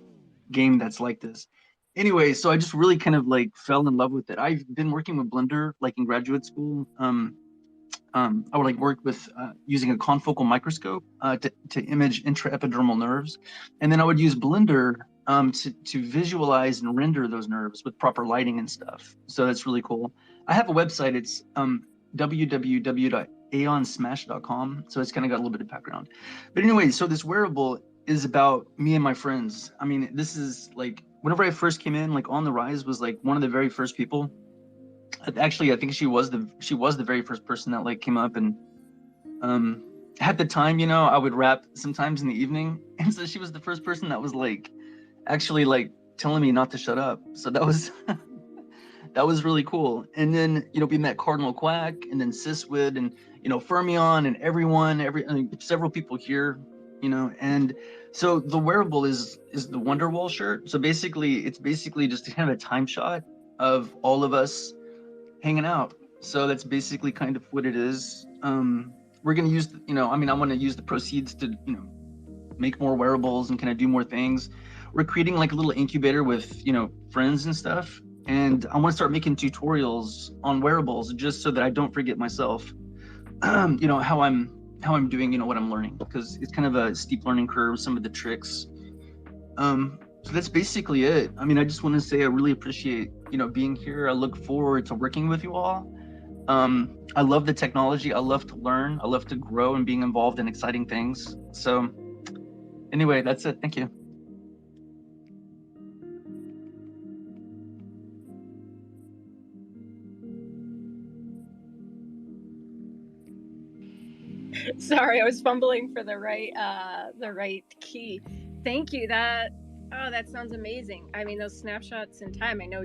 game that's like this. Anyway, so I just really kind of fell in love with it. I've been working with Blender in graduate school. I would work with using a confocal microscope to image intraepidermal nerves, and then I would use Blender to visualize and render those nerves with proper lighting and stuff. So that's really cool. I have a website. It's www.aeonsmash.com. So it's kind of got a little bit of background. But anyway, so this wearable is about me and my friends. I mean, this is whenever I first came in, On the Rise was one of the very first people. Actually, I think she was the very first person that came up, and at the time, I would rap sometimes in the evening, and so she was the first person that was actually telling me not to shut up. So that was that was really cool. And then we met Cardinal Quack, and then Siswid, and Fermion, and several people here, and so the wearable is the Wonderwall shirt. So basically, it's just kind of a time shot of all of us hanging out. So that's basically kind of what it is. We're gonna use, I want to use the proceeds to, make more wearables and kind of do more things. We're creating a little incubator with, friends and stuff. And I want to start making tutorials on wearables just so that I don't forget myself, how I'm doing, what I'm learning, because it's kind of a steep learning curve, some of the tricks. So that's basically it. I just want to say I really appreciate, being here. I look forward to working with you all. I love the technology. I love to learn. I love to grow and being involved in exciting things. So anyway, that's it. Thank you. Sorry, I was fumbling for the right key. Thank you. That sounds amazing. I mean, those snapshots in time. I know.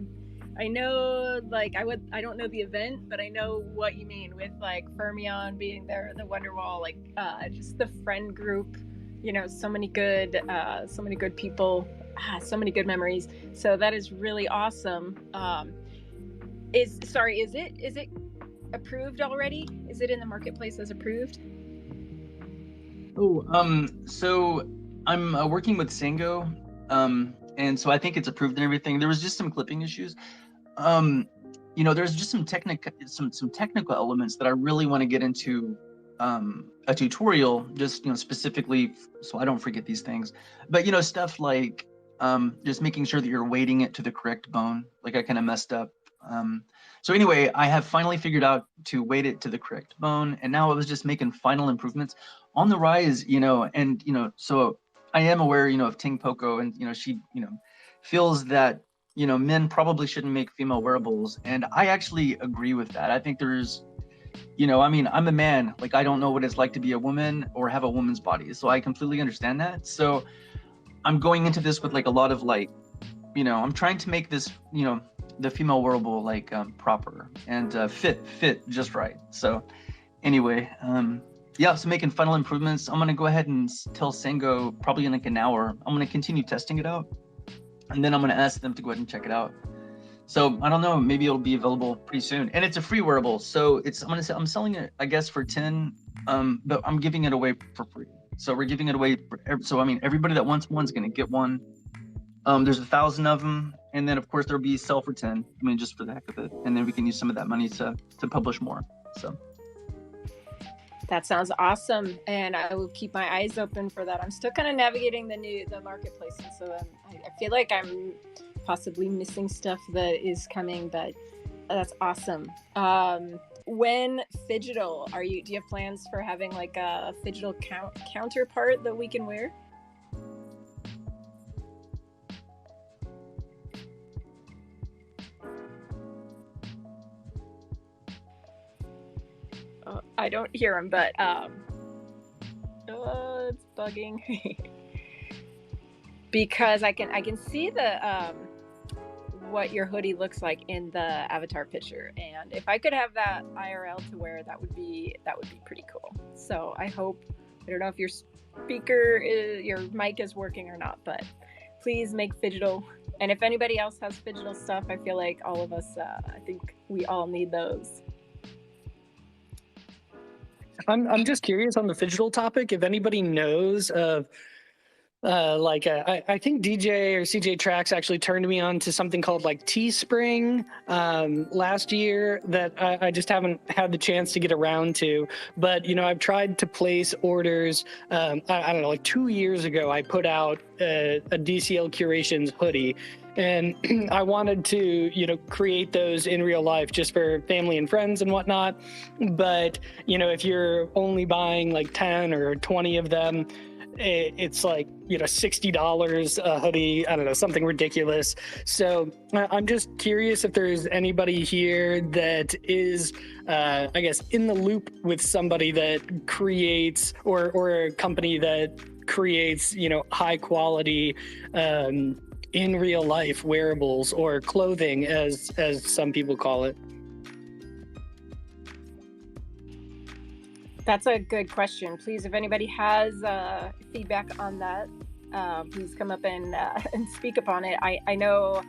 Like, I don't know the event, but I know what you mean with like Fermion being there, the Wonderwall, like just the friend group. You know, so many good people, so many good memories. So that is really awesome. Is it approved already? Is it in the marketplace as approved? Oh, so I'm working with Sango, and so I think it's approved and everything. There was just some clipping issues. There's just some technical elements that I really want to get into a tutorial, just specifically so I don't forget these things. But stuff like just making sure that you're weighting it to the correct bone. Like I kind of messed up. So anyway, I have finally figured out to weight it to the correct bone, and now I was just making final improvements on the rise. So I am aware, of Ting Poco, and she, feels that men probably shouldn't make female wearables, and I actually agree with that. I think there's, I'm a man, like I don't know what it's like to be a woman or have a woman's body, so I completely understand that. So I'm going into this with like a lot of like, I'm trying to make this, the female wearable like proper and fit just right. So anyway, so making final improvements. I'm gonna go ahead and tell Sango probably in like an hour. I'm gonna continue testing it out, and then I'm gonna ask them to go ahead and check it out. So I don't know, maybe it'll be available pretty soon, and it's a free wearable. So I'm selling it, I guess, for 10, but I'm giving it away for free. So we're giving it away so I mean, everybody that wants one's gonna get one. There's 1,000 of them, and then of course there'll be sell for 10. I mean, just for the heck of it, and then we can use some of that money to publish more. So. That sounds awesome, and I will keep my eyes open for that. I'm still kind of navigating the marketplace, and so I feel like I'm possibly missing stuff that is coming, but that's awesome. When Phygital, do you have plans for having like a Phygital counterpart that we can wear? I don't hear him, but it's bugging because I can see the what your hoodie looks like in the avatar picture, and if I could have that IRL to wear, that would be pretty cool. So I don't know if your your mic is working or not, but please make Phygital. And if anybody else has Phygital stuff, I feel like all of us, I think we all need those. I'm just curious on the Phygital topic. If anybody knows of, I think DJ or CJ Tracks actually turned me on to something called like Teespring last year that I just haven't had the chance to get around to. But I've tried to place orders. I don't know, like 2 years ago, I put out a DCL Curations hoodie. And I wanted to, create those in real life just for family and friends and whatnot. But, if you're only buying like 10 or 20 of them, it's like, $60 a hoodie. I don't know, something ridiculous. So I'm just curious if there's anybody here that is, I guess, in the loop with somebody that creates or a company that creates, high quality, in real life wearables or clothing as some people call it. That's a good question. Please, if anybody has feedback on that, please come up and speak upon it. I know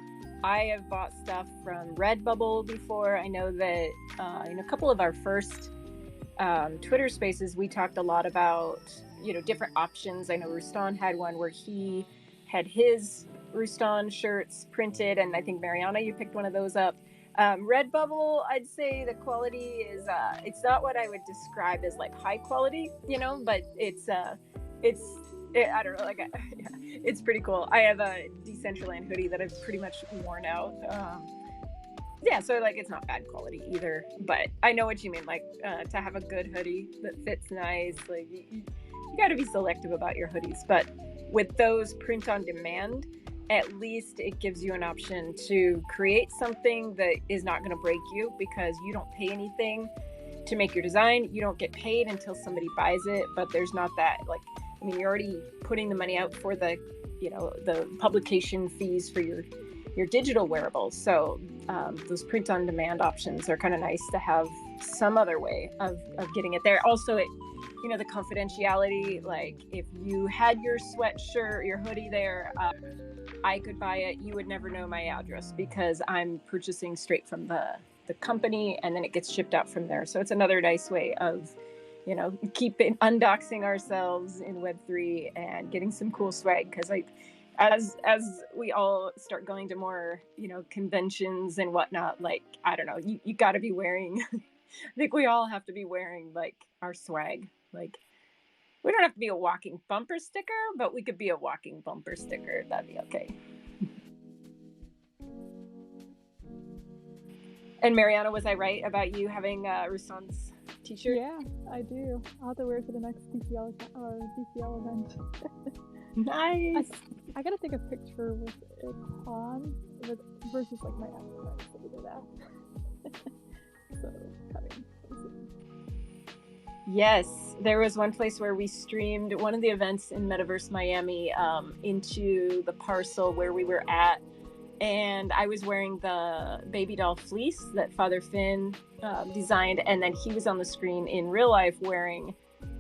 I have bought stuff from Redbubble before. I know that in a couple of our first Twitter spaces, we talked a lot about different options. I know Rustan had one where he had his Rustan shirts printed, and I think Mariana, you picked one of those up. Redbubble, I'd say the quality is it's not what I would describe as like high quality, but it's I don't know, it's pretty cool. I have a Decentraland hoodie that I've pretty much worn out. So like it's not bad quality either, but I know what you mean. Like to have a good hoodie that fits nice, like you got to be selective about your hoodies. But with those print on demand, at least it gives you an option to create something that is not going to break you because you don't pay anything. to make your design. You don't get paid until somebody buys it, but there's not that, like, I mean, you're already putting the money out for the, you know, the publication fees for your digital wearables. So those print on demand options are kind of nice to have some other way of getting it there. Also, it, you know, the confidentiality, like if you had your sweatshirt, your hoodie there, I could buy it. You would never know my address because I'm purchasing straight from the company, and then it gets shipped out from there. So it's another nice way of, you know, keeping undoxing ourselves in Web3 and getting some cool swag. Because like as we all start going to more, you know, conventions and whatnot, like, I don't know, you got to be wearing I think we all have to be wearing like our swag. Like, we don't have to be a walking bumper sticker, but we could be a walking bumper sticker. That'd be okay. And Mariana, was I right about you having Roussan's t-shirt? Yeah, I do. I'll have to wear it for the next DCL event. Nice. I gotta take a picture with it on versus like my other friends that we did that. So coming soon. Yes, there was one place where we streamed one of the events in Metaverse Miami into the parcel where we were at, and I was wearing the baby doll fleece that Father Finn designed, and then he was on the screen in real life wearing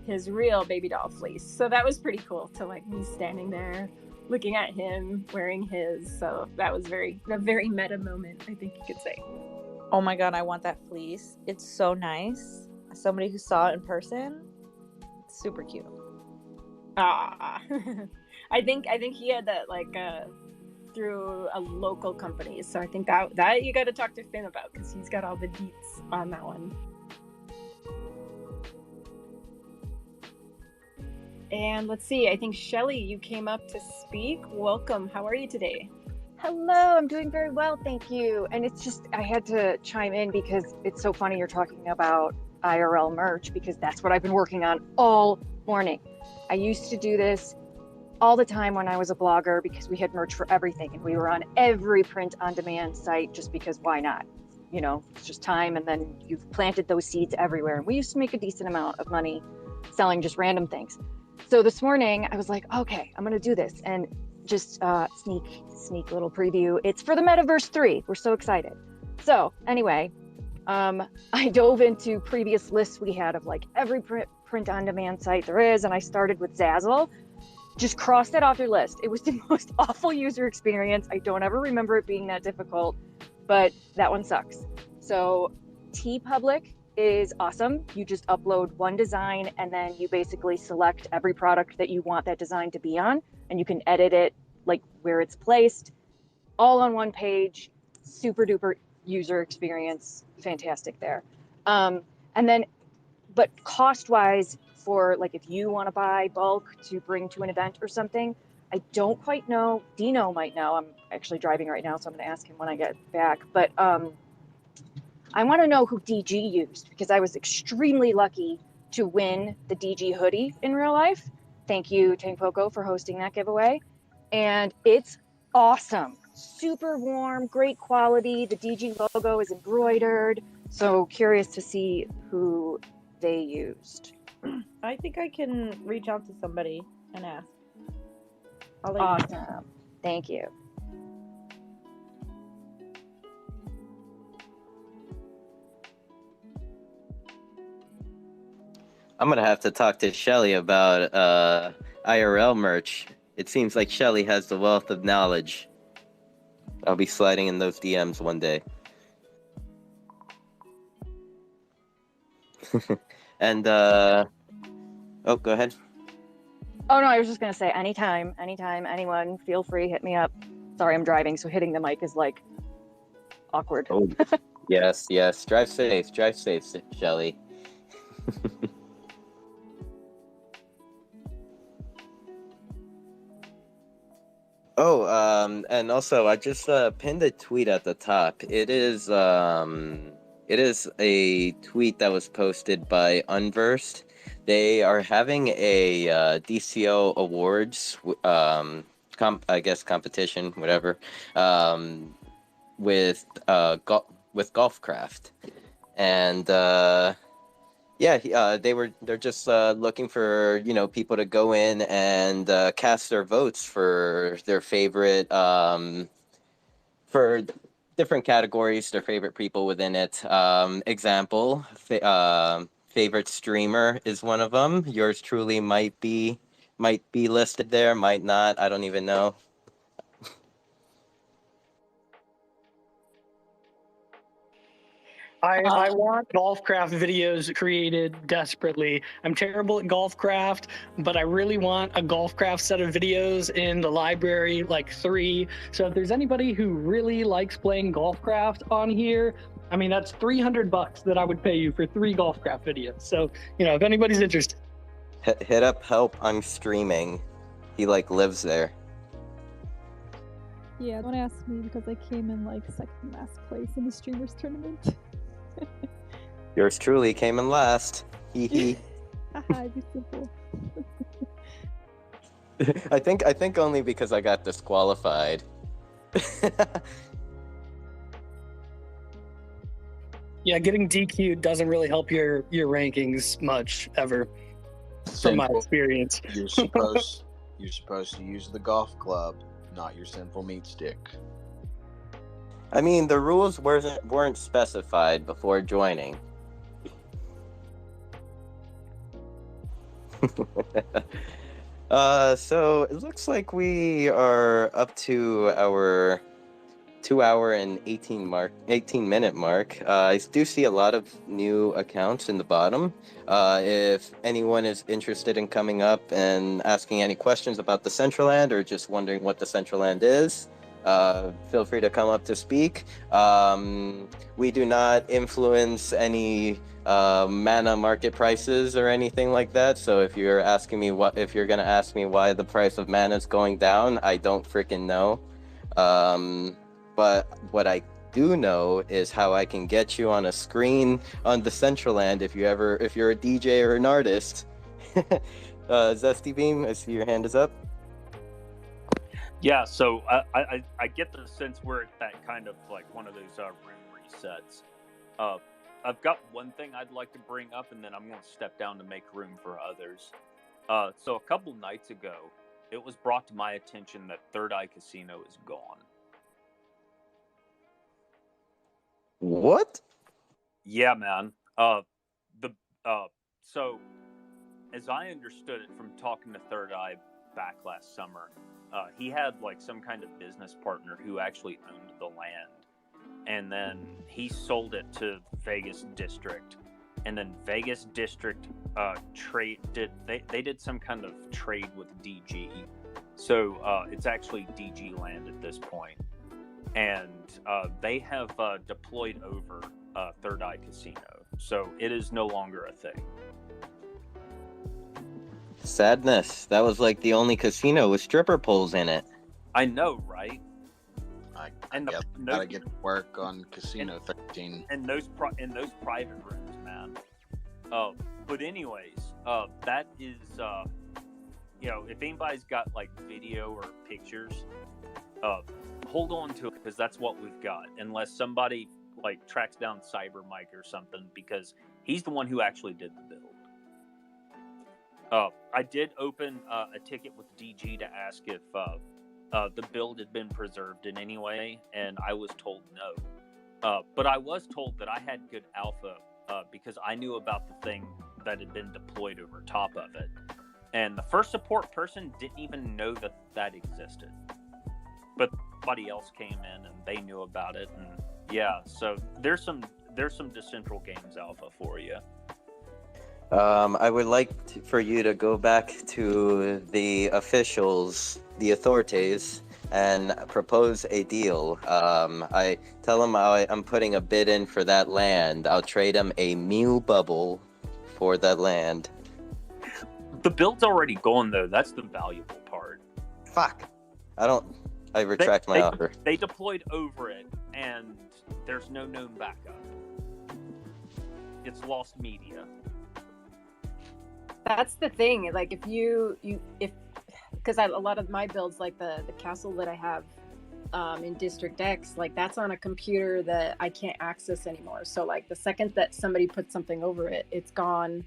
his real baby doll fleece. So that was pretty cool to like me standing there looking at him wearing his. So that was a very meta moment, I think you could say. Oh my god, I want that fleece. It's so nice. As somebody who saw it in person, super cute. Ah, I think he had that like through a local company. So I think that you got to talk to Finn about, because he's got all the deets on that one. And let's see, I think Shelly, you came up to speak. Welcome. How are you today? Hello, I'm doing very well, thank you. And it's just, I had to chime in because it's so funny you're talking about IRL merch, because that's what I've been working on all morning. I used to do this all the time when I was a blogger because we had merch for everything and we were on every print on demand site just because why not? You know, it's just time, and then you've planted those seeds everywhere. And we used to make a decent amount of money selling just random things. So this morning I was like, okay, I'm gonna do this, and just sneak little preview. It's for the Metaverse 3. We're so excited. So anyway, I dove into previous lists we had of like every print on demand site there is, and I started with Zazzle. Just cross that off your list. It was the most awful user experience. I don't ever remember it being that difficult, but that one sucks. So TeePublic is awesome. You just upload one design and then you basically select every product that you want that design to be on, and you can edit it like where it's placed, all on one page. Super duper user experience, fantastic there. And then, but cost wise, for like if you want to buy bulk to bring to an event or something, I don't quite know. Dino might know. I'm actually driving right now, so I'm going to ask him when I get back. But I want to know who DG used, because I was extremely lucky to win the DG hoodie in real life. Thank you, Tank Poco, for hosting that giveaway. And it's awesome. Super warm, great quality. The DG logo is embroidered. So curious to see who they used. I think I can reach out to somebody and ask. I'll let you know. Awesome. Thank you. I'm gonna have to talk to Shelly about IRL merch. It seems like Shelly has the wealth of knowledge. I'll be sliding in those DMs one day. And oh, go ahead. Oh no, I was just gonna say anytime, anyone, feel free, hit me up. Sorry, I'm driving, so hitting the mic is like awkward. Oh, yes. Drive safe, Shelly. Oh, and also I just pinned a tweet at the top. It is a tweet that was posted by Unversed. They are having a DCO awards, I guess competition, whatever, with Golfcraft, and Yeah, they're just looking for, people to go in and cast their votes for their favorite for different categories, their favorite people within it. Example, favorite streamer is one of them. Yours truly might be listed there, might not. I don't even know. I want Golfcraft videos created desperately. I'm terrible at Golfcraft, but I really want a Golfcraft set of videos in the library, like 3. So if there's anybody who really likes playing Golfcraft on here, I mean, that's $300 that I would pay you for 3 Golfcraft videos. So, if anybody's interested. Hit up help. I'm streaming. He lives there. Yeah, don't ask me because I came in second last place in the streamers tournament. Yours truly came in last. Hee hee. I'd be simple. I think only because I got disqualified. Yeah, getting DQ'd doesn't really help your rankings much ever, from my experience. You're supposed to use the golf club, not your sinful meat stick. I mean, the rules weren't specified before joining. So it looks like we are up to our 2-hour and 18-minute mark. I do see a lot of new accounts in the bottom. If anyone is interested in coming up and asking any questions about Decentraland or just wondering what Decentraland is, feel free to come up to speak. We do not influence any mana market prices or anything like that. So if you're gonna ask me why the price of mana is going down, I don't freaking know. But what I do know is how I can get you on a screen on Decentraland if you're a DJ or an artist. Zesty Beam, I see your hand is up. Yeah, so I get the sense we're at that kind of one of those room resets. I've got one thing I'd like to bring up, and then I'm going to step down to make room for others. So a couple nights ago, it was brought to my attention that Third Eye Casino is gone. What? Yeah, man. So as I understood it from talking to Third Eye back last summer, he had some kind of business partner who actually owned the land, and then he sold it to Vegas District, and then Vegas District did some kind of trade with DG, so it's actually DG land at this point, and they have deployed over Third Eye Casino, so it is no longer a thing. Sadness. That was the only casino with stripper poles in it. I know, right? Gotta get to work on Casino 13. And those private rooms, man. But anyways, that is, if anybody's got video or pictures, hold on to it because that's what we've got. Unless somebody tracks down Cyber Mike or something, because he's the one who actually did the build. I did open a ticket with DG to ask if the build had been preserved in any way, and I was told no. But I was told that I had good alpha because I knew about the thing that had been deployed over top of it. And the first support person didn't even know that existed. But somebody else came in and they knew about it, and yeah, so there's some Decentral Games alpha for you. I would like for you to go back to the officials, the authorities, and propose a deal. I tell them I'm putting a bid in for that land. I'll trade them a Mew bubble for that land. The build's already gone, though. That's the valuable part. Fuck. I retract my offer. They deployed over it, and there's no known backup. It's lost media. That's the thing. If because a lot of my builds, the castle that I have in District X, like that's on a computer that I can't access anymore. So like the second that somebody puts something over it, it's gone,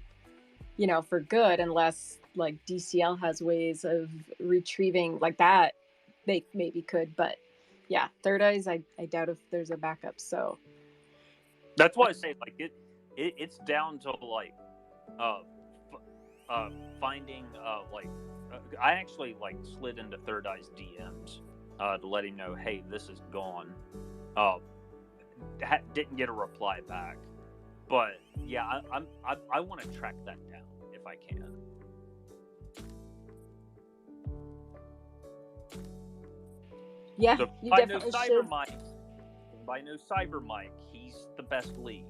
you know, for good, unless like DCL has ways of retrieving like that. They maybe could, but yeah, Third Eyes, I doubt if there's a backup. So That's why I say like it's down to like finding I actually like slid into Third Eye's DMs to let him know, hey, this is gone. Didn't get a reply back, but yeah, I want to track that down if I can. Yeah, So you by no definitely Cyber should. Mike, he's the best lead.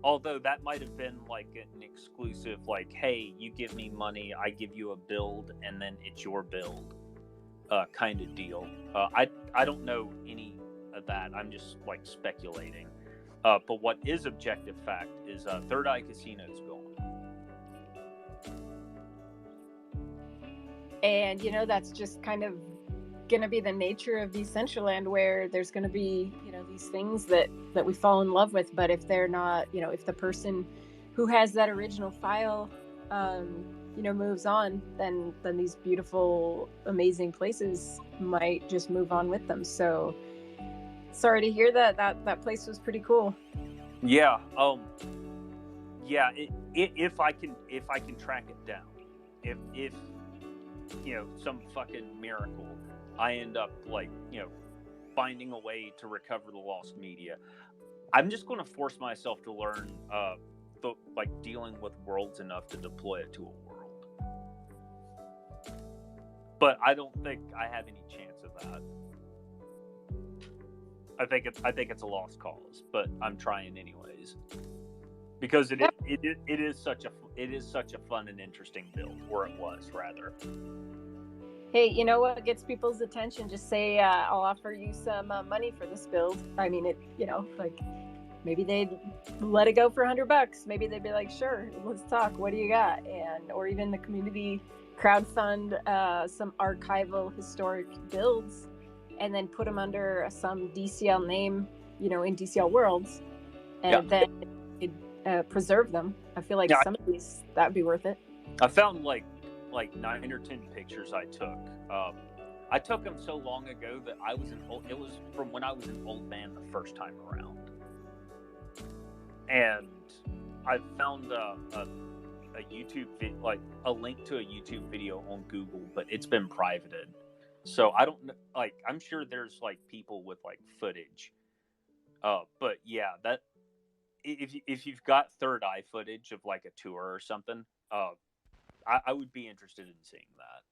Although that might have been like an exclusive, like, hey, you give me money, I give you a build, and then it's your build, kind of deal. I don't know any of that. I'm just like speculating. But what is objective fact is Third Eye Casino's gone. And you know, that's just kind of gonna be the nature of Decentraland, where there's gonna be, you know, these things that we fall in love with, but if they're not, you know, if the person who has that original file you know, moves on, then these beautiful, amazing places might just move on with them. So sorry to hear that place was pretty cool. Yeah. Yeah. If I can track it down, if you know, some fucking miracle, I end up like, you know, finding a way to recover the lost media, I'm just going to force myself to learn like dealing with worlds enough to deploy it to a world. But I don't think I have any chance of that. I think it's a lost cause, but I'm trying anyways, because it is such a fun and interesting build, or it was rather. Hey, you know what gets people's attention? Just say, I'll offer you some money for this build. I mean, it, you know, like maybe they'd let it go for $100. Maybe they'd be like, sure, let's talk. What do you got? And, or even the community crowdfund some archival historic builds and then put them under some DCL name, you know, in DCL worlds, and then preserve them. I feel like some of these, that would be worth it. I found like 9 or 10 pictures I took. I took them so long ago that it was from when I was an old man the first time around. And I found a YouTube like a link to a YouTube video on Google, but it's been privated. So I don't like, I'm sure there's like people with like footage. But yeah, that if you've got Third Eye footage of like a tour or something, I would be interested in seeing that.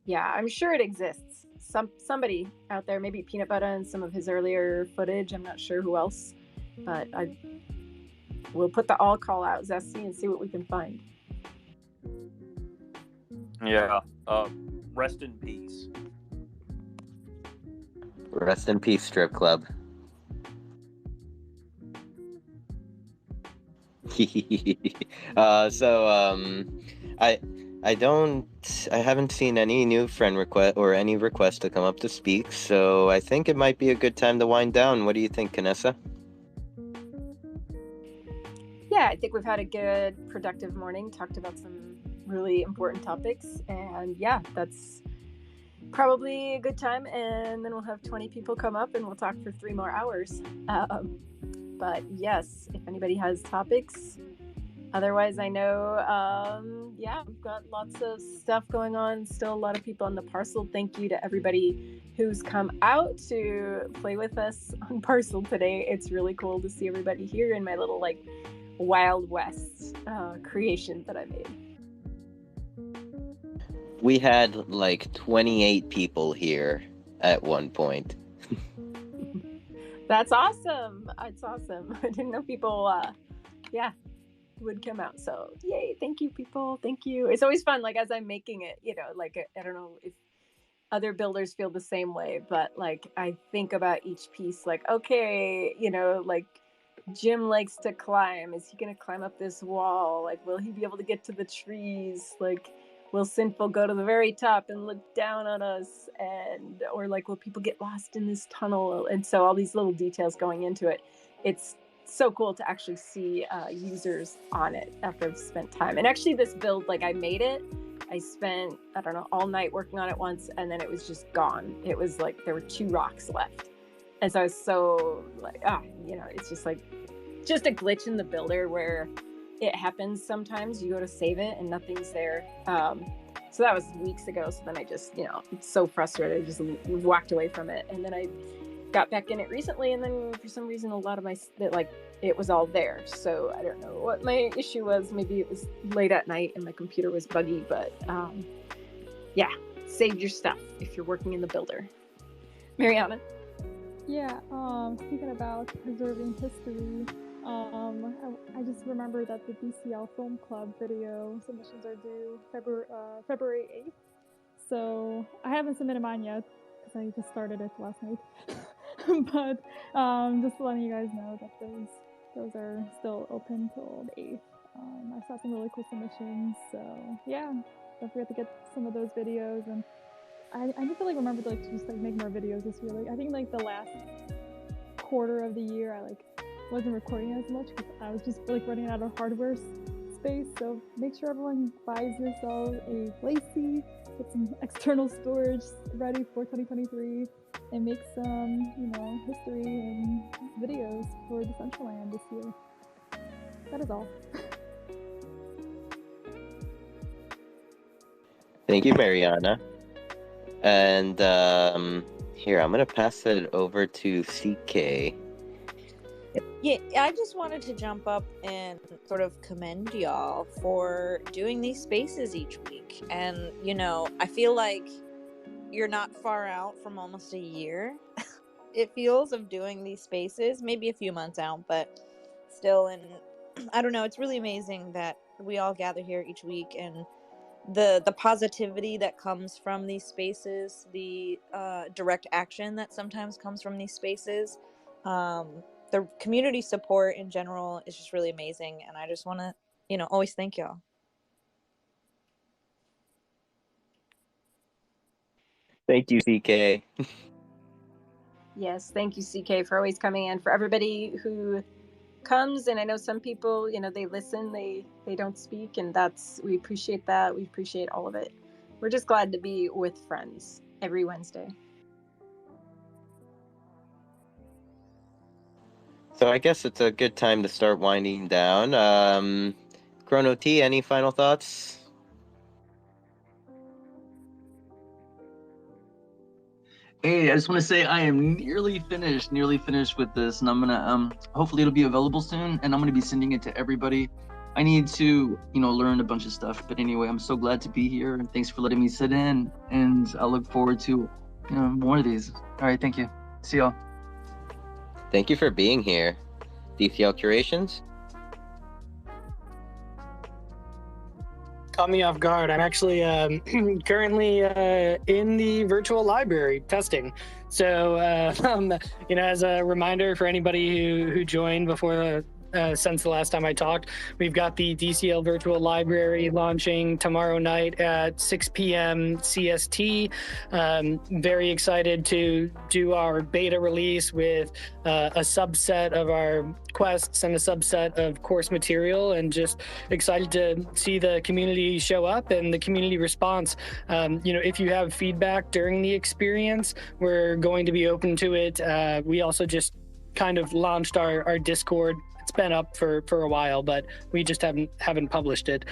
Yeah, I'm sure it exists. Somebody out there, maybe Peanut Butter and some of his earlier footage. I'm not sure who else, but we'll put the all call out, Zesty, and see what we can find. Yeah. Rest in peace. Rest in peace, strip club. I haven't seen any new friend request or any request to come up to speak, so I think it might be a good time to wind down. What do you think, Kanessa? Yeah, I think we've had a good, productive morning, talked about some really important topics, and yeah, that's probably a good time, and then we'll have 20 people come up and we'll talk for 3 more hours. But yes, if anybody has topics, otherwise I know, yeah, we've got lots of stuff going on, still a lot of people on the parcel. Thank you to everybody who's come out to play with us on parcel today. It's really cool to see everybody here in my little like Wild West creation that I made. We had like 28 people here at one point. That's awesome. It's awesome. I didn't know people, would come out. So yay. Thank you, people. Thank you. It's always fun. Like as I'm making it, you know, like, I don't know if other builders feel the same way, but like, I think about each piece, like, okay, you know, like Jim likes to climb. Is he going to climb up this wall? Like, will he be able to get to the trees? Like, will Sinful go to the very top and look down on us, and or like will people get lost in this tunnel? And so all these little details going into it. It's so cool to actually see users on it after I've spent time. And actually this build, like I made it, I spent, I don't know, all night working on it once, and then it was just gone. It was like there were 2 rocks left. And so I was so like, it's just like, just a glitch in the builder where it happens sometimes. You go to save it and nothing's there. So that was weeks ago. So then I just, it's so frustrated. I just walked away from it. And then I got back in it recently, and then for some reason a lot of it was all there. So I don't know what my issue was. Maybe it was late at night and my computer was buggy, but yeah, save your stuff if you're working in the builder. Mariana? Yeah, speaking about preserving history, I just remember that the DCL Film Club video submissions are due February 8th. So I haven't submitted mine yet because I just started it last night. But just letting you guys know that those are still open till the 8th. I saw some really cool submissions, so yeah, don't forget to get some of those videos. And I need to remember to just make more videos this year. I think the last quarter of the year I wasn't recording as much because I was just running out of hardware space. So make sure everyone buys yourself a Lacy, get some external storage ready for 2023, and make some history and videos for Decentraland this year. That is all. Thank you, Mariana. And here, I'm going to pass it over to CK. Yeah, I just wanted to jump up and sort of commend y'all for doing these spaces each week. And, I feel like you're not far out from almost a year, it feels, of doing these spaces. Maybe a few months out, but still. And I don't know, it's really amazing that we all gather here each week, and the positivity that comes from these spaces, the direct action that sometimes comes from these spaces, the community support in general is just really amazing. And I just want to, always thank y'all. Thank you, CK. Yes, thank you, CK, for always coming in. For everybody who comes, and I know some people, they listen, they don't speak, and we appreciate that. We appreciate all of it. We're just glad to be with friends every Wednesday. So I guess it's a good time to start winding down. Chrono T, any final thoughts? Hey, I just want to say I am nearly finished with this, and I'm gonna hopefully it'll be available soon, and I'm gonna be sending it to everybody. I need to learn a bunch of stuff, but anyway, I'm so glad to be here, and thanks for letting me sit in, and I look forward to more of these. All right, thank you. See y'all. Thank you for being here. DCL Curations? Caught me off guard. I'm actually currently in the virtual library testing. So, as a reminder for anybody who joined before since the last time I talked, we've got the DCL virtual library launching tomorrow night at 6 p.m. CST. Very excited to do our beta release with a subset of our quests and a subset of course material, and just excited to see the community show up and the community response. If you have feedback during the experience, we're going to be open to it. We also just kind of launched our Discord. It's been up for a while, but we just haven't published it.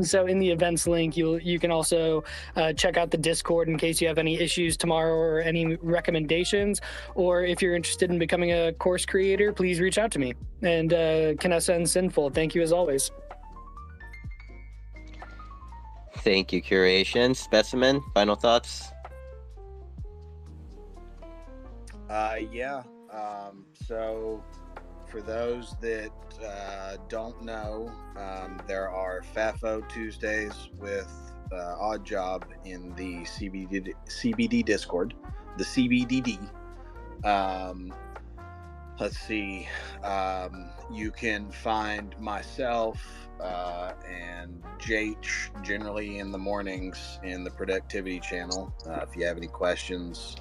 So in the events link, you can also check out the Discord in case you have any issues tomorrow or any recommendations. Or if you're interested in becoming a course creator, please reach out to me. And Canessa and Sinful, thank you as always. Thank you, Curation. Specimen, final thoughts? So for those that don't know, there are FAFO Tuesdays with Odd Job in the CBD Discord, the CBDD. let's see. You can find myself and Jake generally in the mornings in the productivity channel. If you have any questions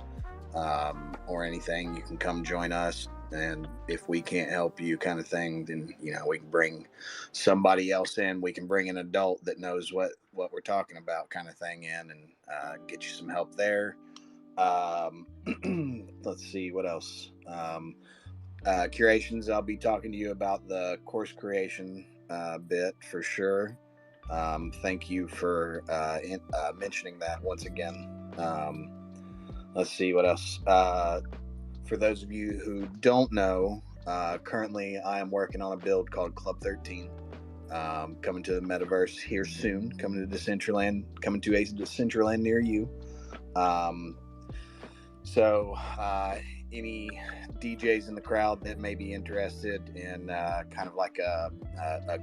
or anything, you can come join us. And if we can't help you, kind of thing, then we can bring somebody else in. We can bring an adult that knows what we're talking about, kind of thing, in and get you some help there. Let's see what else. Curations, I'll be talking to you about the course creation bit for sure. Thank you for mentioning that once again. Let's see what else. For those of you who don't know, currently I am working on a build called Club 13. Coming to the metaverse here soon. Coming to a Decentraland near you. So any DJs in the crowd that may be interested in kind of like a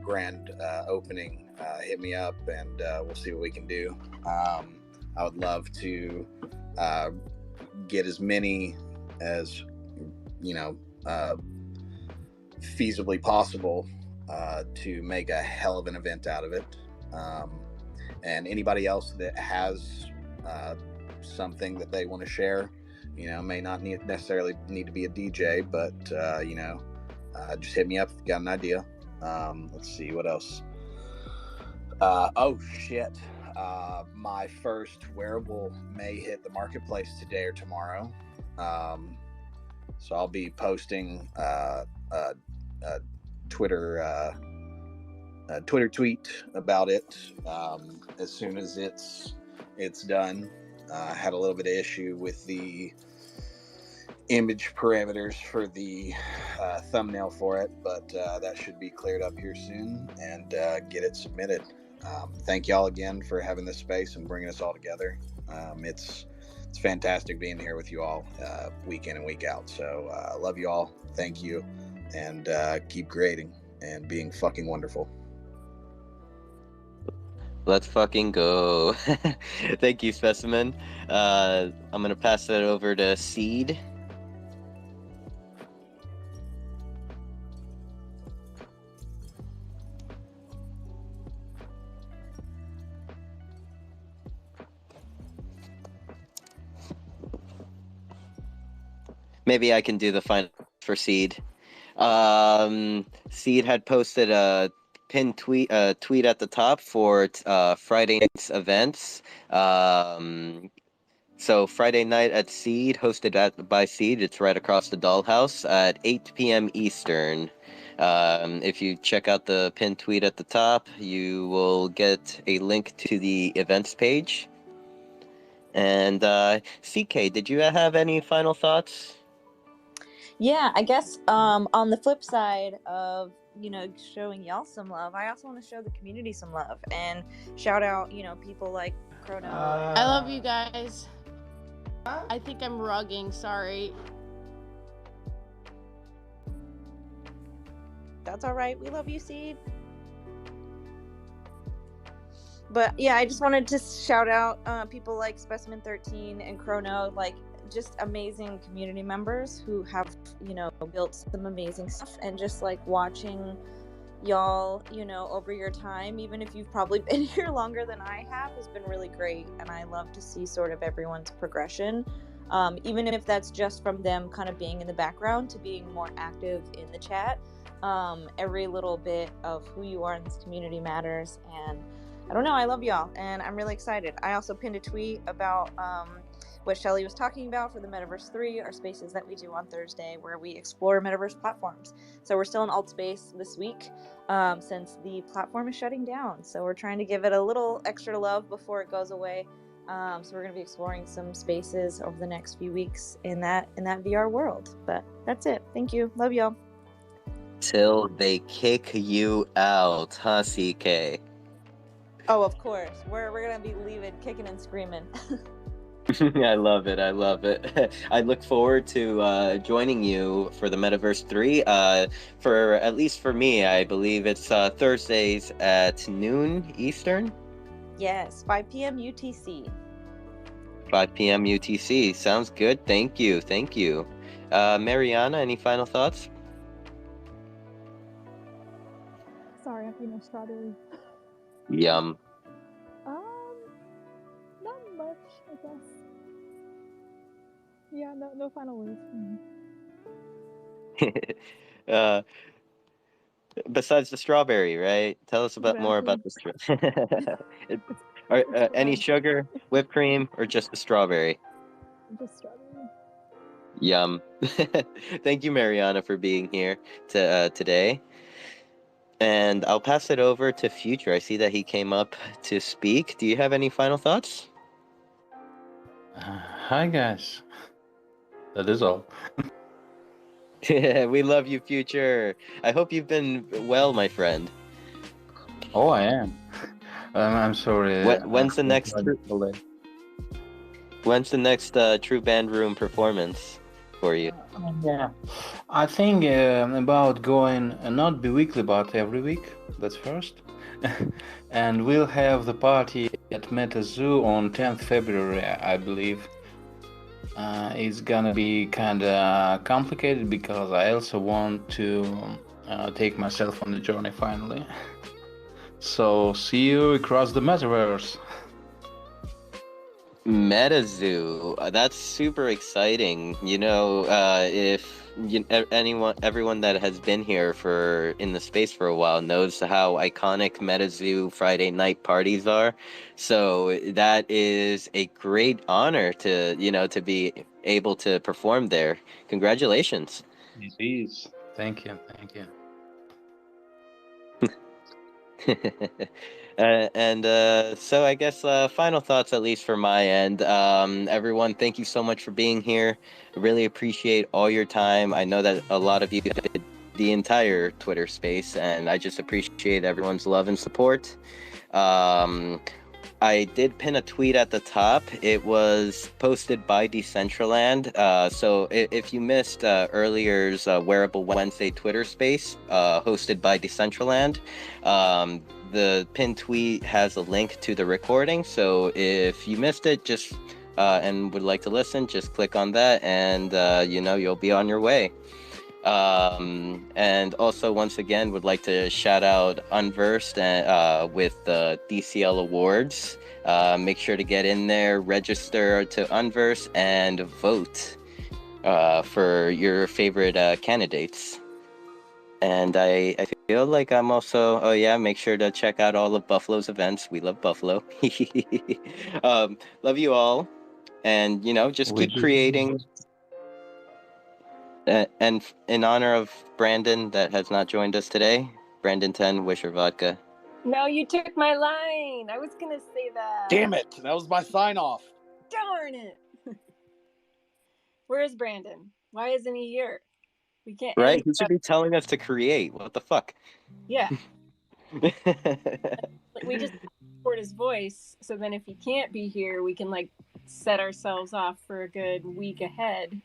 grand opening, hit me up and we'll see what we can do. I would love to get as many as feasibly possible to make a hell of an event out of it. And anybody else that has something that they want to share, may not necessarily need to be a DJ, but just hit me up if you got an idea. Let's see what else. Oh shit. My first wearable may hit the marketplace today or tomorrow. So I'll be posting a Twitter tweet about it as soon as it's done. I had a little bit of issue with the image parameters for the thumbnail for it, but that should be cleared up here soon and get it submitted. Thank y'all again for having this space and bringing us all together. It's fantastic being here with you all week in and week out. So I love you all. Thank you. And keep creating and being fucking wonderful. Let's fucking go. Thank you, Specimen. I'm going to pass that over to Seed. Maybe I can do the final for Seed. Seed had posted a pinned tweet at the top for Friday night's events. So Friday night at Seed, hosted by Seed. It's right across the Dollhouse at 8 p.m. Eastern. If you check out the pinned tweet at the top, you will get a link to the events page. And CK, did you have any final thoughts? Yeah, I guess on the flip side of showing y'all some love, I also want to show the community some love and shout out people like Chrono. I love you guys. I think I'm rugging, sorry. That's all right. We love you, Seed. But yeah, I just wanted to shout out people like Specimen 13 and Chrono, like just amazing community members who have built some amazing stuff, and just like watching y'all over your time, even if you've probably been here longer than I have, has been really great. And I love to see sort of everyone's progression, even if that's just from them kind of being in the background to being more active in the chat. Every little bit of who you are in this community matters, and I don't know, I love y'all and I'm really excited. I also pinned a tweet about what Shelly was talking about for the Metaverse 3, our spaces that we do on Thursday where we explore Metaverse platforms. So we're still in alt space this week since the platform is shutting down. So we're trying to give it a little extra love before it goes away. So we're going to be exploring some spaces over the next few weeks in that VR world. But that's it. Thank you. Love y'all. Till they kick you out, huh, CK? Oh, of course. We're going to be leaving kicking and screaming. I love it. I love it. I look forward to joining you for the Metaverse 3. For at least for me, I believe it's Thursdays at noon Eastern. Yes, 5 p.m. UTC. 5 p.m. UTC. Sounds good. Thank you. Thank you. Mariana, any final thoughts? Sorry, I'm eating a strawberry. Yum. Not much, I guess. Yeah, no final words from me. uh, Besides the strawberry, right? Tell us about more Exactly. about the strawberry. Any sugar, whipped cream, or just the strawberry? Just strawberry. Yum. Thank you, Mariana, for being here today. And I'll pass it over to Future. I see that he came up to speak. Do you have any final thoughts? Hi, guys. That is all. We love you, Future. I hope you've been well, my friend. Oh, I am. I'm sorry. When's the next? When's the next True Band Room performance for you? Yeah, I think about going not bi-weekly, but every week. That's first. And we'll have the party at Meta Zoo on 10th February, I believe. It's gonna be kind of complicated because I also want to take myself on the journey finally. So see you across the metaverse. MetaZoo, that's super exciting. You know, if everyone that has been here in the space for a while knows how iconic MetaZoo Friday night parties are. So that is a great honor to be able to perform there. Congratulations. It is. Thank you. So I guess final thoughts, at least for my end. Everyone, thank you so much for being here. I really appreciate all your time. I know that a lot of you did the entire Twitter space, and I just appreciate everyone's love and support. I did pin a tweet at the top. It was posted by Decentraland. So if you missed earlier's Wearable Wednesday Twitter space, hosted by Decentraland, the pinned tweet has a link to the recording. So if you missed it, just and would like to listen, just click on that, and you'll be on your way. And also, once again, would like to shout out Unversed with the DCL Awards. Make sure to get in there, register to Unversed, and vote for your favorite candidates. And I feel like I'm also, make sure to check out all of Buffalo's events. We love Buffalo. Love you all. And, just keep creating. And in honor of Brandon that has not joined us today, Brandon 10, Wisher Vodka. No, you took my line. I was going to say that. Damn it. That was my sign off. Darn it. Where is Brandon? Why isn't he here? We can't. Right? He should be telling us to create. What the fuck? Yeah. We just record his voice, so then if he can't be here, we can set ourselves off for a good week ahead.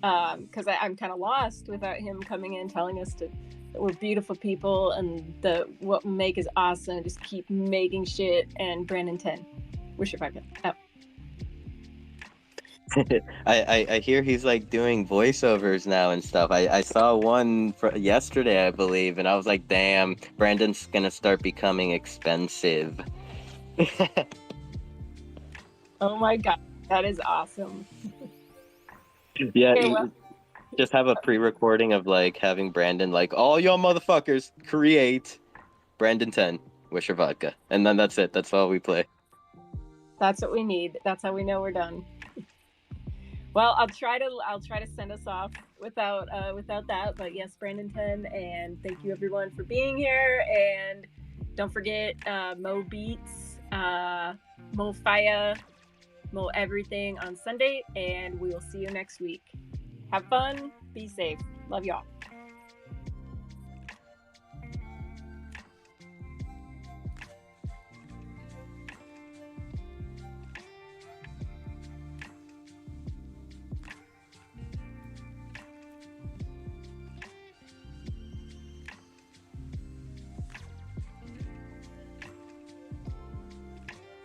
Because I'm kind of lost without him coming in telling us that we're beautiful people and what we make is awesome. Just keep making shit. And Brandon 10, wish if I could. Oh. I hear he's doing voiceovers now and stuff. I saw one yesterday, I believe, and I was like, damn, Brandon's gonna start becoming expensive. Oh my god, that is awesome. Yeah, Okay, well, just have a pre-recording of having Brandon all y'all motherfuckers create Brandon 10 Wisher Vodka, and then that's it. That's all we play. That's what we need. That's how we know we're done. Well, I'll try to send us off without that. But yes, Brandon 10, and thank you everyone for being here. And don't forget Mo Beats, Mo Fire, Mo Everything on Sunday, and we will see you next week. Have fun, be safe. Love y'all.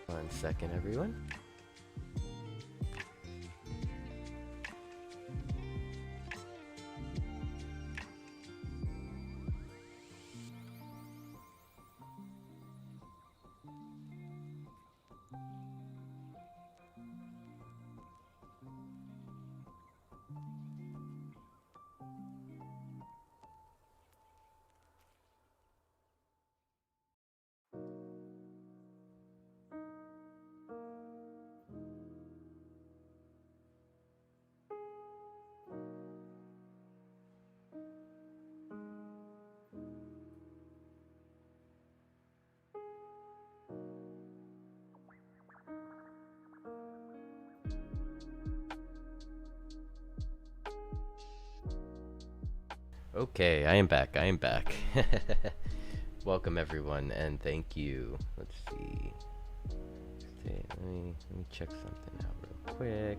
One second, everyone. Okay, I am back. I am back. Welcome everyone, and thank you. Let's see. Let me check something out real quick.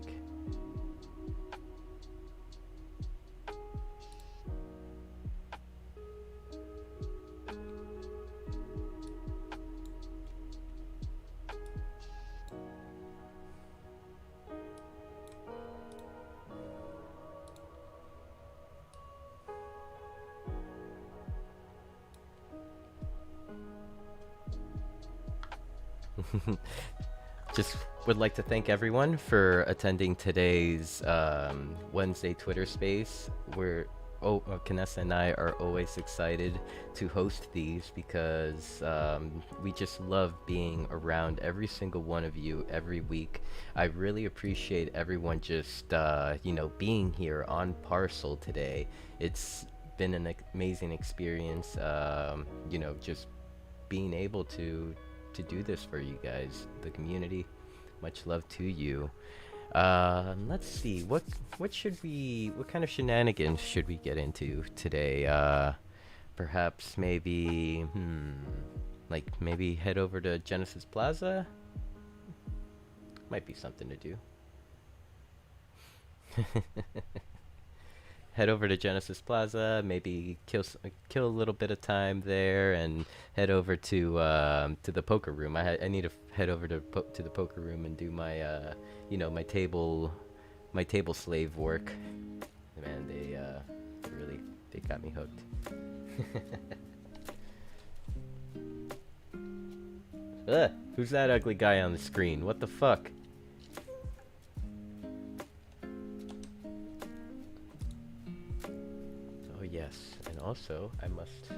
Just would like to thank everyone for attending today's Wednesday Twitter space. Kanessa and I are always excited to host these because we just love being around every single one of you every week. I really appreciate everyone just being here on Parcel today. It's been an amazing experience. Just being able to do this for you guys, the community. Much love to you. Let's see, what kind of shenanigans should we get into today? Perhaps maybe maybe head over to Genesis Plaza. Might be something to do. Head over to Genesis Plaza, maybe kill a little bit of time there, and head over to the poker room. I need to head over to the poker room and do my my table slave work. Man, they got me hooked. Who's that ugly guy on the screen? What the fuck? Yes, and also I must